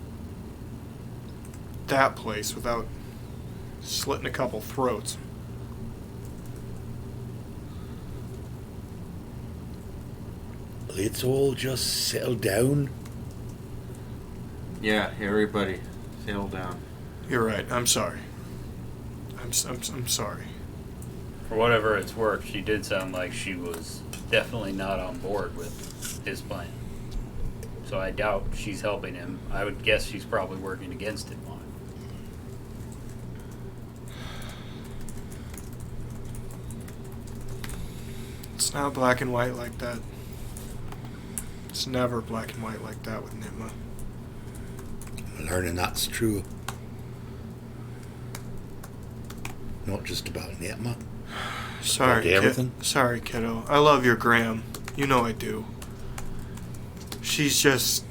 that place without slitting a couple throats. Let's all just settle down. Yeah, everybody, settle down. You're right. I'm sorry. I'm sorry. For whatever it's worth, she did sound like she was definitely not on board with his plan. So I doubt she's helping him. I would guess she's probably working against him on it. It's not black and white like that. It's never black and white like that with Nitma. I'm learning that's true. Not just about Nitma. Sorry, About everything. Sorry, kiddo. I love your gram. You know I do. She's just...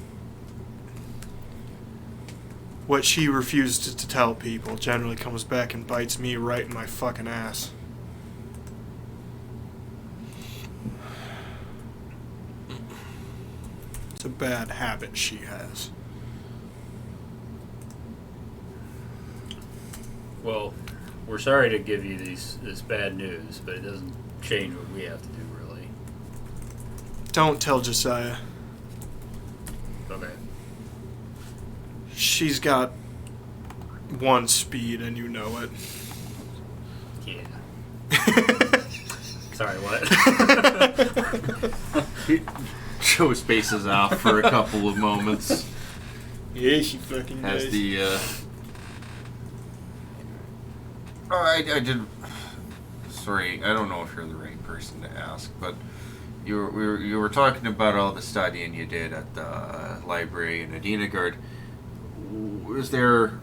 What she refuses to tell people generally comes back and bites me right in my fucking ass. It's a bad habit she has. Well, we're sorry to give you this bad news, but it doesn't change what we have to do, really. Don't tell Josiah. Okay. She's got one speed and you know it. Yeah. Sorry, what? Joe spaces out for a couple of moments. Yeah, she fucking As does. the, Oh, I did... Sorry, I don't know if you're the right person to ask, but you were talking about all the studying you did at the library in Adinagard. Was there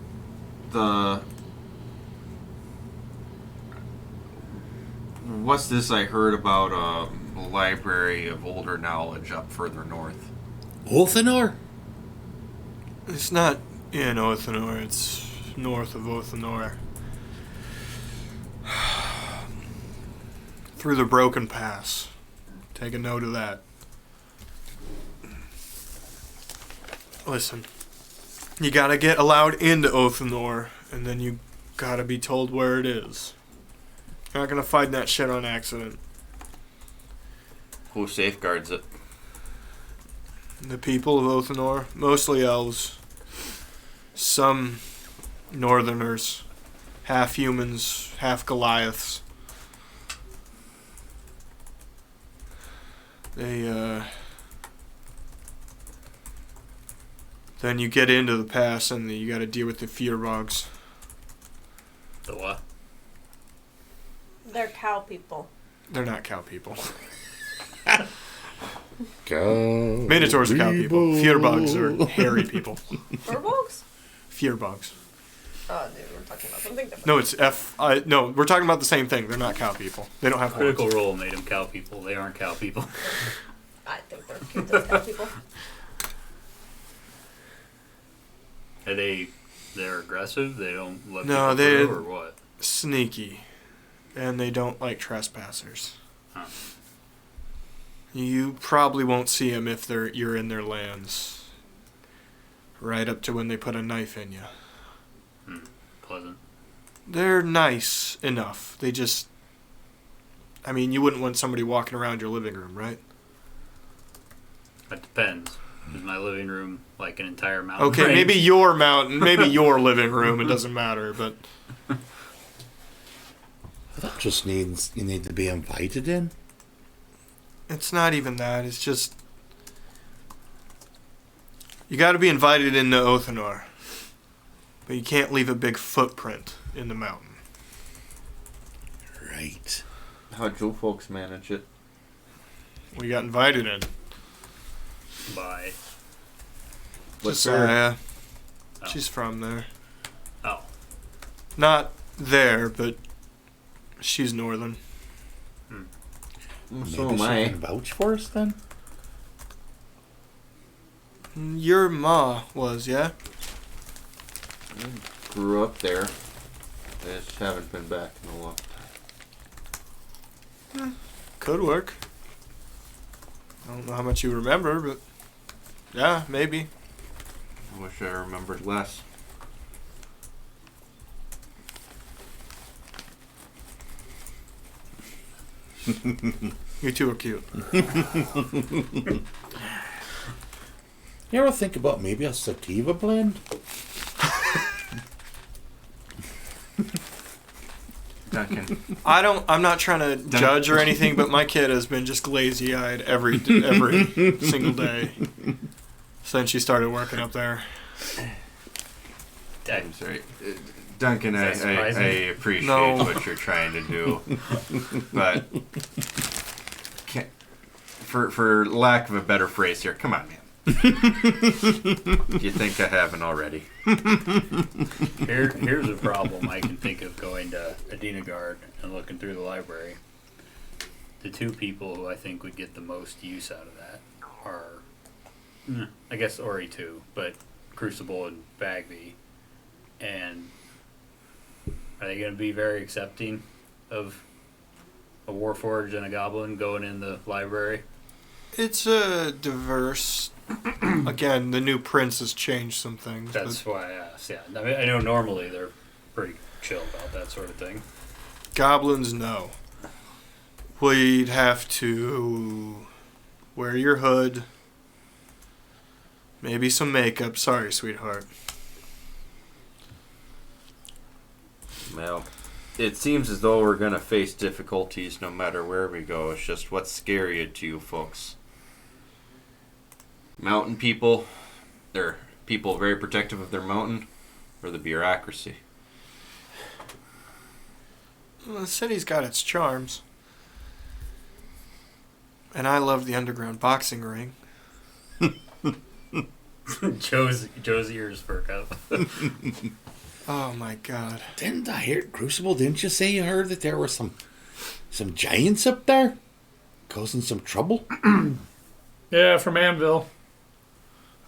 what's this I heard about a library of older knowledge up further north? Othenor? It's not in Othenor, it's north of Othenor. Through the Broken Pass. Take a note of that. Listen, you gotta get allowed into Othenor, and then you gotta be told where it is. You're not gonna find that shit on accident. Who safeguards it? The people of Othenor, mostly elves. Some northerners. Half humans, half Goliaths. Then you get into the pass and you gotta deal with the Fierbogs. The what? They're cow people. They're not cow people. Cow Minotaurs are cow people. Fierbogs are hairy people. Furbolgs? Fierbogs. Oh, dude, we're talking about something different. No, it's F. No, we're talking about the same thing. They're not cow people. They don't have horns. Critical Role made them cow people. They aren't cow people. I think they're cute as cow people. Are they're aggressive? They don't let No, people they- through, or what? Sneaky, and they don't like trespassers. Huh. You probably won't see them if you're in their lands. Right up to when they put a knife in you. Pleasant. They're nice enough. They just. I mean, you wouldn't want somebody walking around your living room, right? That depends. Is my living room like an entire mountain? Okay, range? maybe your mountain, maybe your living room. It doesn't matter, but That just means you need to be invited in. it's not even that. It's just you got to be invited into Othanor, but you can't leave a big footprint in the mountain. Right. How'd you folks manage it? We got invited in. By. What's her? Josiah. Oh. She's from there. Oh. Not there, but she's northern. So Maybe am she I. can vouch for us then. Your ma was, yeah? Grew up there. I just haven't been back in a long time. Could work. I don't know how much you remember, but yeah, maybe. I wish I remembered less. You two are cute. You ever think about maybe a sativa blend? Duncan. I'm not trying to judge or anything, but my kid has been just glazy-eyed every single day since she started working up there. I'm sorry. Duncan, I Is that surprising? appreciate No. what you're trying to do, but for lack of a better phrase here, come on, man. You think I haven't already? Here's a problem I can think of going to Adinagard and looking through the library. The two people who I think would get the most use out of that are, I guess Ori too, but Crucible and Bagby. And are they going to be very accepting of a Warforged and a Goblin going in the library? It's a diverse. Again, the new prince has changed some things. That's But why I asked. Yeah, I mean, I know normally they're pretty chill about that sort of thing. goblins, no. We'd have to wear your hood, maybe some makeup. Sorry, sweetheart. Well, it seems as though we're going to face difficulties no matter where we go. It's just what's scarier to you folks. Mountain people, they're people very protective of their mountain, or the bureaucracy. Well, the city's got its charms. And I love the underground boxing ring. Joe's ears perk up. Oh my god. Didn't I hear Crucible? Didn't you say you heard that there were some giants up there causing some trouble? Yeah, from Anvil.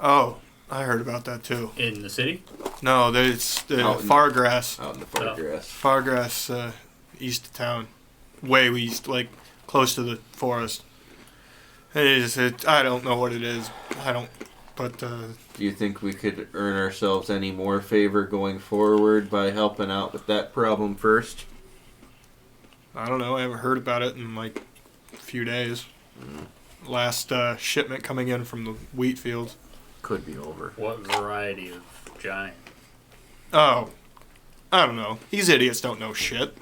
Oh, I heard about that too. In the city? No, it's the Out in- Fargrass. Out in the far Oh. grass. Fargrass, east of town. Way east, like close to the forest. I don't know what it is. But Do you think we could earn ourselves any more favor going forward by helping out with that problem first? I don't know. I haven't heard about it in like a few days. Last shipment coming in from the wheat fields. Could be over. What variety of giant? Oh, I don't know. These idiots don't know shit.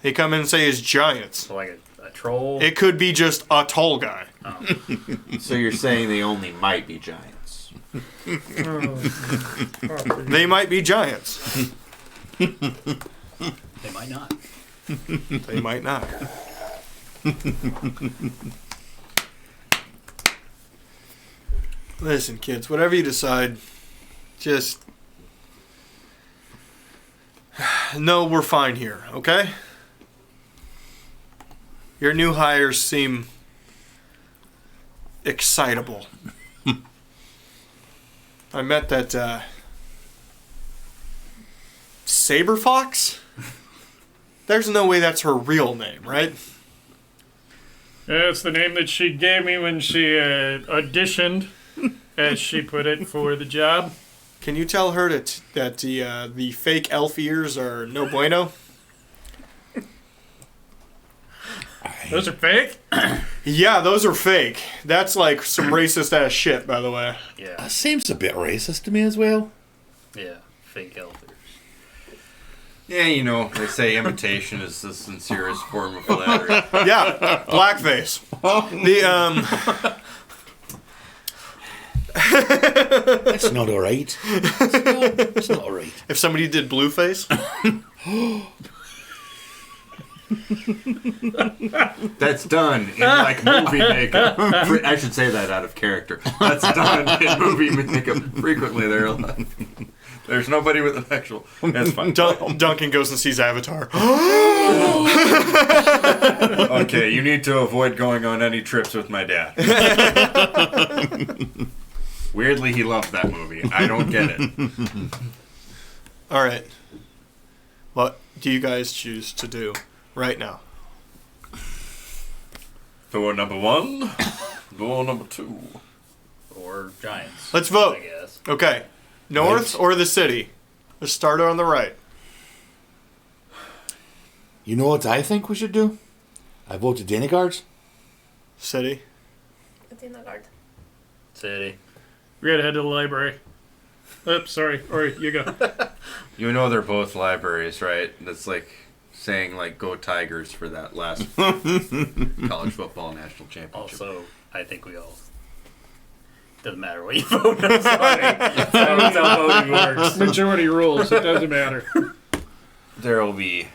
They come in and say it's giants. So like a troll? It could be just a tall guy. Oh. So you're saying they only might be giants? They might be giants. They might not. They might not. Listen, kids, whatever you decide, just No, we're fine here, okay? Your new hires seem excitable. I met that Saber Fox? There's no way that's her real name, right? Yeah, it's the name that she gave me when she auditioned, as she put it, for the job. Can you tell her that the fake elf ears are no bueno? Those are fake? Yeah, those are fake. That's like some racist ass shit, by the way. Yeah. That seems a bit racist to me as well. Yeah. Fake elf ears. Yeah, you know, they say imitation is the sincerest form of flattery. Yeah, blackface. That's not alright. It's not alright. If somebody did blueface, That's done in like movie makeup. I should say that out of character. That's done in movie makeup frequently. There's nobody with an actual. That's fine. Duncan goes and sees Avatar. Okay, you need to avoid going on any trips with my dad. Weirdly, he loved that movie. I don't get it. All right. What do you guys choose to do right now? Door number 1. Door number 2. Or giants. Let's vote. I guess. Okay. North Right. or the city? Let's start on the right. You know what I think we should do? I voted Danegards. City. Dinagard. City. We gotta head to the library. Oops, sorry. Or you go. You know they're both libraries, right? That's like saying like "Go Tigers" for that last college football national championship. Also, I think we all. Doesn't matter what you vote. I'm sorry. That's how voting works. Majority rules. It doesn't matter. There will be.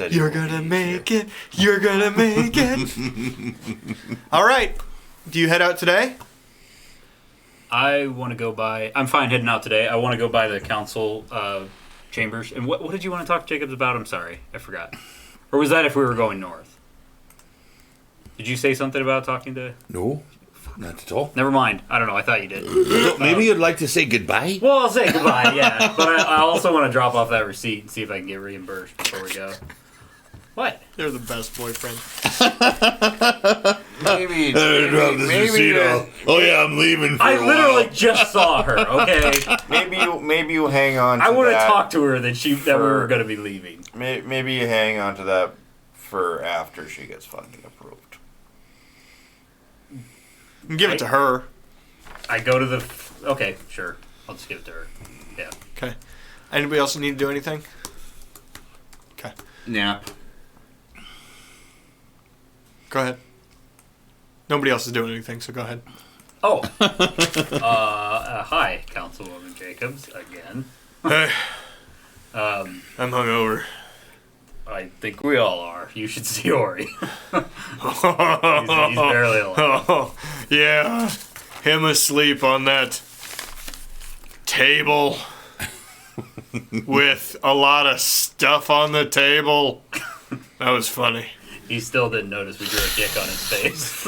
You're gonna make it. You're gonna make it. All right. Do you head out today? I want to go by. I'm fine heading out today. I want to go by the council chambers. And what did you want to talk to Jacobs about? I'm sorry, I forgot. Or was that if we were going north? Did you say something about talking to? No, not at all. Never mind. I don't know. I thought you did. Maybe you'd like to say goodbye? Well, I'll say goodbye. Yeah, but I also want to drop off that receipt and see if I can get reimbursed before we go. What? You're the best boyfriend. Maybe. Oh yeah, I'm leaving for I a while. literally just saw her. Okay. Maybe you hang on to I would have that. talked to her that we were going to be leaving. Maybe you hang on to that for after she gets funding approved. You can give it to her. I go to the. Okay, sure. I'll just give it to her. Yeah. Okay. Anybody else need to do anything? Okay. Nap. Go ahead. Nobody else is doing anything, so go ahead. Oh. Hi, Councilwoman Jacobs, again. Hey, Um, I'm hungover. I think we all are. You should see Ori. he's barely alive. Oh, yeah. Him asleep on that table with a lot of stuff on the table. That was funny. He still didn't notice we drew a dick on his face.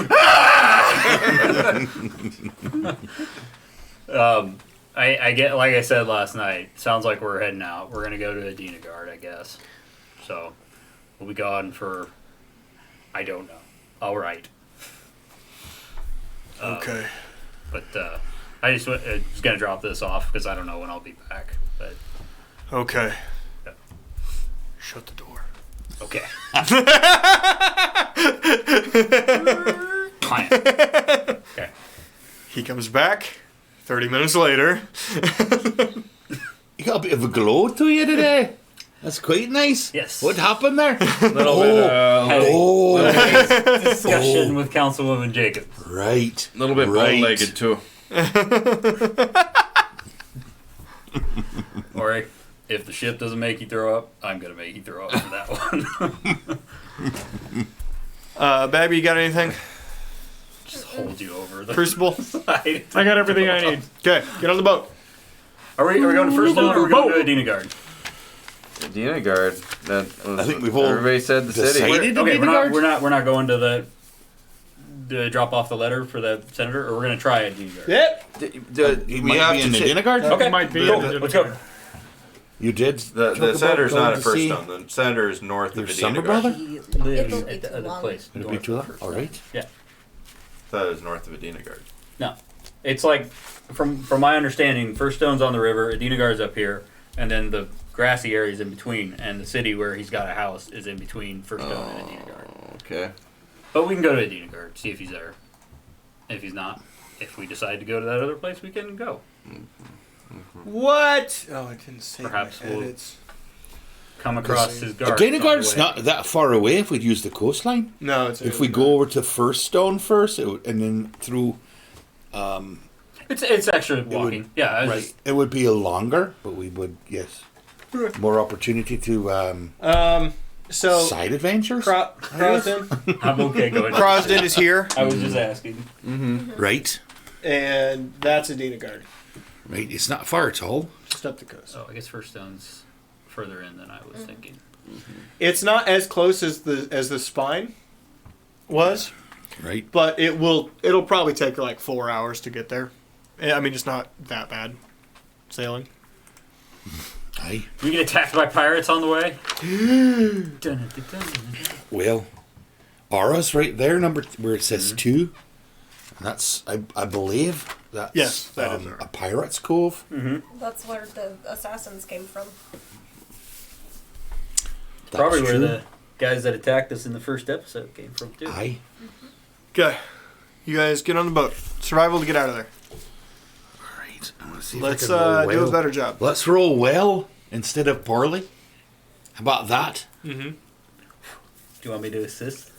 I get, like I said last night, sounds like we're heading out. We're going to go to Adina Guard, I guess. So, we'll be gone for, I don't know. All right. Okay. But I just was going to drop this off because I don't know when I'll be back. But Okay. Yeah. Shut the door. okay. Client. Okay. He comes back 30 minutes later. You got a bit of a glow to you today. That's quite nice. Yes. What happened there? Little bit. Discussion with Councilwoman Jacobs. Right. A little bit Right. bow-legged too. Or if the ship doesn't make you throw up, I'm gonna make you throw up for that one. Babby, you got anything? Just hold you over the Crucible? side. I got everything I need. Okay, get on the boat. Are we going to first stone or are we going to Adina Guard? Adina Guard. That was, I think we've all everybody said the city. decided. Okay, Adina Guard? we're not going to the drop off the letter for the senator, or we're going to try Adina Guard. Yep. He we might have be to in the check- dinner guard. It might be. Cool. in the Let's go. dinner. You did. The talk about senator's going not to at First see Stone. The senator is north of Your Adina summer Guard. brother? He lives It'll be at the too other long. place. It'll be north too of long. First All Stone. right. Yeah. That is north of Adina Guard. No, it's like from my understanding, First Stone's on the river, Adina Guard's up here, and then the grassy areas in between, and the city where he's got a house is in between First Stone and Adina Guard. Okay. But we can go to Adina Guard, see if he's there. If he's not, if we decide to go to that other place, we can go. What? Oh, I didn't say Perhaps my we'll- edits. Come across his guard. Adina on the Guard's way. not that far away if we'd use the coastline. No, it's If we go over to First Stone first, and then through, It's actually walking. would- Yeah, I was right, just, it would be a longer, but we would more opportunity to so side adventures. Krasden. I'm okay going. Krasden is here, I was just asking. Right, and that's Adina Guard, right. It's not far at all. just up the coast. Oh, I guess First Stone's further in than I was thinking. It's not as close as the spine was, Right. but it'll probably take like 4 hours to get there. I mean, it's not that bad sailing. Aye. We get attacked by pirates on the way. Dun, dun, dun, dun. Well, Aura's right there, number where it says 2. That's I believe that's Yes, that is Aura. a pirate's cove. That's where the assassins came from. That's Probably where true. the guys that attacked us in the first episode came from too. Aye. Okay, you guys get on the boat. Survival to get out of there. All right. I want to see Let's if I can roll do well. a better job. Let's roll well instead of poorly. How about that? Mm-hmm. Do you want me to assist?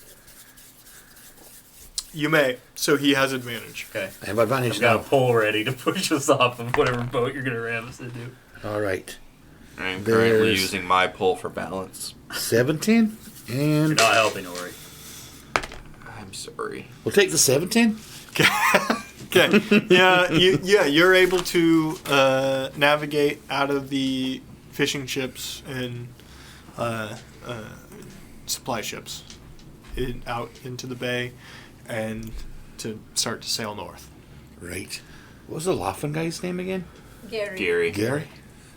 You may, so he has advantage. Okay. I have advantage I've got now. a pole ready to push us off of whatever boat you're gonna ram us into. All right. I'm currently There's- using my pull for balance. 17, You're and not helping, Ori. I'm sorry. we'll take the 17. Okay. You're able to navigate out of the fishing ships and supply ships out into the bay and to start to sail north. Right. What was the laughing guy's name again? Gary. Gary. Gary.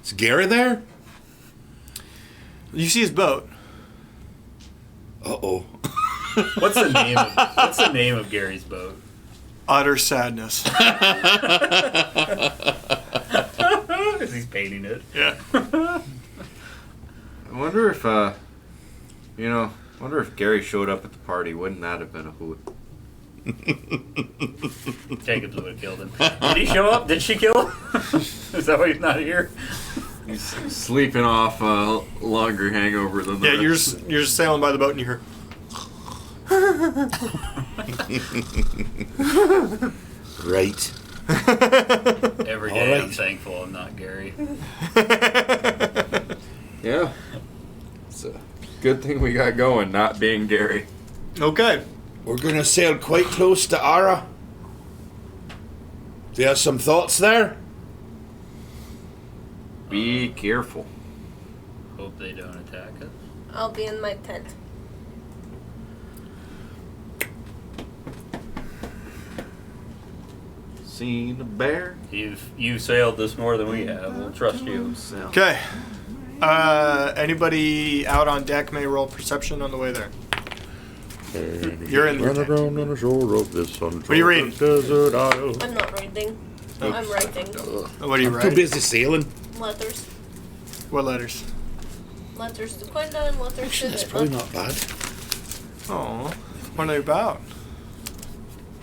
Is Gary there? You see his boat. Uh-oh. What's the name of Gary's boat? Utter sadness. Is he painting it? Yeah. I wonder if wonder if Gary showed up at the party. Wouldn't that have been a hoot? Jacobs would have killed him. Did he show up? Did she kill him? Is that why he's not here? He's sleeping off a longer hangover than the Yeah, rest. you're just sailing by the boat and you hear. Right. Every All day right. I'm thankful I'm not Gary. Yeah. It's a good thing we got going, not being Gary. Okay. We're going to sail quite close to Ara. Do you have some thoughts there? Be careful. Hope they don't attack us. I'll be in my tent. Seen a bear? You've sailed this more than we have. We'll trust you. Okay. Anybody out on deck may roll perception on the way there. You're in your tent. on the shore of this What are you reading? desert isle. I'm not reading. I'm writing What do you I'm write? too busy sailing. letters. What letters? Letters to Quenda and letters to Actually, that's Hitler. probably not bad. Oh, what are they about?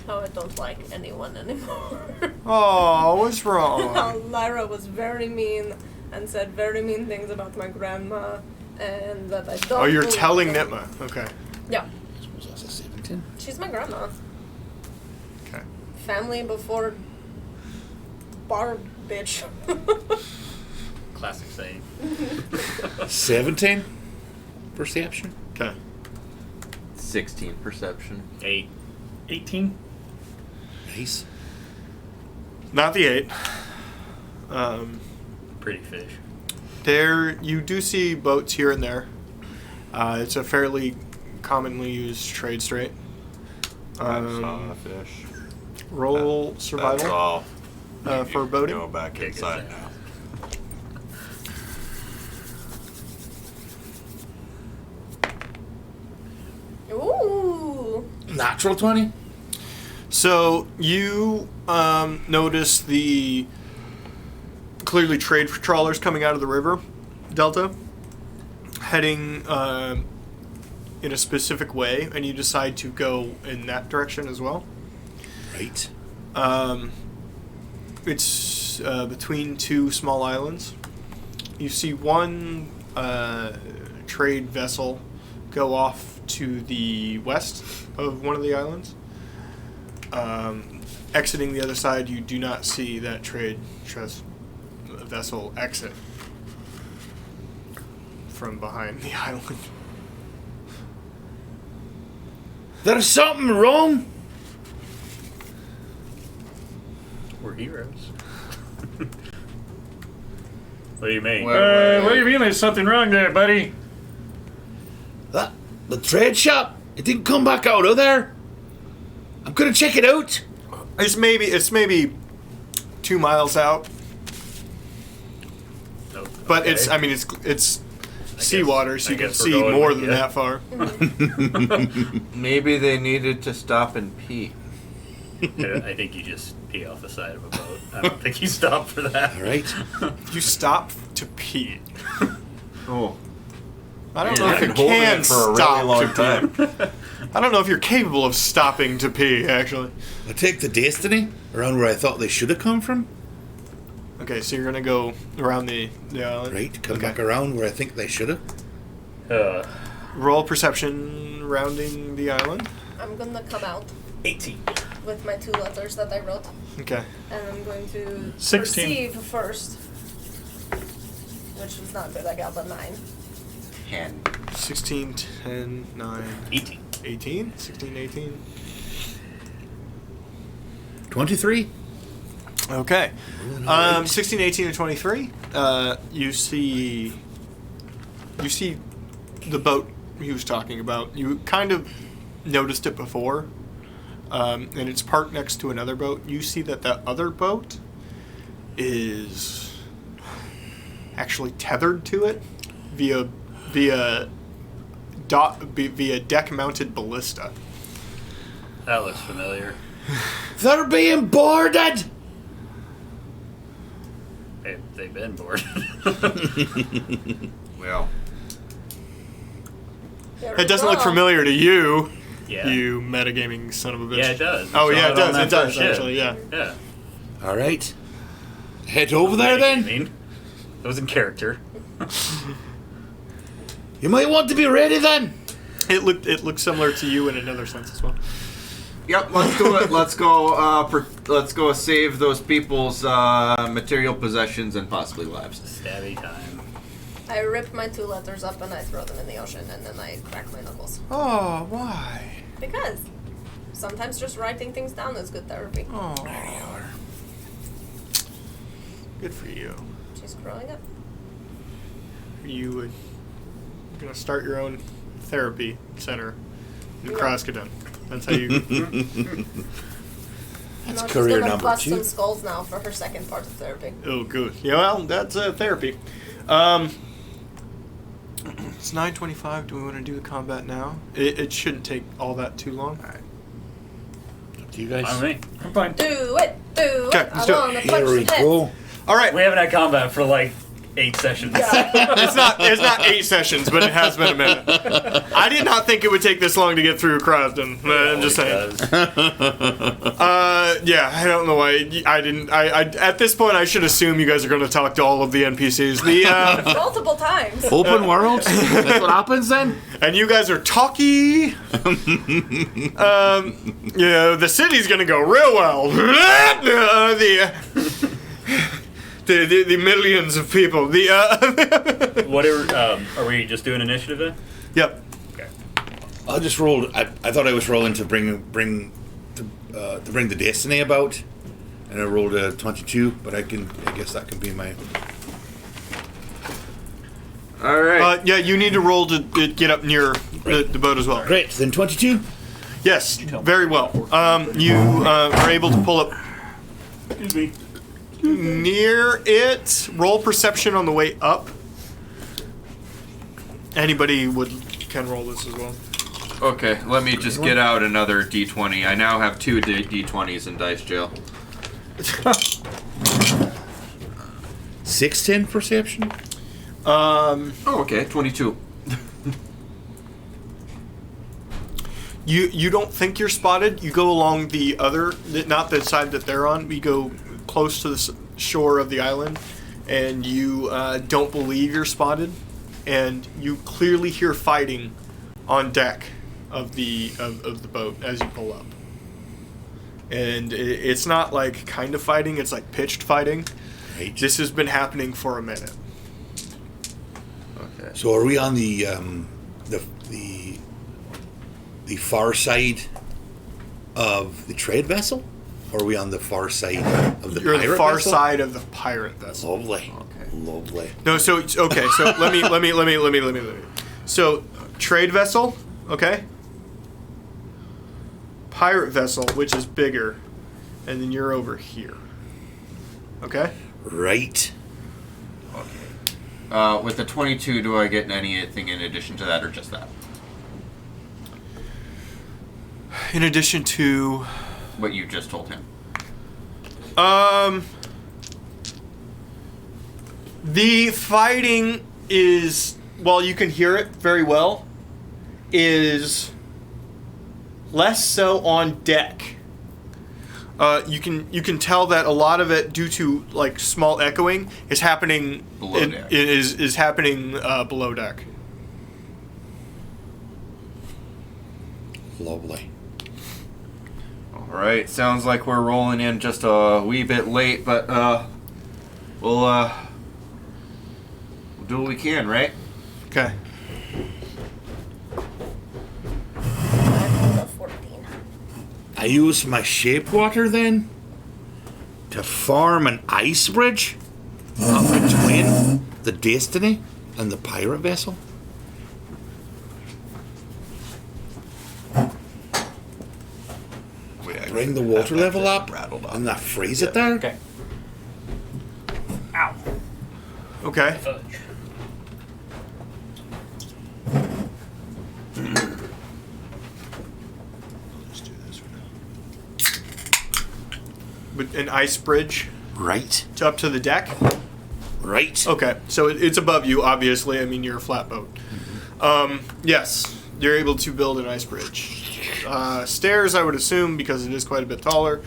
How I don't like anyone anymore. Oh, what's wrong? How Lyra was very mean and said very mean things about my grandma, and that I don't. Oh, you're believe telling them. Nitma. Okay. Yeah, Was that a 17? she's my grandma. Okay. Family before bar bitch. Classic saying. 17? Perception? Okay. 16 perception. 8. 18. Nice. Not the 8. pretty fish. There, you do see boats here and there. It's a fairly commonly used trade strait. I saw a fish. Roll That's survival all. for boating. Go back Okay, inside good. now. Ooh. Natural 20? So you notice the clearly trade trawlers coming out of the river delta, heading in a specific way, and you decide to go in that direction as well. Right. It's between two small islands. You see one trade vessel go off to the west of one of the islands. Exiting the other side, you do not see that trade vessel exit from behind the island. There's something wrong. We're heroes. What do you mean? What do you mean there's something wrong there, buddy? The trade shop. It didn't come back out of there. I'm gonna check it out. It's maybe 2 miles out, Nope. but Okay. it's seawater, so I you can guess we're see going more with than yeah. that far. Maybe they needed to stop and pee. I think you just pee off the side of a boat. I don't think you stop for that. All right. You stop to pee. Oh. I don't Yeah, know if I've you been holding can it for a really stop long to pee. time. I don't know if you're capable of stopping to pee, actually. I take the Destiny around where I thought they should have come from. Okay, so you're gonna go around the island. Right. Come Okay. back around where I think they should have. Roll perception rounding the island. I'm gonna come out 18. with my 2 letters that I wrote, Okay. and I'm going to 16. perceive first, which is not good. I got a 9. 10. 16, 10, 9, 18. 18? 16, 18. 23. Okay. 16, 18, and 23. You see the boat he was talking about. You kind of noticed it before, and it's parked next to another boat. You see that other boat is actually tethered to it via deck-mounted ballista. That looks familiar. They're being boarded. They've been bored. Well, It doesn't look familiar to you, Yeah. you metagaming son of a bitch. Yeah, it does. Oh, We yeah, saw it on does. that It does, first ship. actually, yeah. Yeah. All right. Head over there then. That was in character. You might want to be ready then. It looked similar to you in another sense as well. yep. Let's do it. Let's go. Let's go save those people's material possessions and possibly lives. Stabby time. I rip my 2 letters up and I throw them in the ocean, and then I crack my knuckles. Oh, why? Because sometimes just writing things down is good therapy. Oh, good for you. She's growing up. You're gonna start your own therapy center in Yeah. Krasden. That's how you. That's No, career she's gonna number bust 2. some skulls now for her second part of therapy. Oh, good. Yeah, well, that's therapy. It's 9:25. Do we want to do the combat now? It shouldn't take all that too long. Up to you guys. On me. I'm fine. Do it! Do Okay, it! let's I do it. wanna punch Here we some heads. go. All right. We haven't had combat for like 8 sessions. It's not 8 sessions, but it has been a minute. I did not think it would take this long to get through Krasden. I'm just saying. Yeah, I don't know why I didn't. I at this point I should assume you guys are going to talk to all of the NPCs. Multiple times. Open world. That's what happens then. And you guys are talky. The city's going to go real well. The millions of people. Are we just doing initiative then? Yep. Okay. I just rolled. I thought I was rolling to bring the Destiny about, and I rolled a 22. But I guess that can be my All right. Yeah, you need to roll to get up near the boat as well. Great. Then 22. Yes, very well. You are able to pull up Excuse me. near it. Roll perception on the way up. Anybody can roll this as well. Okay, let me just get out another D20. I now have 2 D20s in dice jail. 610 perception. Oh, okay, 22. You don't think you're spotted. You go along the other, not the side that they're on. We go close to the shore of the island, and you don't believe you're spotted, and you clearly hear fighting on deck of the boat as you pull up. And it's not like kind of fighting; it's like pitched fighting. Right. This has been happening for a minute. Okay. So are we on the far side of the trade vessel, or are we on the far side of the You're on pirate the far vessel? side of the pirate vessel. Lovely. Okay. Lovely. No, so okay, so let me. So trade vessel, okay? Pirate vessel, which is bigger, and then you're over here. Okay? Right. With the 22, do I get anything in addition to that, or just that? In addition to What you just told him. the fighting is, while you can hear it very well, is less so on deck. You can tell that a lot of it, due to like small echoing, is happening Below deck. is happening below deck. Lovely. All right, sounds like we're rolling in just a wee bit late, but we'll do what we can, right? Okay. I rolled a 14. I use my shape water then to form an ice bridge up between the Destiny and the pirate vessel. Bring the water level up and I freeze it there. Okay. Ow. Okay. Fudge. Let's do this for now. With an ice bridge Right. up to the deck. Right. Okay, so it's above you, obviously. I mean, you're a flat boat. Yes, you're able to build an ice bridge. Stairs, I would assume, because it is quite a bit taller.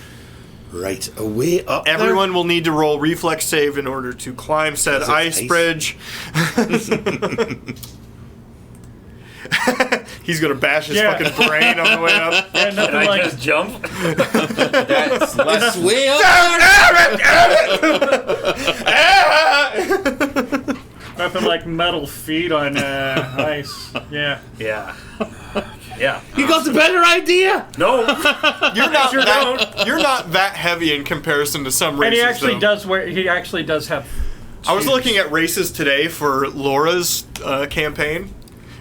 Right. Away up there. Everyone will need to roll reflex save in order to climb said Because ice it's ice. bridge. He's gonna bash his Yeah. fucking brain on the way up. Yeah, nothing Can I like just jump? That's less. It's way up. nothing like metal feet on ice. Yeah. Yeah. Yeah. You got the better idea. No. You're not Sure that, you're not that heavy in comparison to some races. And he actually though. does wear. He actually does have. I was shoes. looking at races today for Laura's campaign,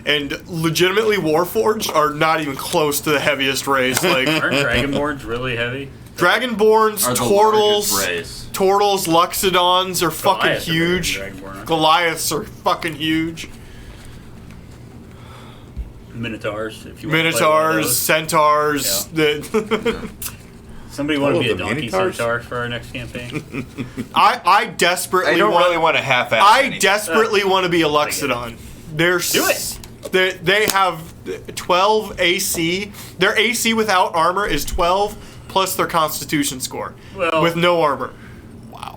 and legitimately Warforged are not even close to the heaviest race. Like Aren't Dragonborns really heavy? Dragonborns, Are the Turtles, largest race. Turtles, Luxodons are fucking Goliaths are bigger than huge. Dragonborn, aren't they? Goliaths are fucking huge. Minotaurs, if you want to play one of Minotaurs, those. Centaurs. The Somebody want All to be a of the donkey Minotaurs? centaur for our next campaign? I desperately I don't want. really want to half-ass I anything. desperately want to be a Luxodon. They're Do it. They have 12 AC. Their AC without armor is 12 plus their Constitution score Well- with no armor.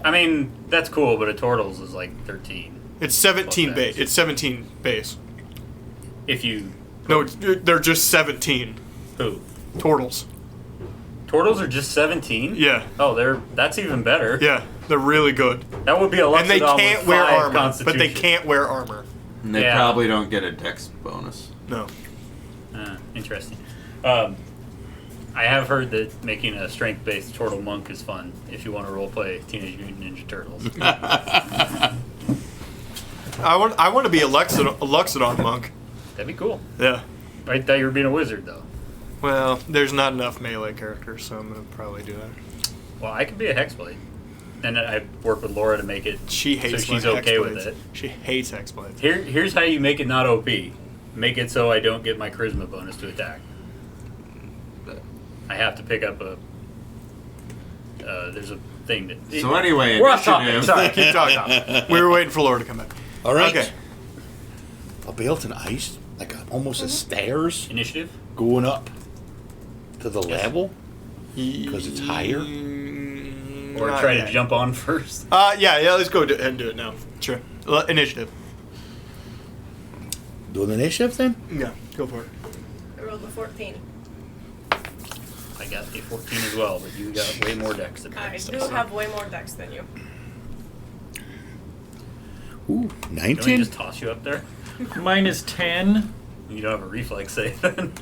I mean, that's cool, but a Turtles is like 13. It's 17 Well, base. thanks. It's 17 base. If you No, they're just 17 who? turtles. Turtles are just 17? Yeah, Oh, that's even better. yeah, they're really good, That would be a and they Luxodon can't with wear 5 armor. But they Constitution. can't wear armor. And they Yeah. probably don't get a dex bonus. No. Interesting. I have heard that making a strength-based turtle monk is fun if you want to roleplay Teenage Mutant Ninja Turtles. I want to be a Luxodon monk. That'd be cool. Yeah. I thought you were being a wizard, though. Well, there's not enough melee characters, so I'm gonna probably do that. Well, I could be a Hexblade. And I work with Laura to make it She hates so she's my okay Hexblades. with it. She hates Hexblades. Here's how you make it not OP. Make it so I don't get my charisma bonus to attack. I have to pick up a. There's a thing that. So anyway, We're off topic. initiative. Sorry. Keep talking. We were waiting for Laura to come back. All right. Okay. I built an ice, like almost a stairs Initiative. going up to the Yes. level because it's higher. Or Not try yet. to jump on first. Yeah, let's go ahead and do it now. Sure. Initiative. Doing the initiative then? Yeah, go for it. I rolled a 14. I got a 14 as well, but you got way more decks than me. I so- do have way more decks than you. Ooh, Don't we 19. just toss you up there? Mine is 10. You don't have a reflex save then.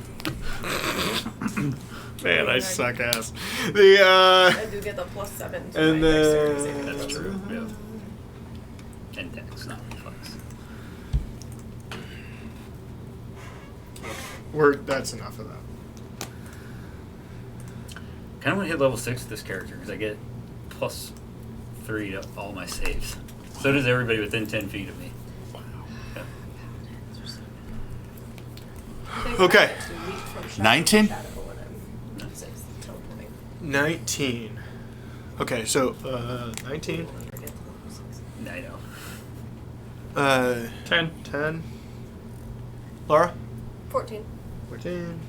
Man, I suck ass. I do get a +7 to And my dexterity saving That's throw. true. Yeah. And decks, not reflex. That's enough of that. Kind of want to hit level 6 with this character because I get +3 to all my saves. So does everybody within 10 feet of me. Yeah. Okay. 19? 19. Okay, so 19. I know. 10. 10. Laura? 14. 14.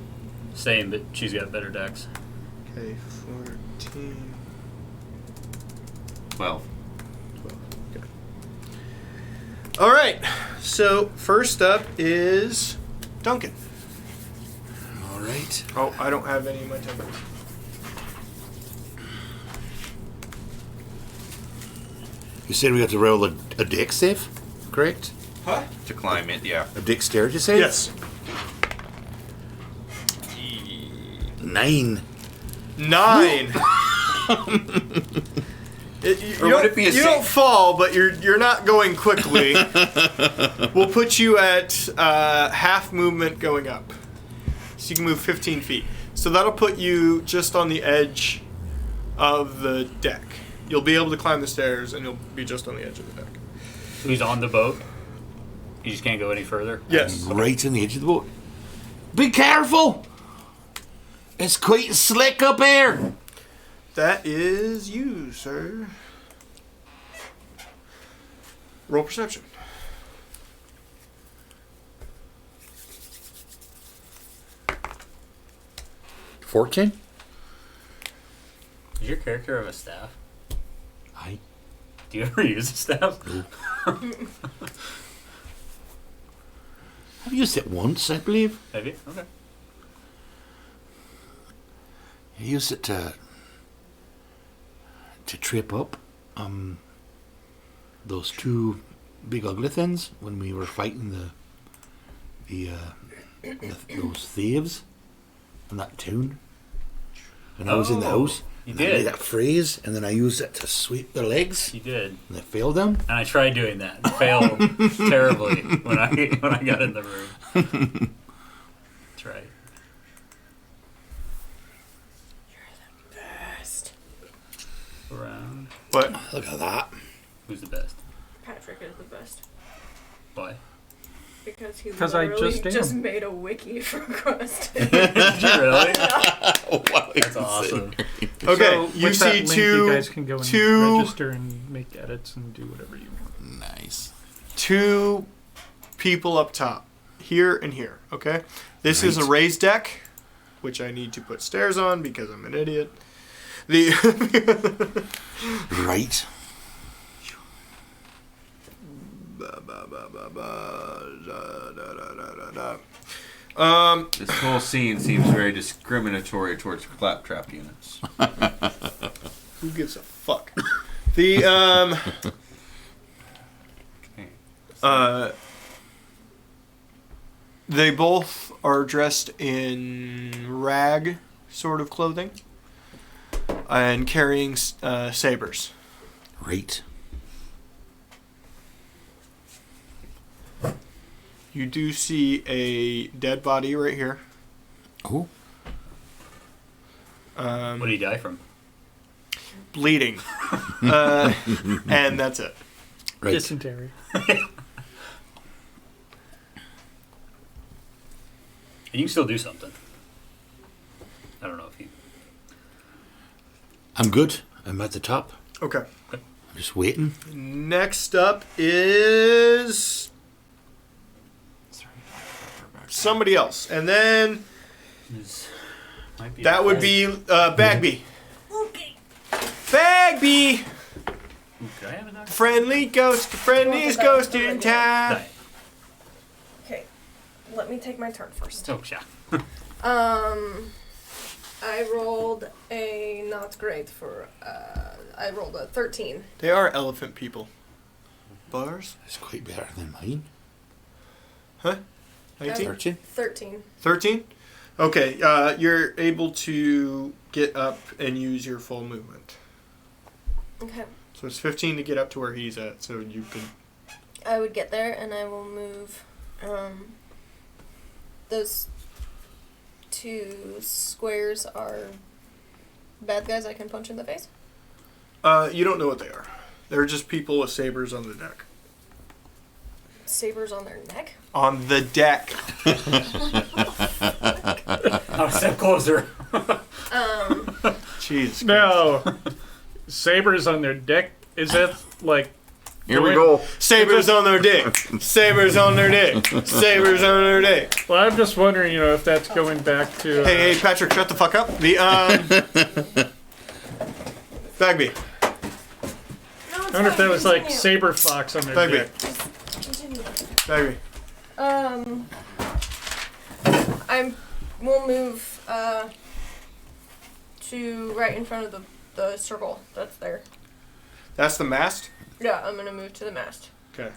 Same, but she's got better decks. Okay, 14. 12. 12. Okay. All right. So first up is Duncan. All right. Oh, I don't have any of my tokens. You said we got to roll a dex save, correct? Huh? To climb it, yeah. A dexterity save? Yes. 9. 9. You Or would it be a you don't safe- fall, but you're not going quickly. We'll put you at half movement going up, so you can move 15 feet. So that'll put you just on the edge of the deck. You'll be able to climb the stairs, and you'll be just on the edge of the deck. Who's on the boat? You just can't go any further? Yes. Right in the edge of the boat. Be careful! It's quite slick up here. That is you, sir. Roll perception. Fortune? Does your character have a staff? Aye. Do you ever use a staff? I've used it once, I believe. Have you? Okay. I used it to trip up those two big ugly things when we were fighting those thieves in that town. And I was in the Oh, house. you and I made did. that phrase, and then I used it to sweep their legs, You did. and I failed them. And I tried doing that and failed terribly when I got in the room. That's right. Best. Around. What? Look at that. Who's the best? Patrick is the best. Why? Because he 'Cause I literally just am. just made a wiki for Krasden. Did you really? Wow, That's awesome. Okay, So you with that see link, two. You guys can go and two- register and make edits and do whatever you want. Nice. Two people up top, here and here. Okay, this is a Right. raised deck, which I need to put stairs on because I'm an idiot. The Right. This whole scene seems very discriminatory towards claptrap units. who gives a fuck? The they both are dressed in rag sort of clothing and carrying sabers. Right. You do see a dead body right here. Oh. What did he die from? Bleeding. And that's it. Right. Dysentery. And you can still do something. I don't know if you... I'm good. I'm at the top. Okay. I'm just waiting. Next up is somebody else. And then Might be that would be Bagby. Okay. Bagby! Could I have a dog? Friendly ghost, friendliest ghost in town. Die. Okay. Let me take my turn first. Oh, yeah. I rolled a not great for. I rolled a 13. They are elephant people. Bars? It's quite better than mine. Huh? 19? 13? 13. 13? Okay, you're able to get up and use your full movement. Okay. So it's 15 to get up to where he's at, so you can... I would get there and I will move those 2 squares are bad guys I can punch in the face. You don't know what they are. They're just people with sabers on the deck. Sabers on their neck? On the deck. I'll step closer. Jeez. No. Sabers on their dick. Is that like... Here we go. Sabers on their dick. Sabers on their dick. Sabers on their dick. Well, I'm just wondering, if that's going back to... Hey, Patrick, shut the fuck up. The, Bagby. No, I wonder if that was like saber fox on their Bagby. dick. Continue. Bagby. I will move to right in front of the circle that's there. That's the mast? Yeah, I'm gonna move to the mast. Okay.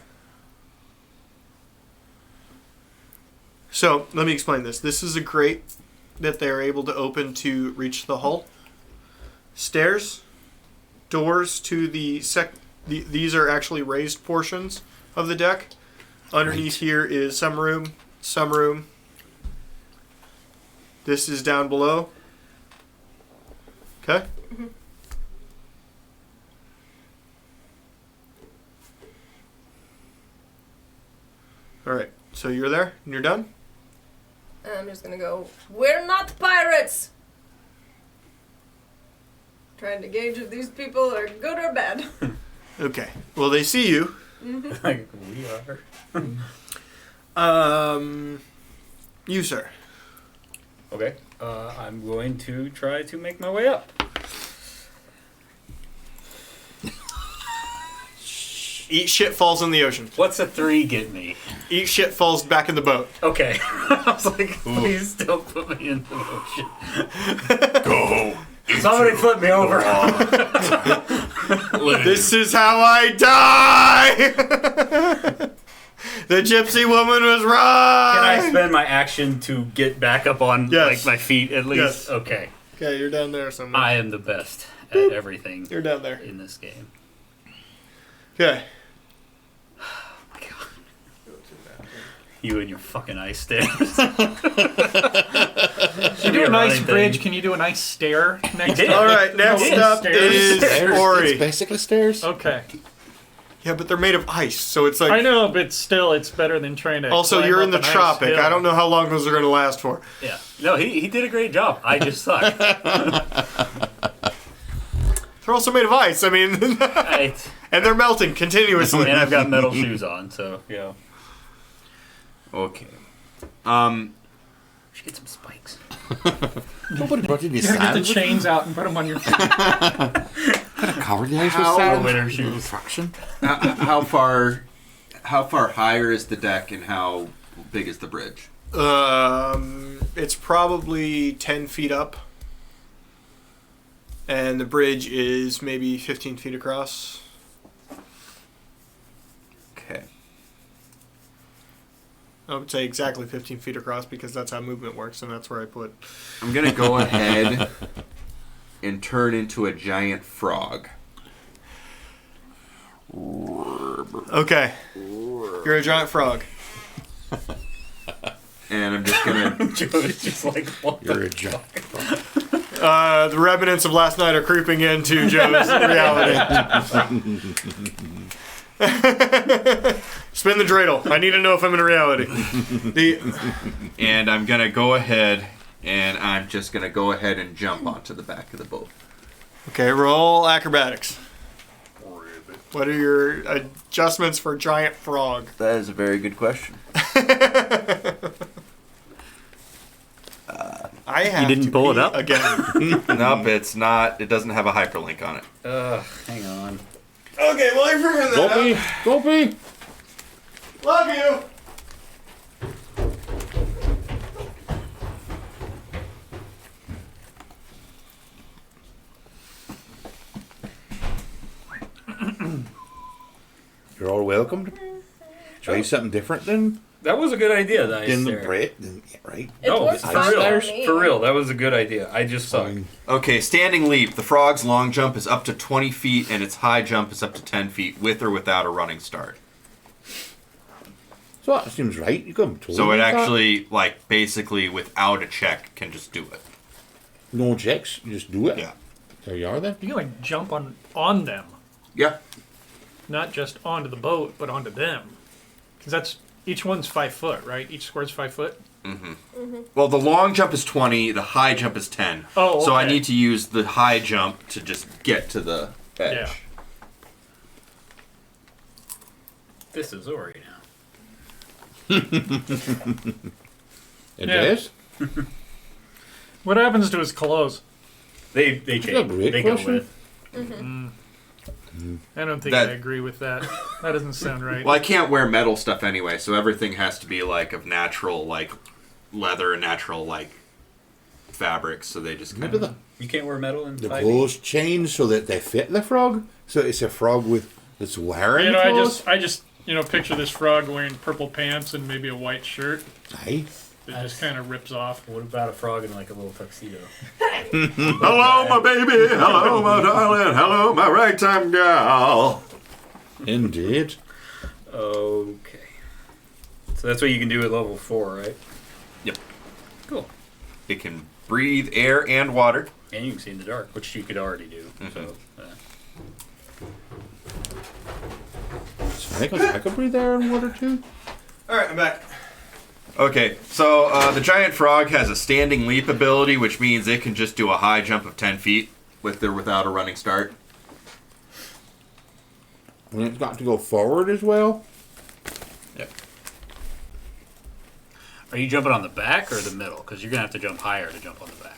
So, let me explain this. This is a grate that they're able to open to reach the hull. Stairs, doors to the these are actually raised portions of the deck. Underneath here is some room. This is down below. Okay? Mm-hmm. Alright, so you're there and you're done? And I'm just gonna go, we're not pirates! Trying to gauge if these people are good or bad. Okay. Well, they see you. Like, we are. You, sir. Okay. I'm going to try to make my way up. Eat shit falls in the ocean. What's a 3 get me? Eat shit falls back in the boat. Okay. I was like, please don't put me in the ocean. Go. Somebody flip me over. This is how I die! The gypsy woman was right! Can I spend my action to get back up on Yes. my feet at least? Yes. Okay. Okay, you're down there somewhere. I am the best at everything You're down there. in this game. Okay. Oh my god. You and your fucking ice stairs. You do a nice bridge. Can you do a nice stair next did. time? Alright, next Stairs. up is Stairs. Ori. It's basically stairs. Okay. Yeah, but they're made of ice, so it's like... I know, but still, it's better than trying to. Also, climb you're in up the an ice tropic. hill. I don't know how long those are going to last for. Yeah. No, he did a great job. I just suck. They're also made of ice, I mean... and they're melting continuously. And I've got metal shoes on, so, yeah. Okay. We should get some spikes. Nobody brought you these You gotta get the sandals. chains out and put them on your feet. Covered the ice with How- sand. Winter shoes. Fraction. How far higher is the deck and how big is the bridge? It's probably 10 feet up. And the bridge is maybe 15 feet across. Okay. I would say exactly 15 feet across because that's how movement works, and that's where I put... I'm going to go ahead and turn into a giant frog. Okay. You're a giant frog. And I'm just gonna. Joe's just like, what You're the a jerk. The remnants of last night are creeping into Joe's reality. Spin the dreidel. I need to know if I'm in reality. And I'm gonna go ahead, and I'm just gonna go ahead and jump onto the back of the boat. Okay, roll acrobatics. What are your adjustments for giant frog? That is a very good question. I have didn't to pull it pee up? again. Nope, it's not. It doesn't have a hyperlink on it. hang on. Okay, well, you're figuring that Don't be. Don't be. Love you. You're all welcome to try something different than That was a good idea, that I in the said. bread, yeah, right? It No, works for fine real. for me. For real, that was a good idea. I just suck. Okay, standing leap. The frog's long jump is up to 20 feet, and its high jump is up to 10 feet, with or without a running start. So that seems right. You come totally So it with that. actually, like, basically, without a check, can just do it. No checks. You just do it. Yeah. There you are then. You can like jump on them, Yeah. not just onto the boat, but onto them. Because that's each one's 5 foot, right? Each square's 5 foot. Well, the long jump is 20, the high jump is 10. Oh, So I okay. need to use the high jump to just get to the edge. Yeah. This is Ori now. It Yeah. is. What happens to his clothes? They a change. great They go question. with. I don't think That- I agree with that. That doesn't sound right. Well, I can't wear metal stuff anyway, so everything has to be, like, of natural, like, leather and natural, like, fabrics, so they just kind Maybe of... the You can't wear metal in the 5e? clothes change so that they fit the frog. So it's a frog with that's wearing You know, clothes. I just picture this frog wearing purple pants and maybe a white shirt. Aye. It just kind of rips off. What about a frog in like a little tuxedo? Hello, my baby. Hello, my darling. Hello, my ragtime gal. Indeed. Okay. So that's what you can do at level 4, right? Yep. Cool. It can breathe air and water. And you can see in the dark, which you could already do. So, So I could breathe air and water too. Alright, I'm back. Okay, so the giant frog has a standing leap ability, which means it can just do a high jump of 10 feet with or without a running start. And it's got to go forward as well. Yep. are you jumping on the back or the middle? Because you're gonna have to jump higher to jump on the back.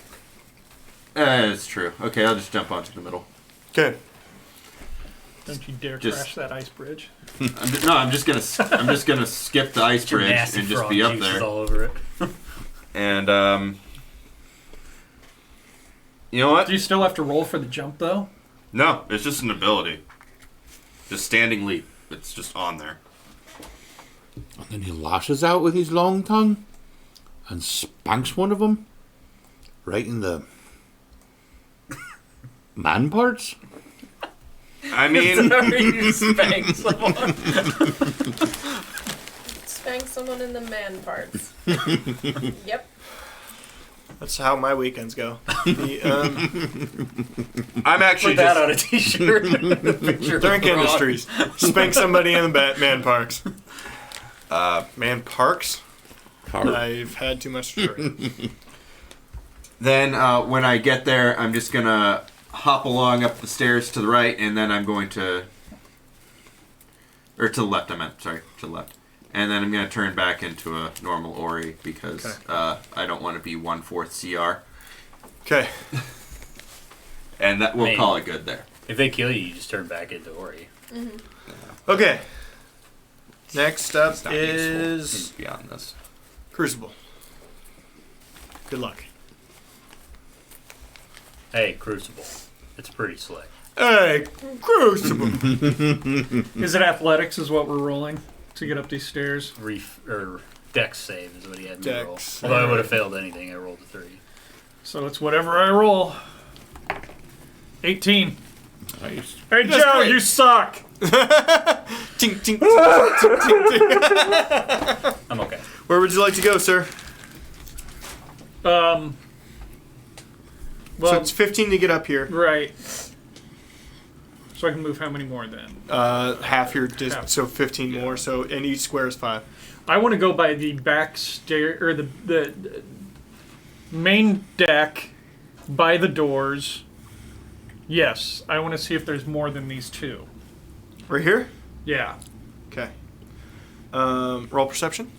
That's true. Okay, I'll just jump onto the middle. Okay. Don't you dare Just- crash that ice bridge. I'm just gonna skip the ice Your bridge nasty and just frog be up juices there. all over it. And you know what? Do you still have to roll for the jump though? No, it's just an ability. Just standing leap. It's just on there. And then he lashes out with his long tongue and spanks one of them right in the man parts. I mean, you spank someone. Spank someone in the man parts. Yep. That's how my weekends go. I'm actually Put that just on a t-shirt. Picture of Drink a frog. industries. Spank somebody in the man parks. Man parks? I've had too much to drink. Then when I get there, I'm just gonna hop along up the stairs to the right, and then I'm going to, or to the left. I meant sorry, to the left. And then I'm gonna turn back into a normal Ori because Okay. I don't want to be 1/4 CR, Okay. and that we'll Man. call it good there. If they kill you, you just turn back into Ori. Okay. Next up It's not is useful beyond this. Crucible. Good luck. Hey, Crucible. It's pretty slick. Hey, Crucible. Is it athletics is what we're rolling to get up these stairs? Or Dex save is what he had me roll. Dex. Although I would have failed anything, I rolled a 3. So it's whatever I roll. 18. Nice. Hey That's Joe, great. you suck. Tink, tink, tink, tink, tink, tink. I'm okay. Where would you like to go, sir? Well, So it's 15 to get up here. right. So I can move how many more then? Half your Half. so 15 more. So and each square is 5. I want to go by the back stair or the main deck by the doors. Yes, I want to see if there's more than these two. Right here. Yeah. Okay. Roll perception.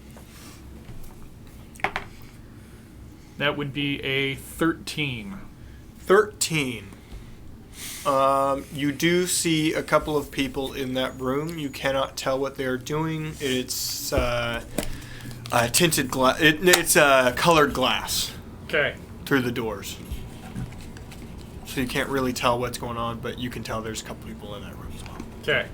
That would be a 13. 13. You do see a couple of people in that room. You cannot tell what they are doing. It's tinted glass. It's colored glass Okay. through the doors. So you can't really tell what's going on, but you can tell there's a couple people in that room as well. Okay.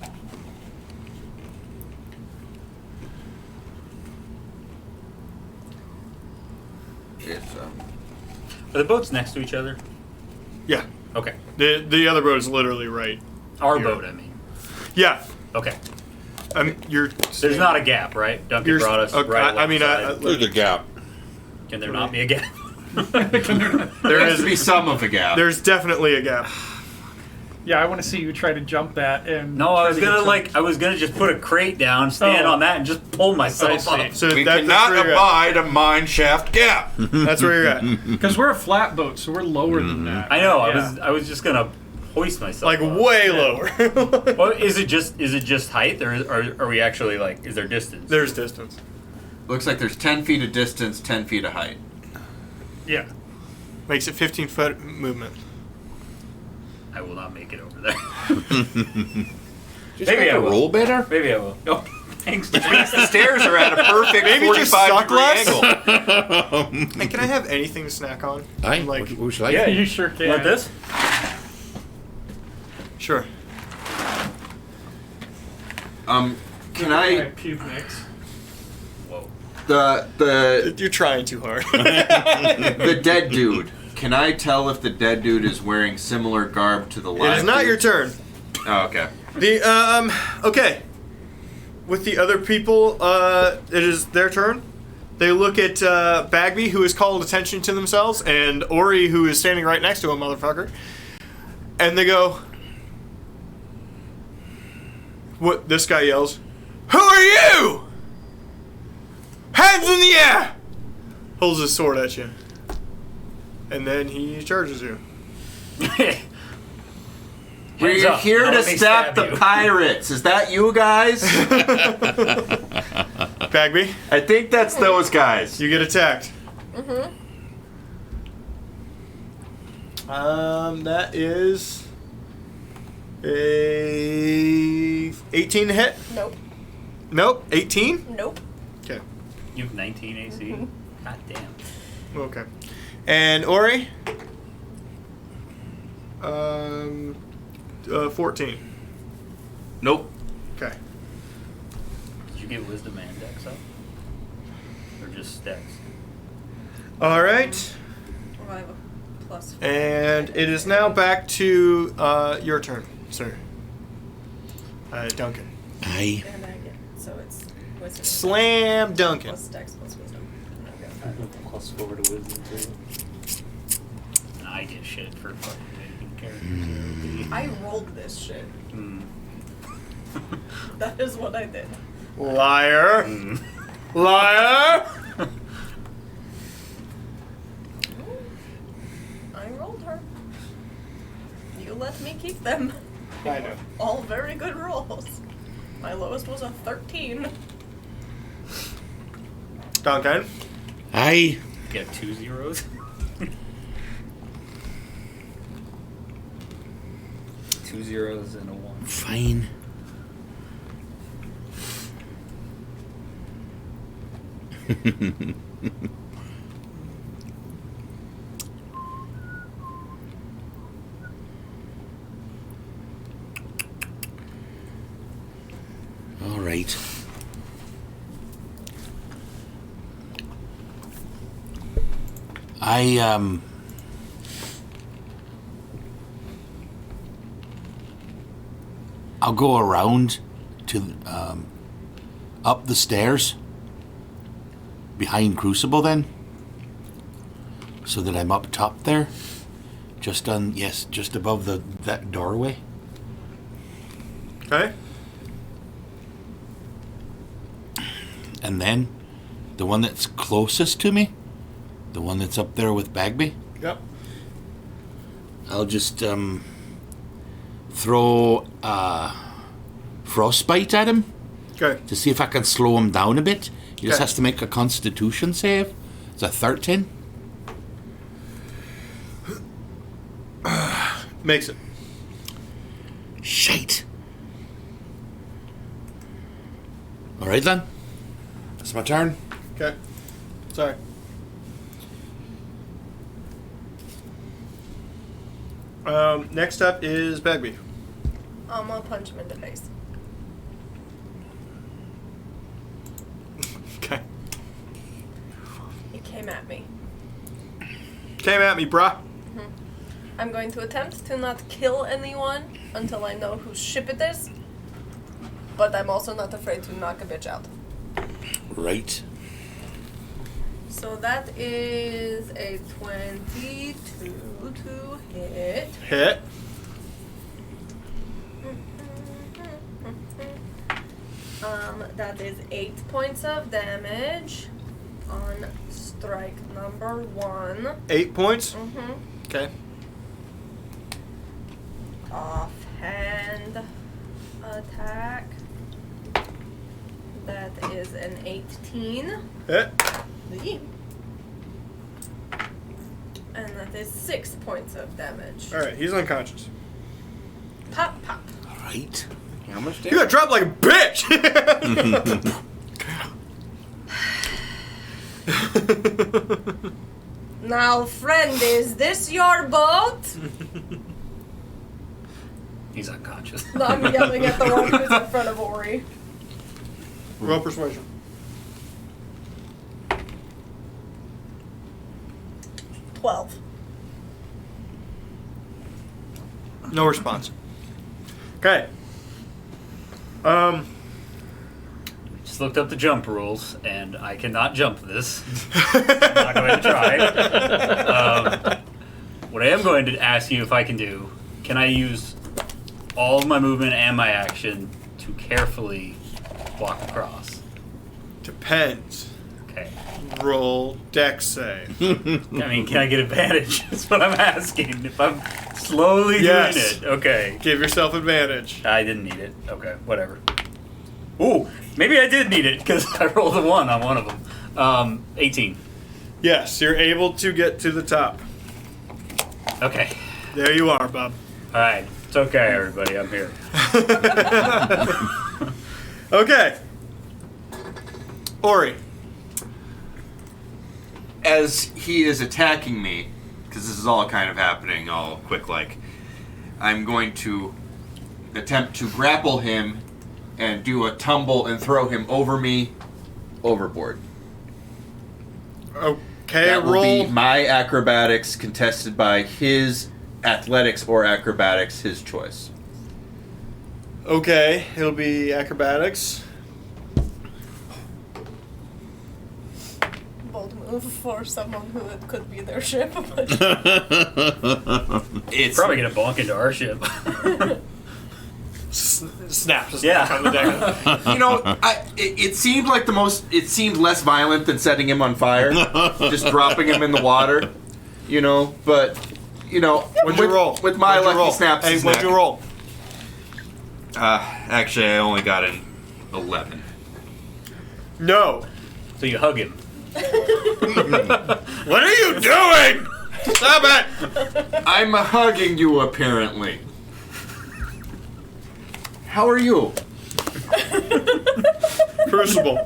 It's, Are the boats next to each other? Yeah. Okay. The other boat is literally right. Our Here. boat, I mean. Yeah. Okay. I mean, you're. There's not a gap, right? Duncan You're, brought us okay, right I mean, alongside. There's a gap. Can there not be a gap? there has to be some of a gap. there's definitely a gap. Yeah, I want to see you try to jump that and. No, I try was to get gonna some- I was gonna just put a crate down, stand Oh. on that, and just pull myself I see. up. So We that's cannot where you're at. abide a mine shaft gap. That's where you're at. Because we're a flat boat, so we're lower than that. I know. Yeah. I was just gonna hoist myself. Like up. way lower. Well, is it just height, or are we actually like? Is there distance? There's distance. Looks like there's 10 feet of distance, 10 feet of height. Yeah. Makes it 15-foot movement. I will not make it over there. Just Maybe make I a will. roll better. Maybe I will. Oh, thanks. The stairs are at a perfect Maybe just 45 suck degree less? angle. Hey, can I have anything to snack on? Aye. Like, Would you like? Yeah, you sure can. Want this? sure. Can I Pube mix. Whoa. the You're trying too hard. the dead dude? Can I tell if the dead dude is wearing similar garb to the live? It is not dude? your turn. Oh, okay. Okay. With the other people, it is their turn. They look at Bagby, who has called attention to themselves, and Ori, who is standing right next to him, motherfucker. And they go, what? This guy yells, "Who are you? Hands in the air!" Holds his sword at you. And then he charges you. We're up. here Now to let me stop stab the you. pirates. Is that you guys? Bagby, I think that's those guys. you get attacked. That is a 18 to hit. Nope. Nope, 18. Nope. Okay, You have 19 AC. God damn. okay. And Ori, 14. Nope. Okay. Did you get wisdom and dex up? Or just dex? All right. Well, I have a plus 4. And it is now back to your turn, sir. Duncan. Aye. And I get, so it's wisdom. Slam Duncan. Plus dex plus wisdom. Okay. Plus 4 to wisdom too. And I get shit for fucking making characters. I rolled this shit. Hmm. That is what I did. Liar. Liar. I rolled her. You let me keep them. I know. All very good rolls. My lowest was a 13. Duncan. Aye. Get 2 zeros. 2 zeros and a 1. Fine. All right. I'll go around to up the stairs behind Crucible then, so that I'm up top there, just above that doorway. Okay. And then the one that's closest to me, the one that's up there with Bagby, Yep. I'll just throw frostbite at him Okay. to see if I can slow him down a bit. He just Okay. has to make a Constitution save. It's a 13. Makes it. Shite. All right then. It's my turn. Okay. Sorry. Next up is Bagby. I'm gonna punch him in the face. Okay. He came at me. Came at me, bruh. I'm going to attempt to not kill anyone until I know whose ship it is. But I'm also not afraid to knock a bitch out. Right. So that is a 22 to hit. Hit. That is 8 points of damage on strike number 1. 8 points. Mm-hmm. Okay. Offhand attack. That is an 18. Hit. And that is 6 points of damage. All right. He's unconscious. Pop, pop. All right. How much You damage? got dropped like a bitch. Now, friend, is this your boat? He's unconscious. No, I'm yelling at the one who's in front of Ori. Roll persuasion. $12. No response. Okay. Just looked up the jump rules, and I cannot jump this. I'm not going to try. What I am going to ask you if I can do, can I use all of my movement and my action to carefully walk across? Depends. Okay. Roll dex save. I mean, can I get advantage? That's what I'm asking. If I'm slowly Yes. doing it. Okay. Give yourself advantage. I didn't need it. Okay, whatever. Ooh, maybe I did need it because I rolled a 1 on one of them. 18. Yes, you're able to get to the top. Okay. There you are, Bob. All right. It's okay, everybody. I'm here. Okay. Ori. As he is attacking me, because this is all kind of happening all quick like, I'm going to attempt to grapple him and do a tumble and throw him over me overboard. Okay, That will roll. be my acrobatics contested by his athletics or acrobatics, his choice. Okay, it'll be acrobatics. Bold move for someone who it could be their ship. But It's Probably gonna bonk into our ship. Snaps. Yeah. On the deck. you know, it seemed like it seemed less violent than setting him on fire, just dropping him in the water, you know. But you know, What'd you roll? With my What'd you lucky roll? snaps, Hey, his what'd neck. you roll? Actually, I only got an 11. No. So you hug him. What are you doing? Stop it! I'm hugging you, apparently. How are you? Crucible.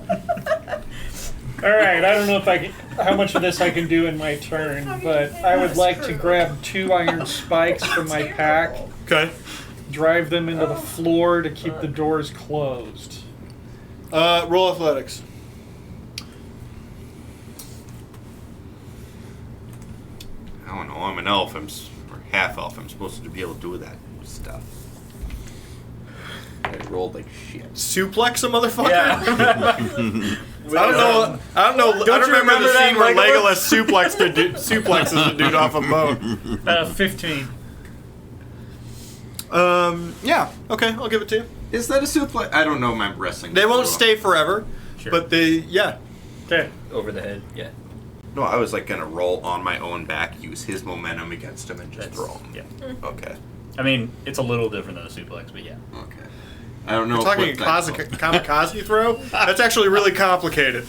All right, I don't know if I can, how much of this I can do in my turn, but I would like to grab 2 iron spikes from my pack, Okay. drive them into the floor to keep the doors closed. Roll athletics. I don't know. I'm an elf. Or half elf. I'm supposed to be able to do that stuff. I rolled like shit. Suplex a motherfucker? Yeah. I don't remember the scene where Legolas suplexes the dude off a boat. 15. Yeah. Okay, I'll give it to you. Is that a suplex? I don't know my wrestling. They won't too well. stay forever, Sure. but yeah. Okay. Over the head. Yeah. No, I was like gonna roll on my own back, use his momentum against him, and just throw him. Yeah. Okay. I mean, it's a little different than a suplex, but yeah. Okay. I don't know. You're talking a what that- kamikaze throw? That's actually really complicated.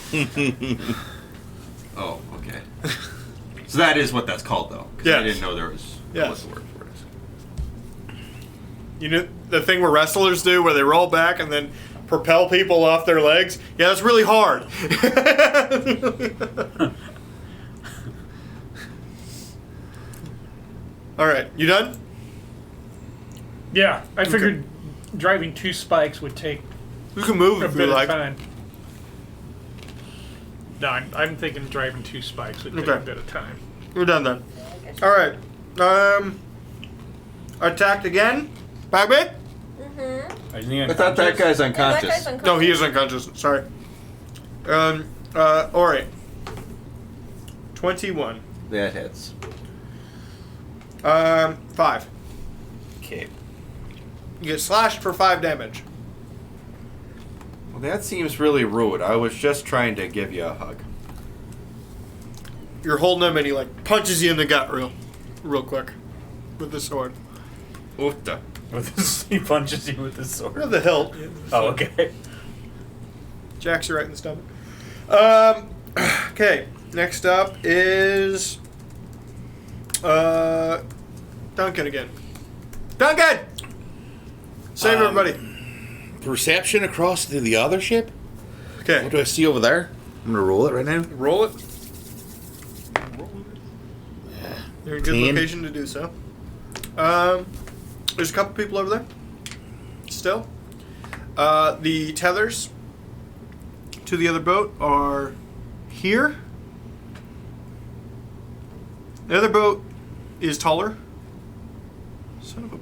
Oh, okay. So that is what that's called, though. 'Cause Yes. I didn't know there was Yes. what the word for it is. You know the thing where wrestlers do, where they roll back and then propel people off their legs? Yeah, that's really hard. All right, you done? Yeah, I figured driving 2 spikes would take You can move a if you bit of like. time. No, I'm thinking driving 2 spikes would take Okay. a bit of time. We're done then. All right. Attacked again. Bagby? I thought that guy's unconscious. No, he is unconscious. Sorry. Ori. 21. That hits. 5. Okay. You get slashed for 5 damage. Well, that seems really rude. I was just trying to give you a hug. You're holding him and he like punches you in the gut real quick with the sword. Oofta. He punches you with his sword. With the hilt. Oh, okay. Jacks you right in the stomach. Okay. Next up is Duncan again. Duncan! Save everybody. Perception across to the other ship? Okay. What do I see over there? I'm going to roll it right now. Roll it. You're in a good 10. location to do so. There's a couple people over there. Still. The tethers to the other boat are here. The other boat is taller. Son of a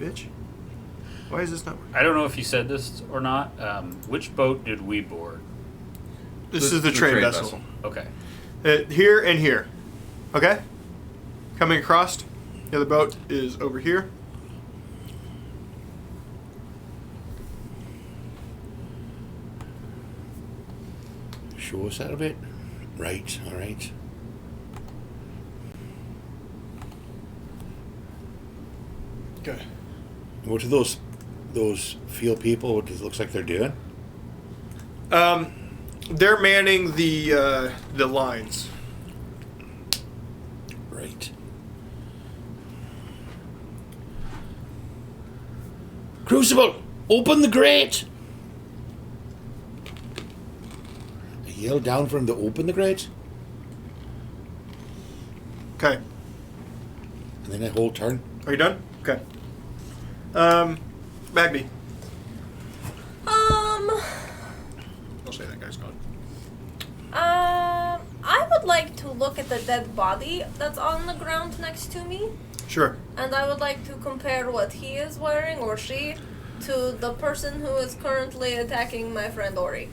bitch. Why is this not working? I don't know if you said this or not. Which boat did we board? This is the trade vessel. Okay. Here and here. Okay? Coming across. The other boat is over here. Show us that a bit. Right, alright. Okay. What do those field people, what does it looks like they're doing? They're manning the lines. Right. Crucible, open the grate! I yell down for him to open the grate, Okay. and then I hold turn. Are you done? Okay. Bagby. I'll say that guy's gone. I would like to look at the dead body that's on the ground next to me, Sure. and I would like to compare what he is wearing, or she, to the person who is currently attacking my friend Ori.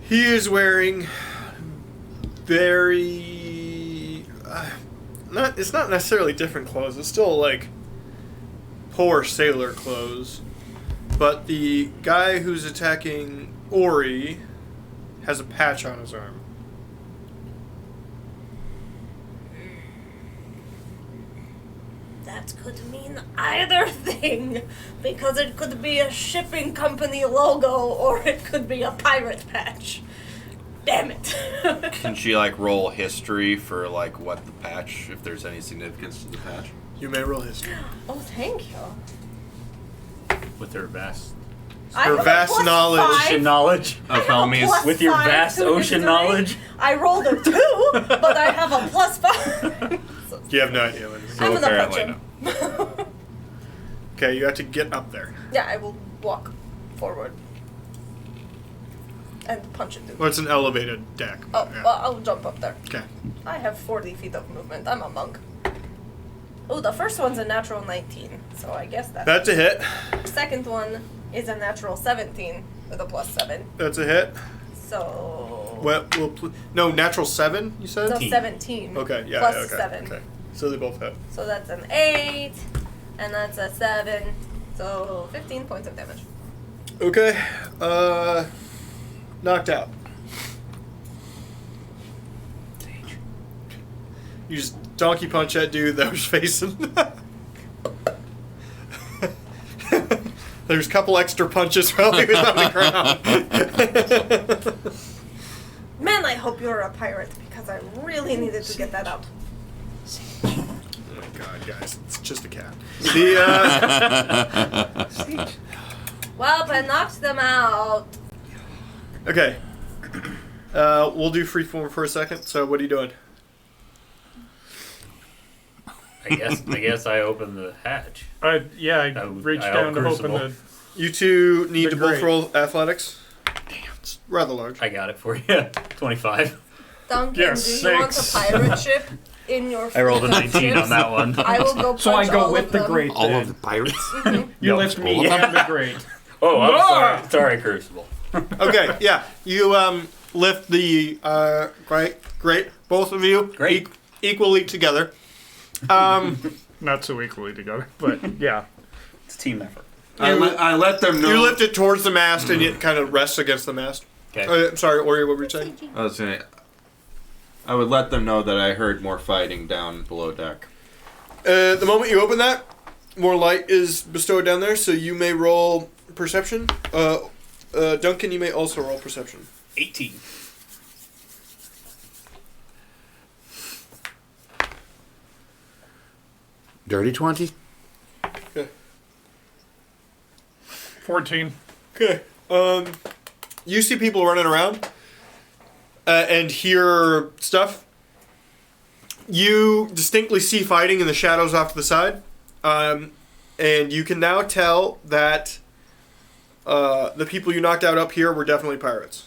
He is wearing very it's not necessarily different clothes. It's still like poor sailor clothes. But the guy who's attacking Ori has a patch on his arm. That could mean either thing, because it could be a shipping company logo, or it could be a pirate patch. Damn it. Can she like roll history for like what the patch, if there's any significance to the patch? You may roll history. Oh, thank you. With her vast I Her have a vast plus knowledge. 5. ocean knowledge. I have a Helmies. plus With your 5 vast to ocean history. knowledge. I rolled a 2, but I have a plus 5. So You have no idea what it is. I'm gonna punch apparently him. Okay, you have to get up there. Yeah, I will walk forward and punch it. Dude. Well, it's an elevated deck. Oh, Yeah. well, I'll jump up there. Okay. I have 40 feet of movement. I'm a monk. Oh, the first one's a natural 19, so I guess That's a hit. Second one is a natural 17 with a plus 7. That's a hit. So. No, natural 7, you said? No, 17. Okay, yeah, Plus okay. 7. Okay. So they both hit. So that's an 8, and that's a 7. So 15 points of damage. Okay. Knocked out. You just donkey punch that dude that was facing. There's a couple extra punches while he was on the ground. Man, I hope you're a pirate because I really needed to get that out. Oh my god, guys, it's just a cat. Well, I knocked them out. Okay. We'll do freeform for a second. So what are you doing? I guess I opened the hatch. I reached down to open the. You two need The to both grate. roll athletics. Damn, it's rather large. I got it for you. 25. Duncan, Yes, do you want a 6. pirate ship in your I rolled a fleet of 19 on ships? that one. I will go punch So I go all with of the them. grate. All then. of the pirates? You Yep. lift me All of them? and the grate. Oh, I'm Ah! sorry, Crucible. Okay, yeah. You lift the great. Both of you Great. equally together. Not so equally together, but yeah. It's a team effort. I let them know. You lift it towards the mast and it kind of rests against the mast. Okay. Sorry, Ori, what were you saying? I would let them know that I heard more fighting down below deck. The moment you open that, more light is bestowed down there, so you may roll perception. Duncan, you may also roll perception. 18. Dirty 20? Okay. 14. Okay. You see people running around and hear stuff. You distinctly see fighting in the shadows off to the side. And you can now tell that the people you knocked out up here were definitely pirates.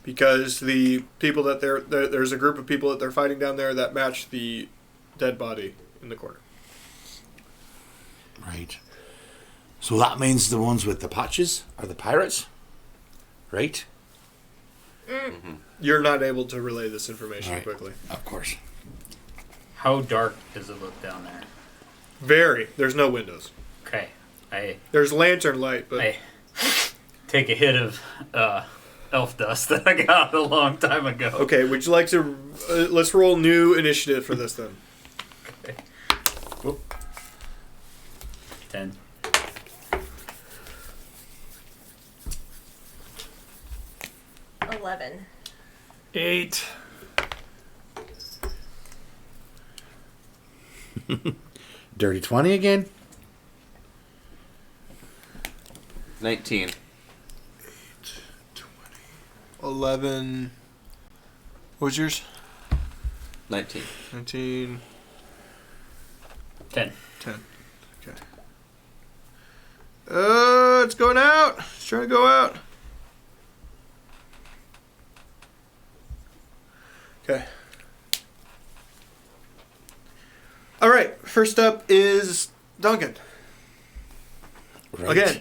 Because the people that there's a group of people that they're fighting down there that match the dead body in the corner. Right. So that means the ones with the patches are the pirates? Right? You're not able to relay this information Right. quickly. Of course. How dark does it look down there? Very. There's no windows. Okay. I There's lantern light, but take a hit of elf dust that I got a long time ago. okay. Would you like to? Let's roll new initiative for this then. Okay. Whoop. 10. $11. 8. Dirty 20 again? 19. 11. What was yours? 19. 19. 10. 10. Okay. It's going out. It's trying to go out. Okay. All right. First up is Duncan. Right. Again.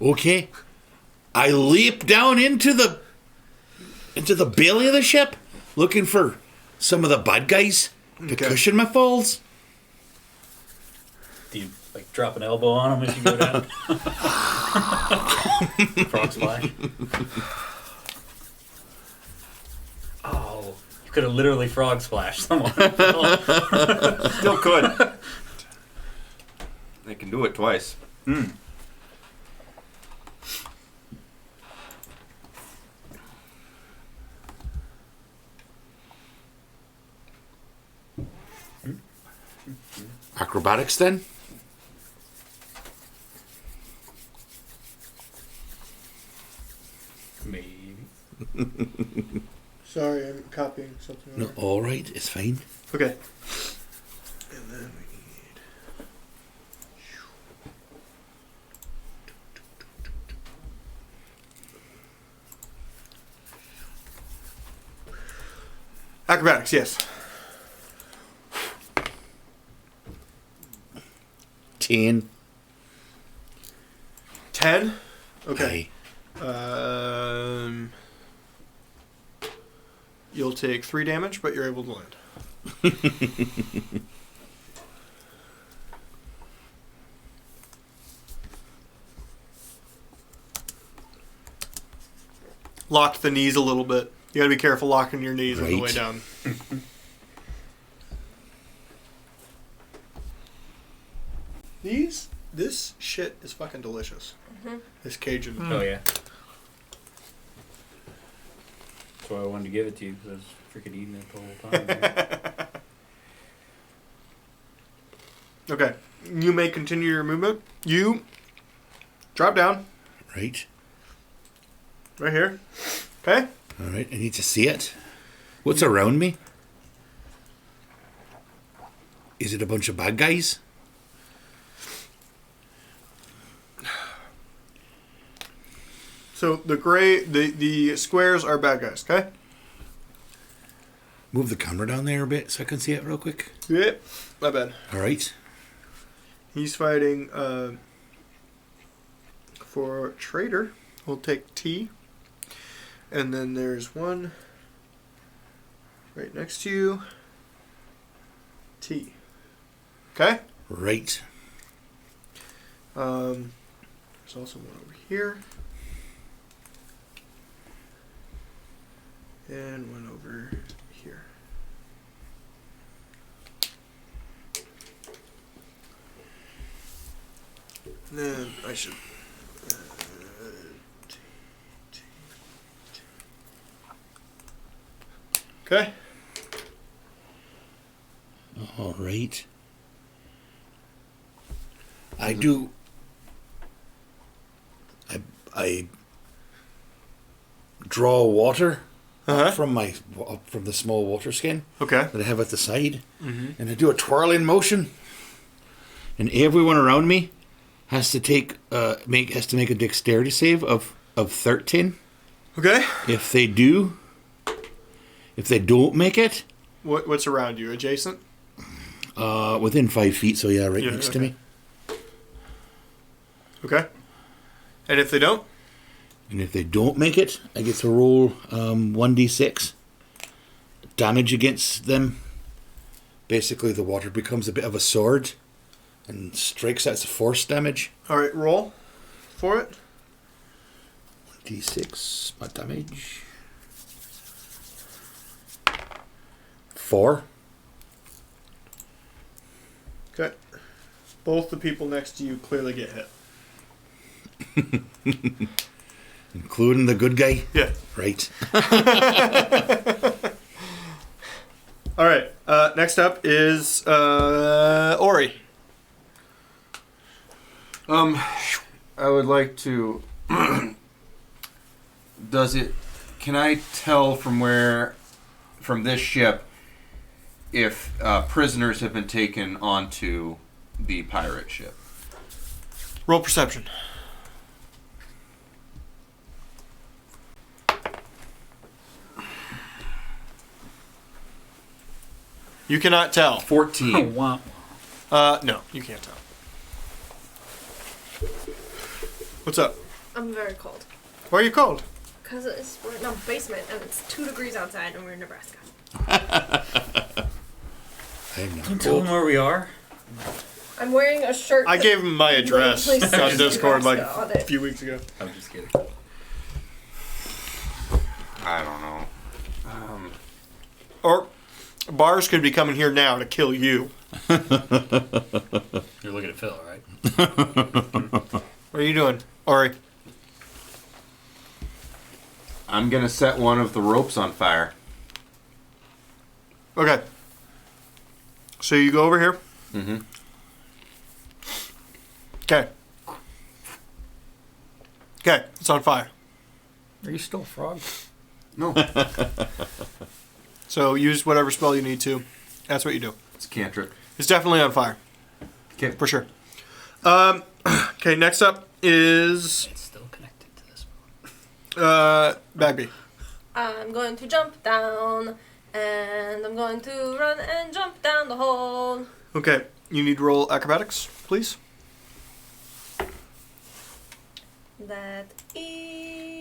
Okay. I leap down into the belly of the ship, looking for some of the bad guys to Okay. cushion my falls. Do you like drop an elbow on them as you go down? Frog splash. Oh, you could have literally frog splashed someone. Still could. They can do it twice. Acrobatics then? Maybe. Sorry, I'm copying something. No, all right, it's fine. Okay. And then we need. Acrobatics, yes. 10. 10? Okay. Aye. You'll take 3 damage, but you're able to land. Locked the knees a little bit. You gotta be careful locking your knees on the way Right. down. This shit is fucking delicious. This Cajun. Oh yeah. That's why I wanted to give it to you, because I was freaking eating it the whole time. man. Okay. You may continue your movement. You drop down Right. right here. Okay? All right. I need to see it. What's around me? Is it a bunch of bad guys? So the squares are bad guys, okay? Move the camera down there a bit so I can see it real quick. Yep. My bad. All right. He's fighting for Trader. We'll take T. And then there's one right next to you. T. Okay? Right. There's also one over here. And one over here. And then I should. Okay. All right. I do. I draw water Uh-huh. from the small water skin Okay. that I have at the side, and I do a twirling motion, and everyone around me has to make a dexterity save of 13. Okay. If they don't make it, What's around you? Adjacent? within 5 feet, so yeah, right Yeah, next to okay. me. Okay. And if they don't? And if they don't make it, I get to roll 1d6 damage against them. Basically, the water becomes a bit of a sword and strikes as force damage. Alright, roll for it. D6, my damage. 4. Okay. Both the people next to you clearly get hit. Including the good guy? Yeah. Right. Alright, next up is Ori. I would like to. Can I tell from this ship if prisoners have been taken onto the pirate ship? Roll perception. You cannot tell. 14. Wow. No, you can't tell. What's up? I'm very cold. Why are you cold? Because we're in a basement and it's 2 degrees outside and we're in Nebraska. I'm not Can you tell them where we are? I'm wearing a shirt. I gave him my address Places on in Discord like Nebraska on a it. few weeks ago. I'm just kidding. I don't know. Or bars could be coming here now to kill you. You're looking at Phil, right? What are you doing, Ori? I'm gonna set one of the ropes on fire. Okay. So you go over here. Mm-hmm. Okay. Okay, it's on fire. Are you still a frog? No, So use whatever spell you need to. That's what you do. it's a cantrip. It's definitely on fire. Okay. For sure. Okay, next up is It's still connected to this one. Bagby. I'm going to jump down and I'm going to run and jump down the hole. Okay, you need to roll acrobatics, please. That is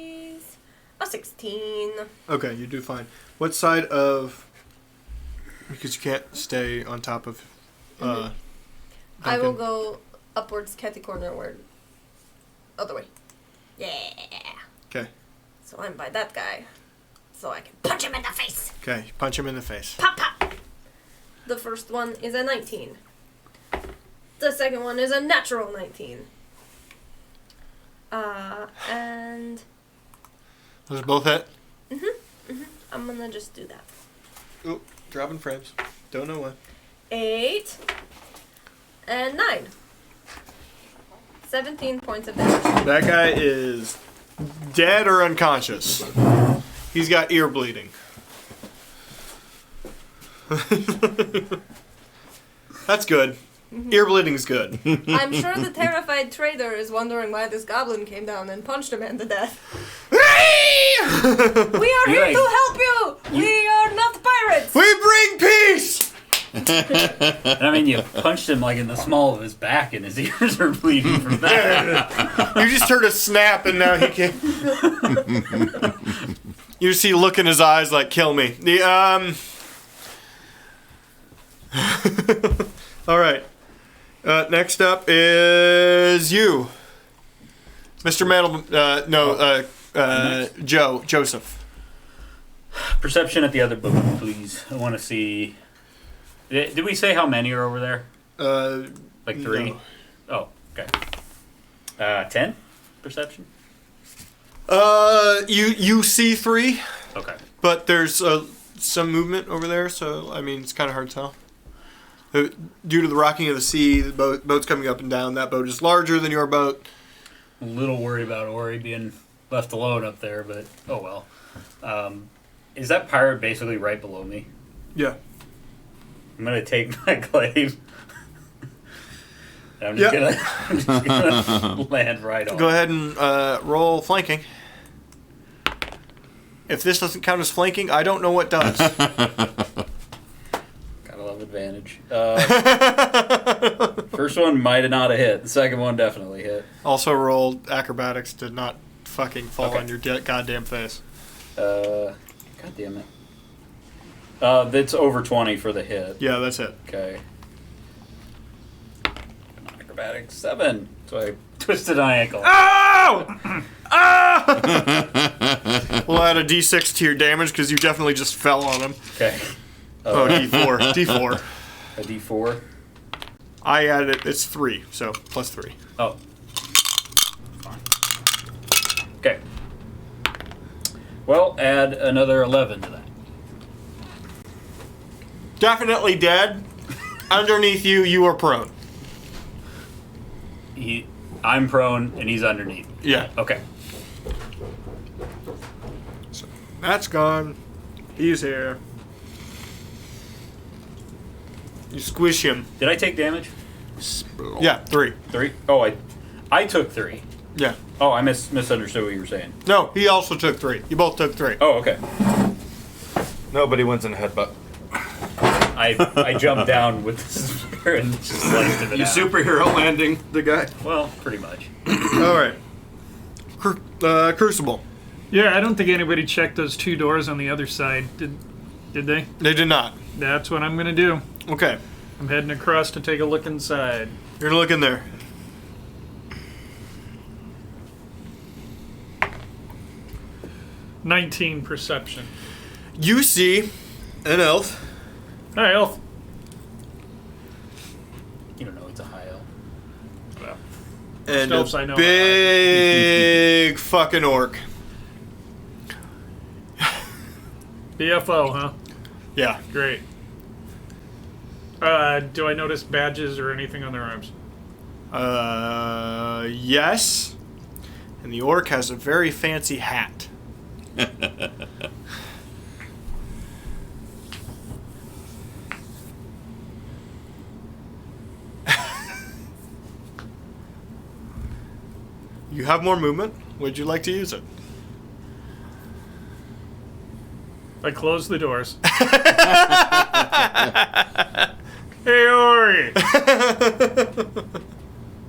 A 16. Okay, you do fine. What side of... Because you can't stay on top of... I will Duncan. go upwards, catty corner, where... Other way. Yeah. Okay. So I'm by that guy. So I can punch him in the face. Okay, punch him in the face. Pop, pop. The first one is a 19. The second one is a natural 19. And Those both hit? I'm gonna just do that. Oop, dropping frames. Don't know why. 8 and 9. 17 points of damage. That guy is dead or unconscious. He's got ear bleeding. That's good. Ear bleeding's good. I'm sure the terrified trader is wondering why this goblin came down and punched a man to death. We are here to help you! We are not pirates! We bring peace! And I mean, you punched him like in the small of his back, and his ears are bleeding from that. You just heard a snap and now he can't. You see look in his eyes like, kill me. Alright. Next up is you. Mr. Joseph. Perception at the other boat, please. I want to see. Did we say how many are over there? Like 3? No. Oh, okay. 10 perception? You see 3, Okay. but there's some movement over there, so I mean it's kind of hard to tell. Due to the rocking of the sea, the boat's coming up and down. That boat is larger than your boat. A little worried about Ori being left alone up there, but oh well. Is that pirate basically right below me? Yeah. I'm gonna take my glaive. I'm just gonna land right on. Go ahead and roll flanking. If this doesn't count as flanking, I don't know what does. Gotta love advantage. First one might have not have hit. The second one definitely hit. Also roll acrobatics to not fucking fall Okay. on your goddamn face. God damn it. That's over 20 for the hit. Yeah, that's it. Okay. Acrobatics 7. So I twisted my ankle. Oh! Ah! We'll add a d6 to your damage because you definitely just fell on him. Okay. Oh, d4. D4. A D4. I added it. It's 3, so plus 3. Oh. Fine. Okay. Well, add another 11 to that. Definitely dead. Underneath you, you are prone. I'm prone and he's underneath. Yeah. Okay. So that's gone. He's here. You squish him. Did I take damage? Yeah, 3. 3? Oh, I took 3. Yeah. Oh, I misunderstood what you were saying. No, he also took 3. You both took 3. Oh, okay. Nobody wins in a headbutt. I jumped down with the spear and just sliced him in You half. superhero landing the guy. Well, pretty much. All right. Crucible. Yeah, I don't think anybody checked those 2 doors on the other side. Did they? They did not. That's what I'm gonna do. Okay. I'm heading across to take a look inside. You're gonna look in there. "19 perception." You see an elf. Hi, elf. You don't know it's a high elf. Well, And elves I a know are big fucking orc. BFO, huh? Yeah. Great. Do I notice badges or anything on their arms? Yes. And the orc has a very fancy hat. You have more movement. Would you like to use it? I close the doors. Hey, Ori!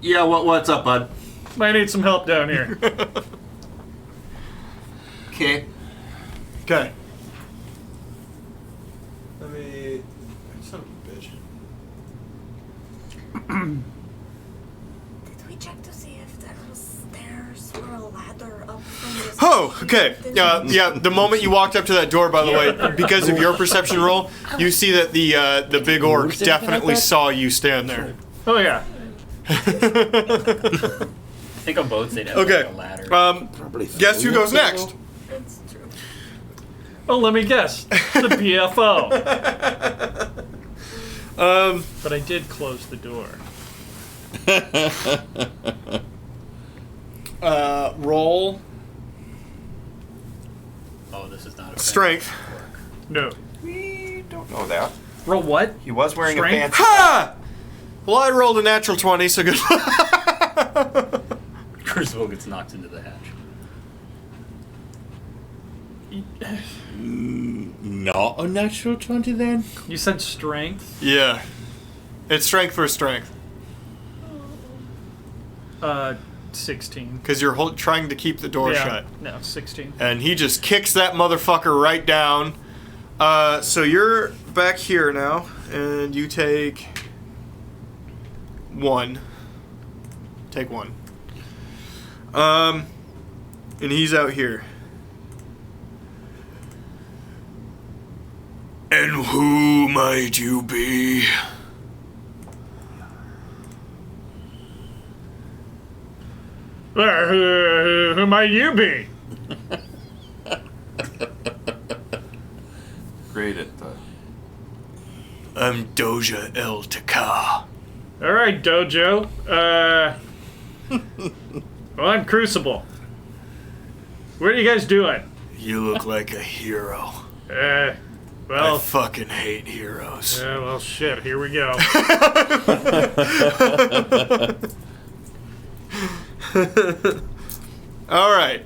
Yeah, what's up, bud? Might need some help down here. Okay. Okay. Let me. Son of a bitch. Did we check to see if there was stairs or a ladder up from this? Oh, okay. Yeah, the moment you walked up to that door, by the way, because of your perception roll, you see that the big orc definitely saw you stand there. Oh yeah. I think on boats they'd have Okay. like a ladder. Probably Guess who goes next? That's true. Oh, let me guess. The BFO. But I did close the door. Roll Oh, this is not a strength. No. We don't know that. Roll what? He was wearing Strength? a fancy. Ha! Well, I rolled a natural 20, so good. Crucible gets knocked into the hatch. Not a natural 20 then? You said strength. Yeah. It's strength for strength. 16. Because you're trying to keep the door shut. No, 16. And he just kicks that motherfucker right down. So you're back here now, and you take 1. Take 1. And he's out here. And who might you be? Who might you be? Great at the. I'm Doja El Taka. All right, Dojo. Well, I'm Crucible. What are you guys doing? You look like a hero. I Well, fucking hate heroes. well, shit. Here we go. All right.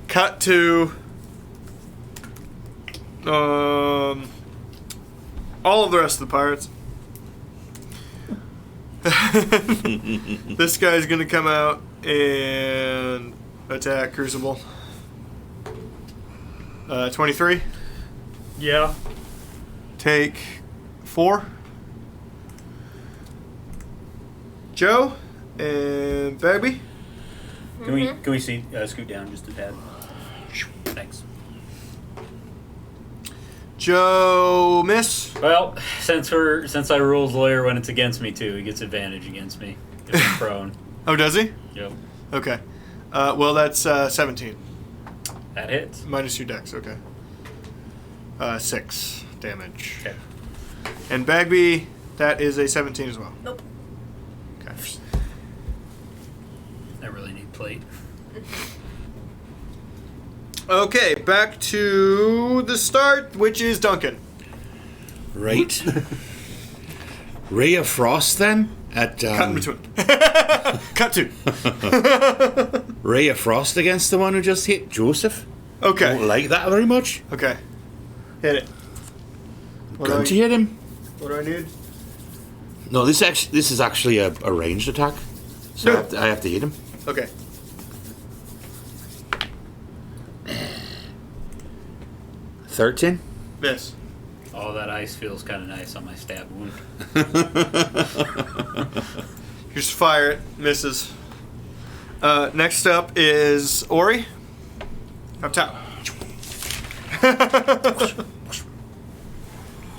Cut to all of the rest of the pirates. This guy's gonna come out and attack Crucible. 23. Yeah. Take 4. Joe and Bagby. Can we see scoot down just a tad? Thanks. Joe miss. Well, since I rules lawyer when it's against me too, he gets advantage against me if I'm prone. Oh, does he? Yep. Okay. Well, that's 17. That hits. Minus your dex, okay. 6 damage. Okay. And Bagby, that is a 17 as well. Nope. Okay. I really need plate. Okay, back to the start, which is Duncan. Right. Ray of Frost then? At Cut in between. Cut to. Ray of Frost against the one who just hit Joseph. Okay. Don't like that very much. Okay. Hit it. What Going do to I, hit him. what do I need? No, this is actually a ranged attack. So I have to hit him. Okay. $13. Miss. Oh, that ice feels kind of nice on my stab wound. You just fire it. Misses. Next up is Ori. Up top.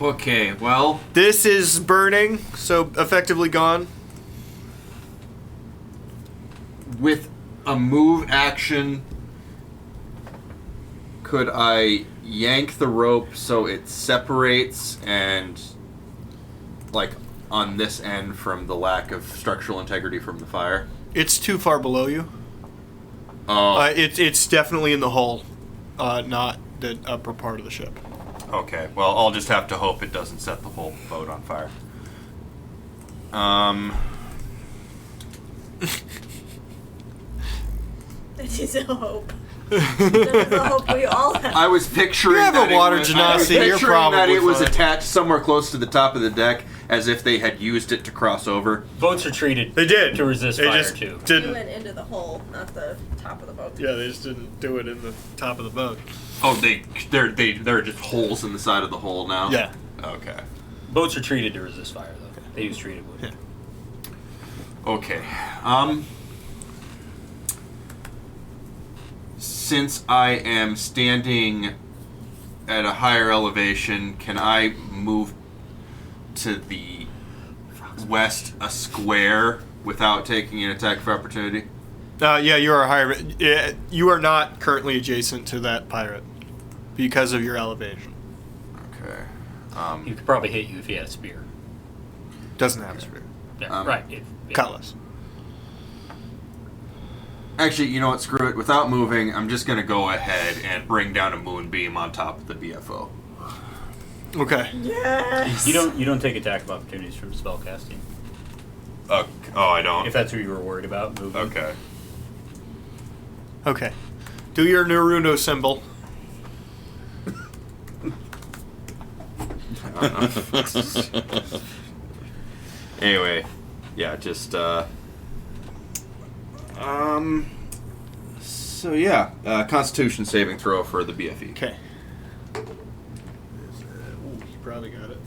Okay, well, This is burning, so effectively gone. with a move action, could I yank the rope so it separates and, like, on this end from the lack of structural integrity from the fire? It's too far below you. Oh, It's definitely in the hull, not the upper part of the ship. Okay, well, I'll just have to hope it doesn't set the whole boat on fire. That is a hope. That is a hope we all have. I was picturing You have a that water I was genasi, you're picturing that probably it was fine. attached somewhere close to the top of the deck, as if they had used it to cross over. Boats are treated They did. to resist They fire just too. We didn't. went into the hole, not the top of the boat. Yeah, they just didn't do it in the top of the boat. Oh, they're just holes in the side of the hole now. Yeah. Okay. Boats are treated to resist fire though. They use treated wood. Yeah. Okay. Since I am standing at a higher elevation, can I move to the west a square without taking an attack of opportunity? Yeah, you are higher. You are not currently adjacent to that pirate because of your elevation. Okay. He could probably hit you if he had a spear. Doesn't have a spear. Yeah, right. Yeah. Cutlass. Actually, you know what? Screw it. Without moving, I'm just going to go ahead and bring down a moonbeam on top of the BFO. Okay. Yes. You don't take attack of opportunities from spell casting. Oh, I don't. If that's what you were worried about, moving. Okay. Okay. Do your Naruto symbol. Anyway, yeah, just so yeah, Constitution saving throw for the BFE. Okay. You probably got it.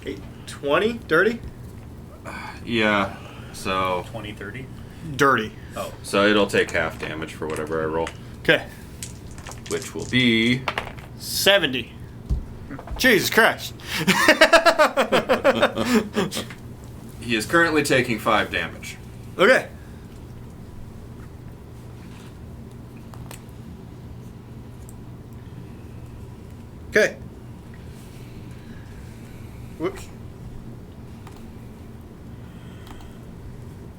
820? Dirty? Yeah. So 20, 30. Dirty. Oh, so it'll take half damage for whatever I roll, Okay. which will be 70. Jesus Christ. he is currently taking 5 damage. Okay. Okay. Whoops.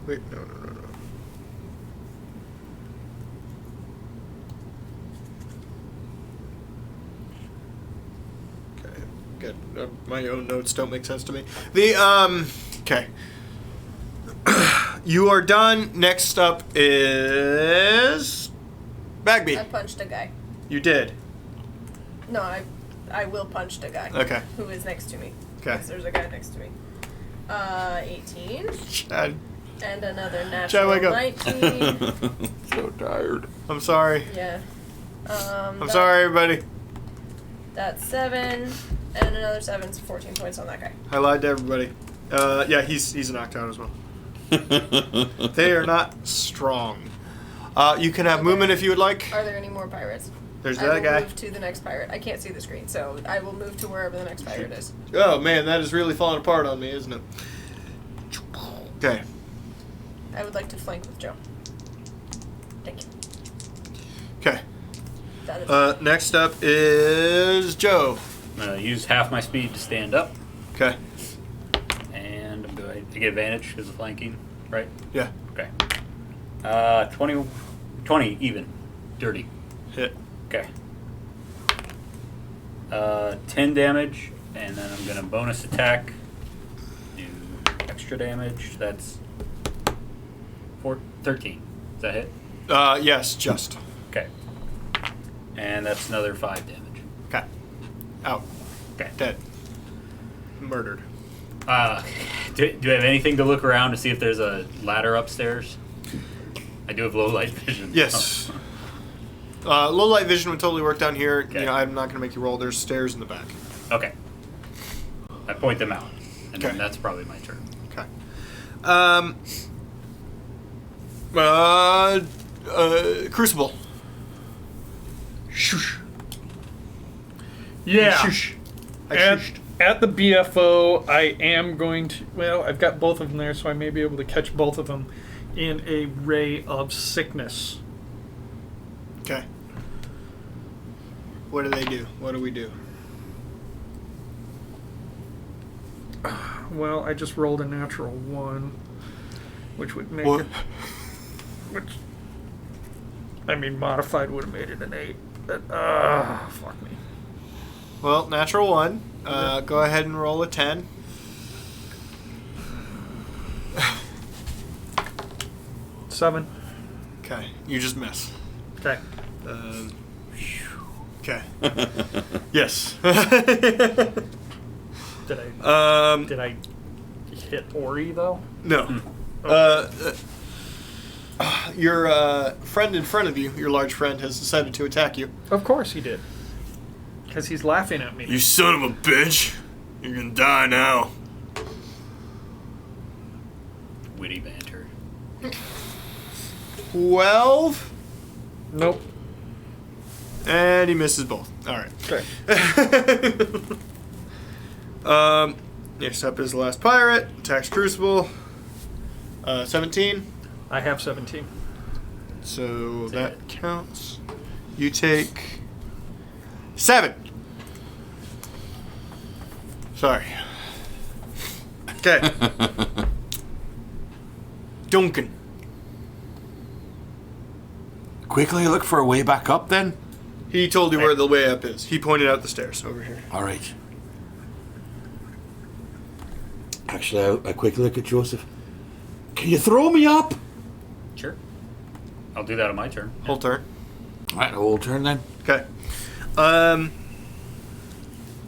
Wait, no. Okay, good. My own notes don't make sense to me. Okay. You are done. Next up is Bagby. I punched a guy. You did. No, I will punch a guy. Okay. Who is next to me. Okay. Yes, there's a guy next to me. 18. Chad, And another Chad, natural wake up. 19. So tired. I'm sorry. Yeah. I'm sorry, everybody. That's 7. And another 7, so 14 points on that guy. I lied to everybody. Yeah, he's knocked out as well. They are not strong. You can have movement if you would like. Are there any more pirates? There's I that will guy. move to the next pirate. I can't see the screen, so I will move to wherever the next pirate is. Oh man, that is really falling apart on me, isn't it? Okay. I would like to flank with Joe. Thank you. Okay. That is Next up is Joe. I'm gonna use half my speed to stand up, Okay. and I'm going to get advantage because of flanking, right? Yeah. Okay. 20 even, dirty. Hit. Okay. 10 damage, and then I'm gonna bonus attack. Do extra damage. That's 13. Does that hit? Yes, just. Okay. And that's another 5 damage. Okay. Out. Okay. Dead. Murdered. Do I have anything to look around to see if there's a ladder upstairs? I do have low light vision. Yes. Low light vision would totally work down here. Okay. You know, I'm not going to make you roll. There's stairs in the back. Okay. I point them out, and Okay. then that's probably my turn. Okay. Crucible. Shush. Yeah. Shush. I At, shushed. at the BFO, I am going to. Well, I've got both of them there, so I may be able to catch both of them in a ray of sickness. Okay. What do they do? What do we do? Well, I just rolled a natural 1, which would make What? it. Which. I mean, modified would have made it an 8. But, fuck me. Well, natural 1. Go ahead and roll a 10. Seven. Okay, you just miss. Okay. Okay. Yes. Did I hit Ori though? No. Your friend in front of you, your large friend, has decided to attack you. Of course he did. Because he's laughing at me. You son of a bitch! You're gonna die now. Witty banter. 12. Nope. And he misses both. Alright. Okay. Next up is the last pirate. Attacks Crucible. 17. I have 17. So that counts. You take 7. Sorry. Okay. Duncan. Quickly look for a way back up then. He told you where the way up is. He pointed out the stairs over here. All right. Actually, I quickly look at Joseph. Can you throw me up? Sure. I'll do that on my turn. Whole turn. All right, a whole turn then. Okay. I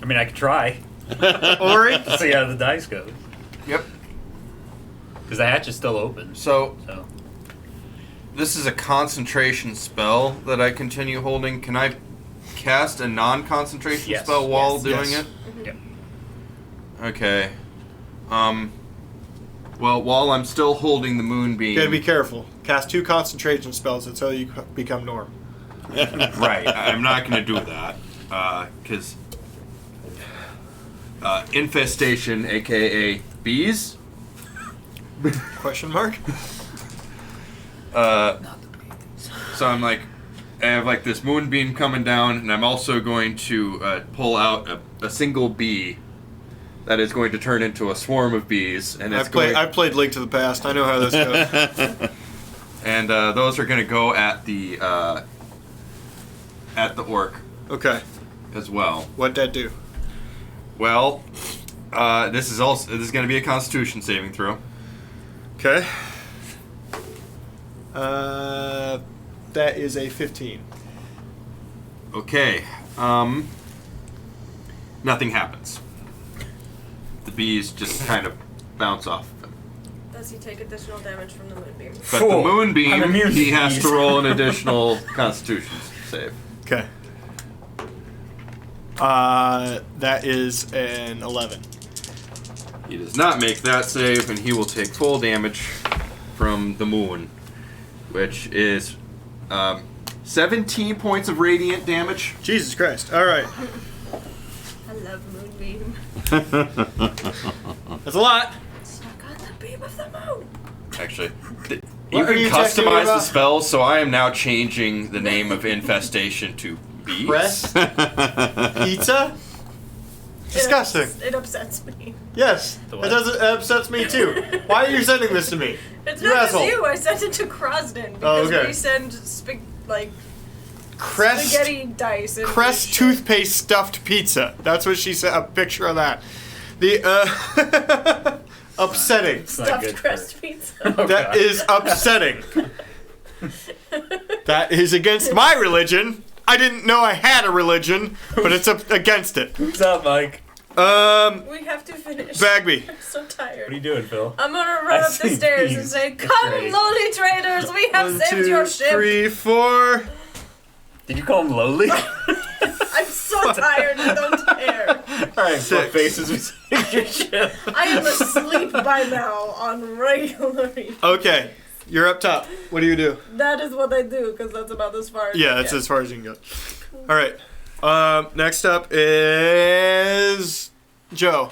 mean, I could try. Ori? See how the dice goes. Yep. Because the hatch is still open. So So this is a concentration spell that I continue holding. Can I cast a non-concentration Yes. spell while Yes. doing Yes. it? Yep. Okay. Well, while I'm still holding the moonbeam, You gotta be careful. Cast 2 concentration spells until you become Norm. right? I'm not going to do that because infestation, aka bees. Question mark? So I'm like, I have like this moonbeam coming down, and I'm also going to pull out a single bee that is going to turn into a swarm of bees, and it's I've played Link to the Past. I know how this goes. and those are going to go at the orc Okay. as well. What'd that do? Well, this is going to be a Constitution saving throw. Okay. That is a 15. Okay. Nothing happens. The bees just kind of bounce off of him. Does he take additional damage from the moonbeam? But Fool. the I'm moonbeam, immune he to has bees. to roll an additional Constitution save. Okay. That is an 11. He does not make that save, and he will take full damage from the moon, which is 17 points of radiant damage. Jesus Christ. All right. I love moonbeam. That's a lot. Suck on the beam of the moon. Actually, you What are can you texting me customize the about? spell, so I am now changing the name of infestation to bees. Press. Pizza? Disgusting. It upsets me. Yes. The It what? does. It upsets me too. Why are you sending this to me? It's You not just asshole. you. I sent it to Krasden because Oh, okay. we send Crest. spaghetti dice. And Crest shit. toothpaste stuffed pizza. That's what she said. A picture of that. The upsetting. it's not Stuffed good crust pizza. That is upsetting. That is against my religion. I didn't know I had a religion, but it's up against it. What's up, Mike? We have to finish. Bagby. I'm so tired. What are you doing, Phil? I'm gonna run I up the see stairs and bees. say, That's "Come, great. lowly traders, we have 1, saved 2, your ship." 3, 4. Did you call him lowly? I'm so tired. I don't care. Alright, what 6. faces we saved your ship. I am asleep by now on regularly. Okay, you're up top. What do you do? That is what I do because that's about as far as Yeah, I that's get. as far as you can go. All right. Next up is Joe.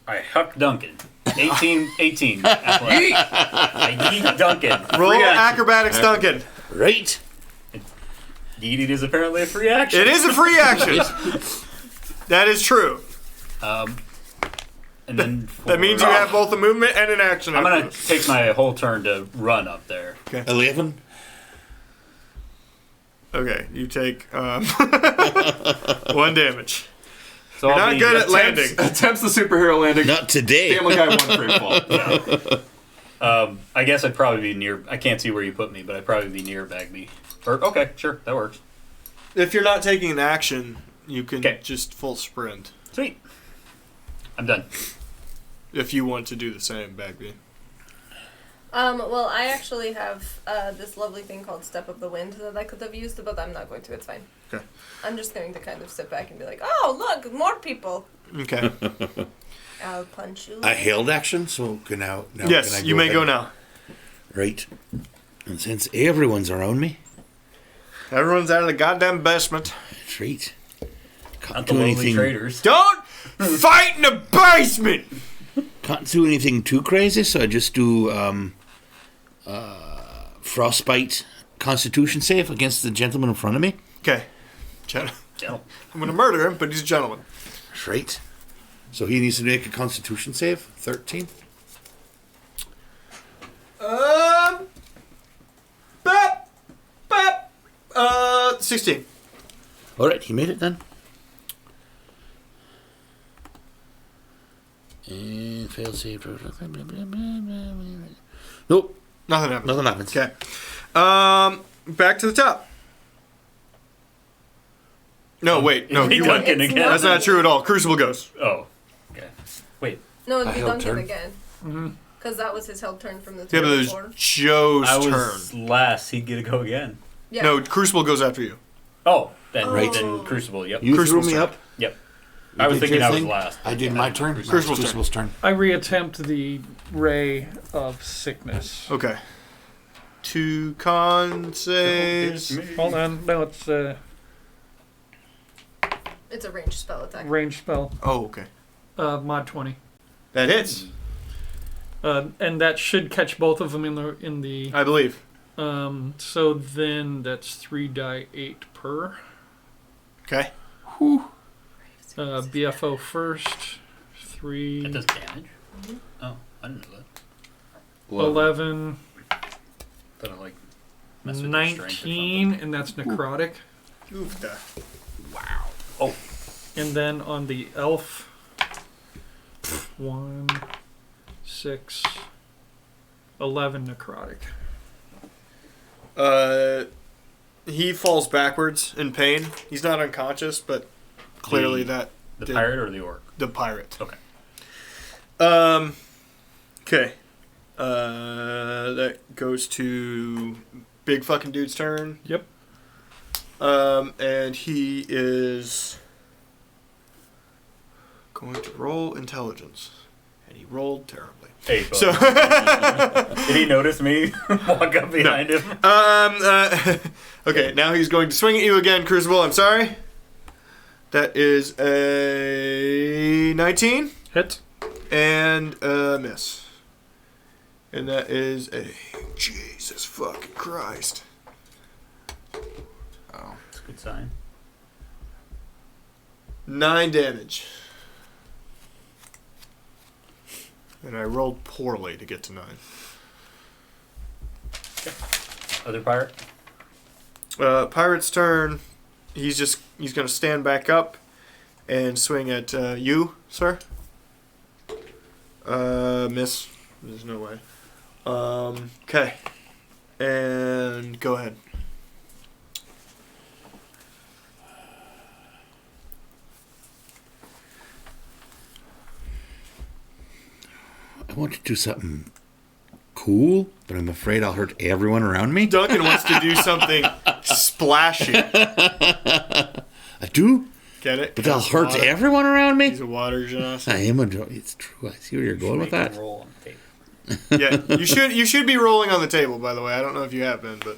Alright, Huck Duncan. 18 athletic. I yeet Duncan. Roll Free action. acrobatics, Duncan. Right. Yeeting is apparently a free action. It is a free action. That is true. And then That means you have both a movement and an action. I'm gonna take my whole turn to run up there. 11. Okay, you take 1 damage. So You're I'll not be- good at landing. Attempts the superhero landing. Not today. Family Guy 1 frame fall. I guess I'd probably be near. I can't see where you put me, but I'd probably be near Bagby. Or okay, sure, that works. If you're not taking an action, you can 'Kay. just full sprint. Sweet. I'm done. If you want to do the same, Bagby. Well, I actually have this lovely thing called Step of the Wind that I could have used, but I'm not going to. It's fine. Okay. I'm just going to kind of sit back and be like, oh, look, more people. Okay. I'll punch you. I held action, so can now Yes, can I you may ahead? go now. Right. And since everyone's around me, Everyone's out of the goddamn basement. that's right. Can't Not the do lonely anything. traders. Don't fight in the basement! Can't do anything too crazy, so I just do frostbite Constitution save against the gentleman in front of me. Okay. Gentle. I'm gonna murder him, but he's a gentleman. That's right. So he needs to make a Constitution save. 13. Bap! Bap! 16. All right, he made it then. And failed save. Nope, Nothing happened. nothing happens. Okay. Back to the top. No, wait. No, He you Duncan went. again. That's not true at all. Crucible goes. Oh. Okay. Wait. No, it'd I be held Duncan turn. again. Because that was his held turn from the Yeah, turn but it was before. Joe's I turn. was last. He'd get to go again. Yeah. No, Crucible goes after you. Oh, then Right. then Crucible. Yep. You Crucible's threw me turn. up. Yep. You I was did thinking your I was thing. last. I did my turn. Crucible's Crucible's turn. I reattempt the ray of sickness. Okay. 2 con saves. Hold on. No, it's a It's a ranged spell attack. range spell. Oh, okay. Mod 20. That hits, And that should catch both of them in the. I believe. So then that's 3d8 per. Okay. BFO first. 3. That does damage. Oh, I didn't know that. 11. That I like. Mess with your strength or 19, and that's necrotic. Oof, da. Oh. And then on the elf, 1, 6, 11 necrotic. He falls backwards in pain. He's not unconscious, but clearly The the pirate or the orc? the pirate. Okay. Okay. That goes to big fucking dude's turn. Yep. And he is going to roll intelligence, and he rolled terribly. Hey, bud. So, Did he notice me walk up behind him? okay, now he's going to swing at you again, Crucible. I'm sorry. That is a 19 Hit. and a miss. And that is a Jesus fucking Christ. Oh, that's a good sign. 9 damage. And I rolled poorly to get to 9. Other pirate? Pirate's turn. He's gonna stand back up and swing at you, sir. Miss. There's no way. Okay. And go ahead. I want to do something cool, but I'm afraid I'll hurt everyone around me. Duncan wants to do something splashy. I do, Get it? but I'll hurt everyone around me. He's a water genasi. I am a. It's true. I see where you're going with Make that. a roll on the table. Yeah, you should be rolling on the table. By the way, I don't know if you have been, but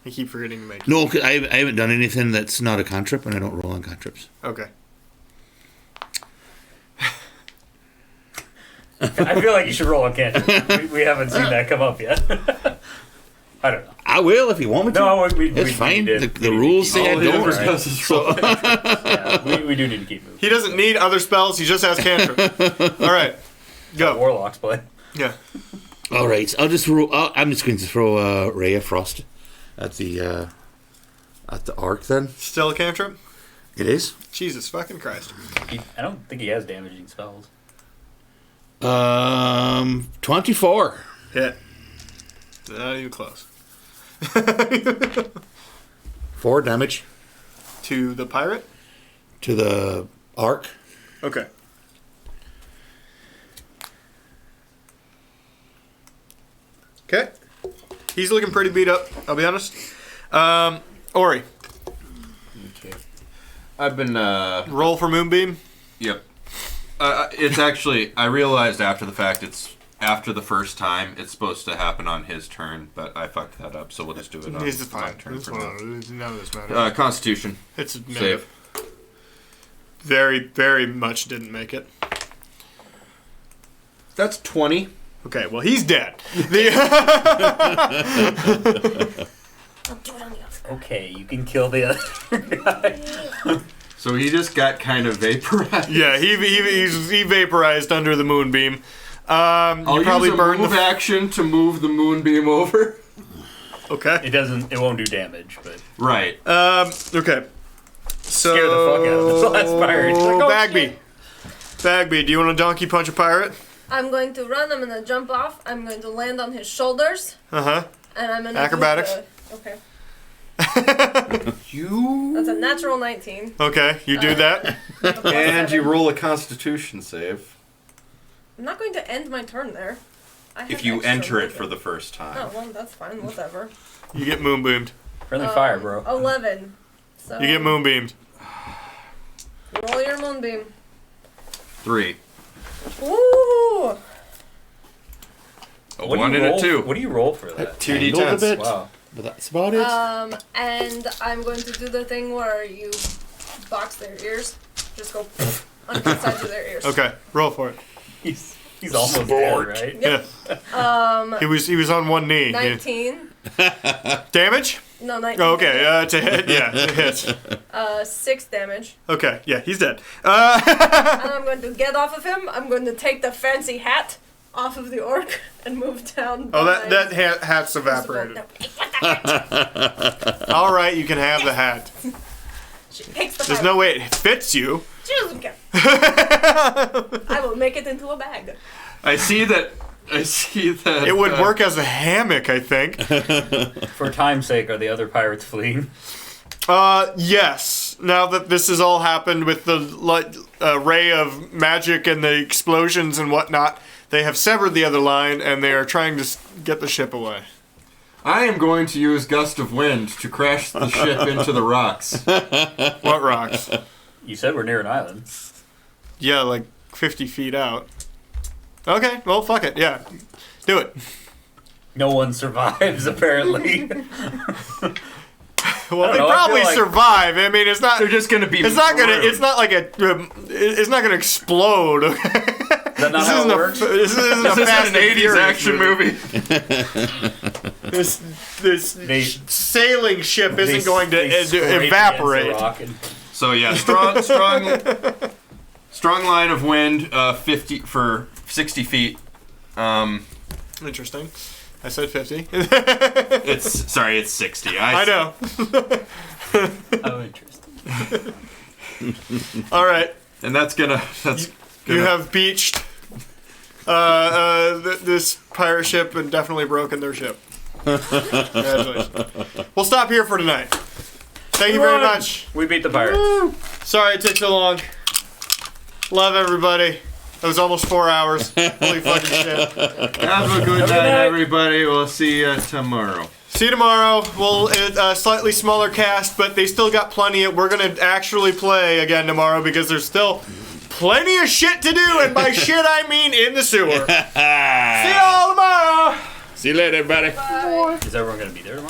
I keep forgetting to make. No, 'cause I haven't done anything that's not a cantrip, and I don't roll on cantrips. Okay. I feel like you should roll on cantrip. We haven't seen that come up yet. I don't know. I will if you want me to. No, it's we fine. did. The rules say I don't. Right. So, Yeah, we do need to keep moving. He doesn't need other spells. He just has cantrip. All right, go. Warlocks play. Yeah. all right. I'm just going to throw a ray of frost at the arc. Then Still a cantrip? it is. Jesus fucking Christ. I don't think he has damaging spells. 24. Hit. Not even close. 4 damage To the pirate? to the arc. Okay. Okay. He's looking pretty beat up, I'll be honest. Ori, Okay. I've been roll for Moonbeam. Yep. It's actually, I realized after the fact, it's after the first time. It's supposed to happen on his turn, but I fucked that up, so we'll just do it on He's my fine. turn It's for now. none of this matters. Constitution. It's a Save. negative. Very, very much didn't make it. That's 20. Okay, well, he's dead. I'll do it on the other. Okay, you can kill the other guy. So he just got kind of vaporized. Yeah, he vaporized under the moonbeam. I'll You probably use a burned move the. action to move the moonbeam over. Okay. It won't do damage, but Right. Okay. So. scare the fuck out of this last pirate. He's like, oh, Bagby. Bagby, do you want to donkey punch a pirate? I'm going to run. I'm going to jump off. I'm going to land on his shoulders. Uh huh. And I'm going to Acrobatics? Okay. You That's a natural 19. Okay, you do that. and you roll a Constitution save I'm not going to end my turn there. I have if you extra enter it movement. for the first Oh, time. well, that's fine. Whatever. You get moonbeamed. friendly fire, bro. 11. So You get moonbeamed. roll your moonbeam. 3. Ooh! A What do 1 you and a roll- 2. What do you roll for that? 2d10s. A bit, Wow. but that's about it. And I'm going to do the thing where you box their ears. Just go on both sides of their ears. Okay, roll for it. He's almost dead, right? Yeah. He was on one knee. 19. Damage? No, 19. Oh, okay, to hit. Yeah, it hits. 6 damage. Okay, yeah, he's dead. And I'm going to get off of him. I'm going to take the fancy hat off of the orc and move down. Oh, behind- that hat's evaporated. No. All right, you can have the hat. She takes the There's hat. no way it fits you. She doesn't care. I will make it into a bag. I see that. It would work as a hammock, I think. For time's sake, are the other pirates fleeing? Yes. Now that this has all happened with the ray of magic and the explosions and whatnot, they have severed the other line and they are trying to get the ship away. I am going to use Gust of Wind to crash the ship into the rocks. What rocks? You said we're near an island. Yeah, like 50 feet out. Okay, well, fuck it. Yeah, do it. No one survives, apparently. Well, I they don't know, I probably feel like- survive. I mean, it's not. They're just going to be. It's not gonna. marooned. It's not like a. It's not gonna explode. Is that not how it works? This isn't a This Fast is an and 80s Furious action movie. This They- sailing ship They- isn't going to they scrape against the evaporate. rock and- So yeah, strong line of wind, 50 for 60 feet. Interesting. I said 50. It's 60. I know. Oh, interesting. All right. And that's gonna. You have beached this pirate ship and definitely broken their ship. Congratulations. We'll stop here for tonight. Thank you very much. We beat the pirates. Sorry it took so long. Love everybody. It was almost 4 hours. Holy fucking shit. Have a good night, everybody. We'll see you tomorrow. See you tomorrow. We'll slightly smaller cast, but they still got plenty. We're gonna actually play again tomorrow because there's still plenty of shit to do, and by shit I mean in the sewer. See y'all tomorrow. See you later, everybody. Is everyone going to be there tomorrow?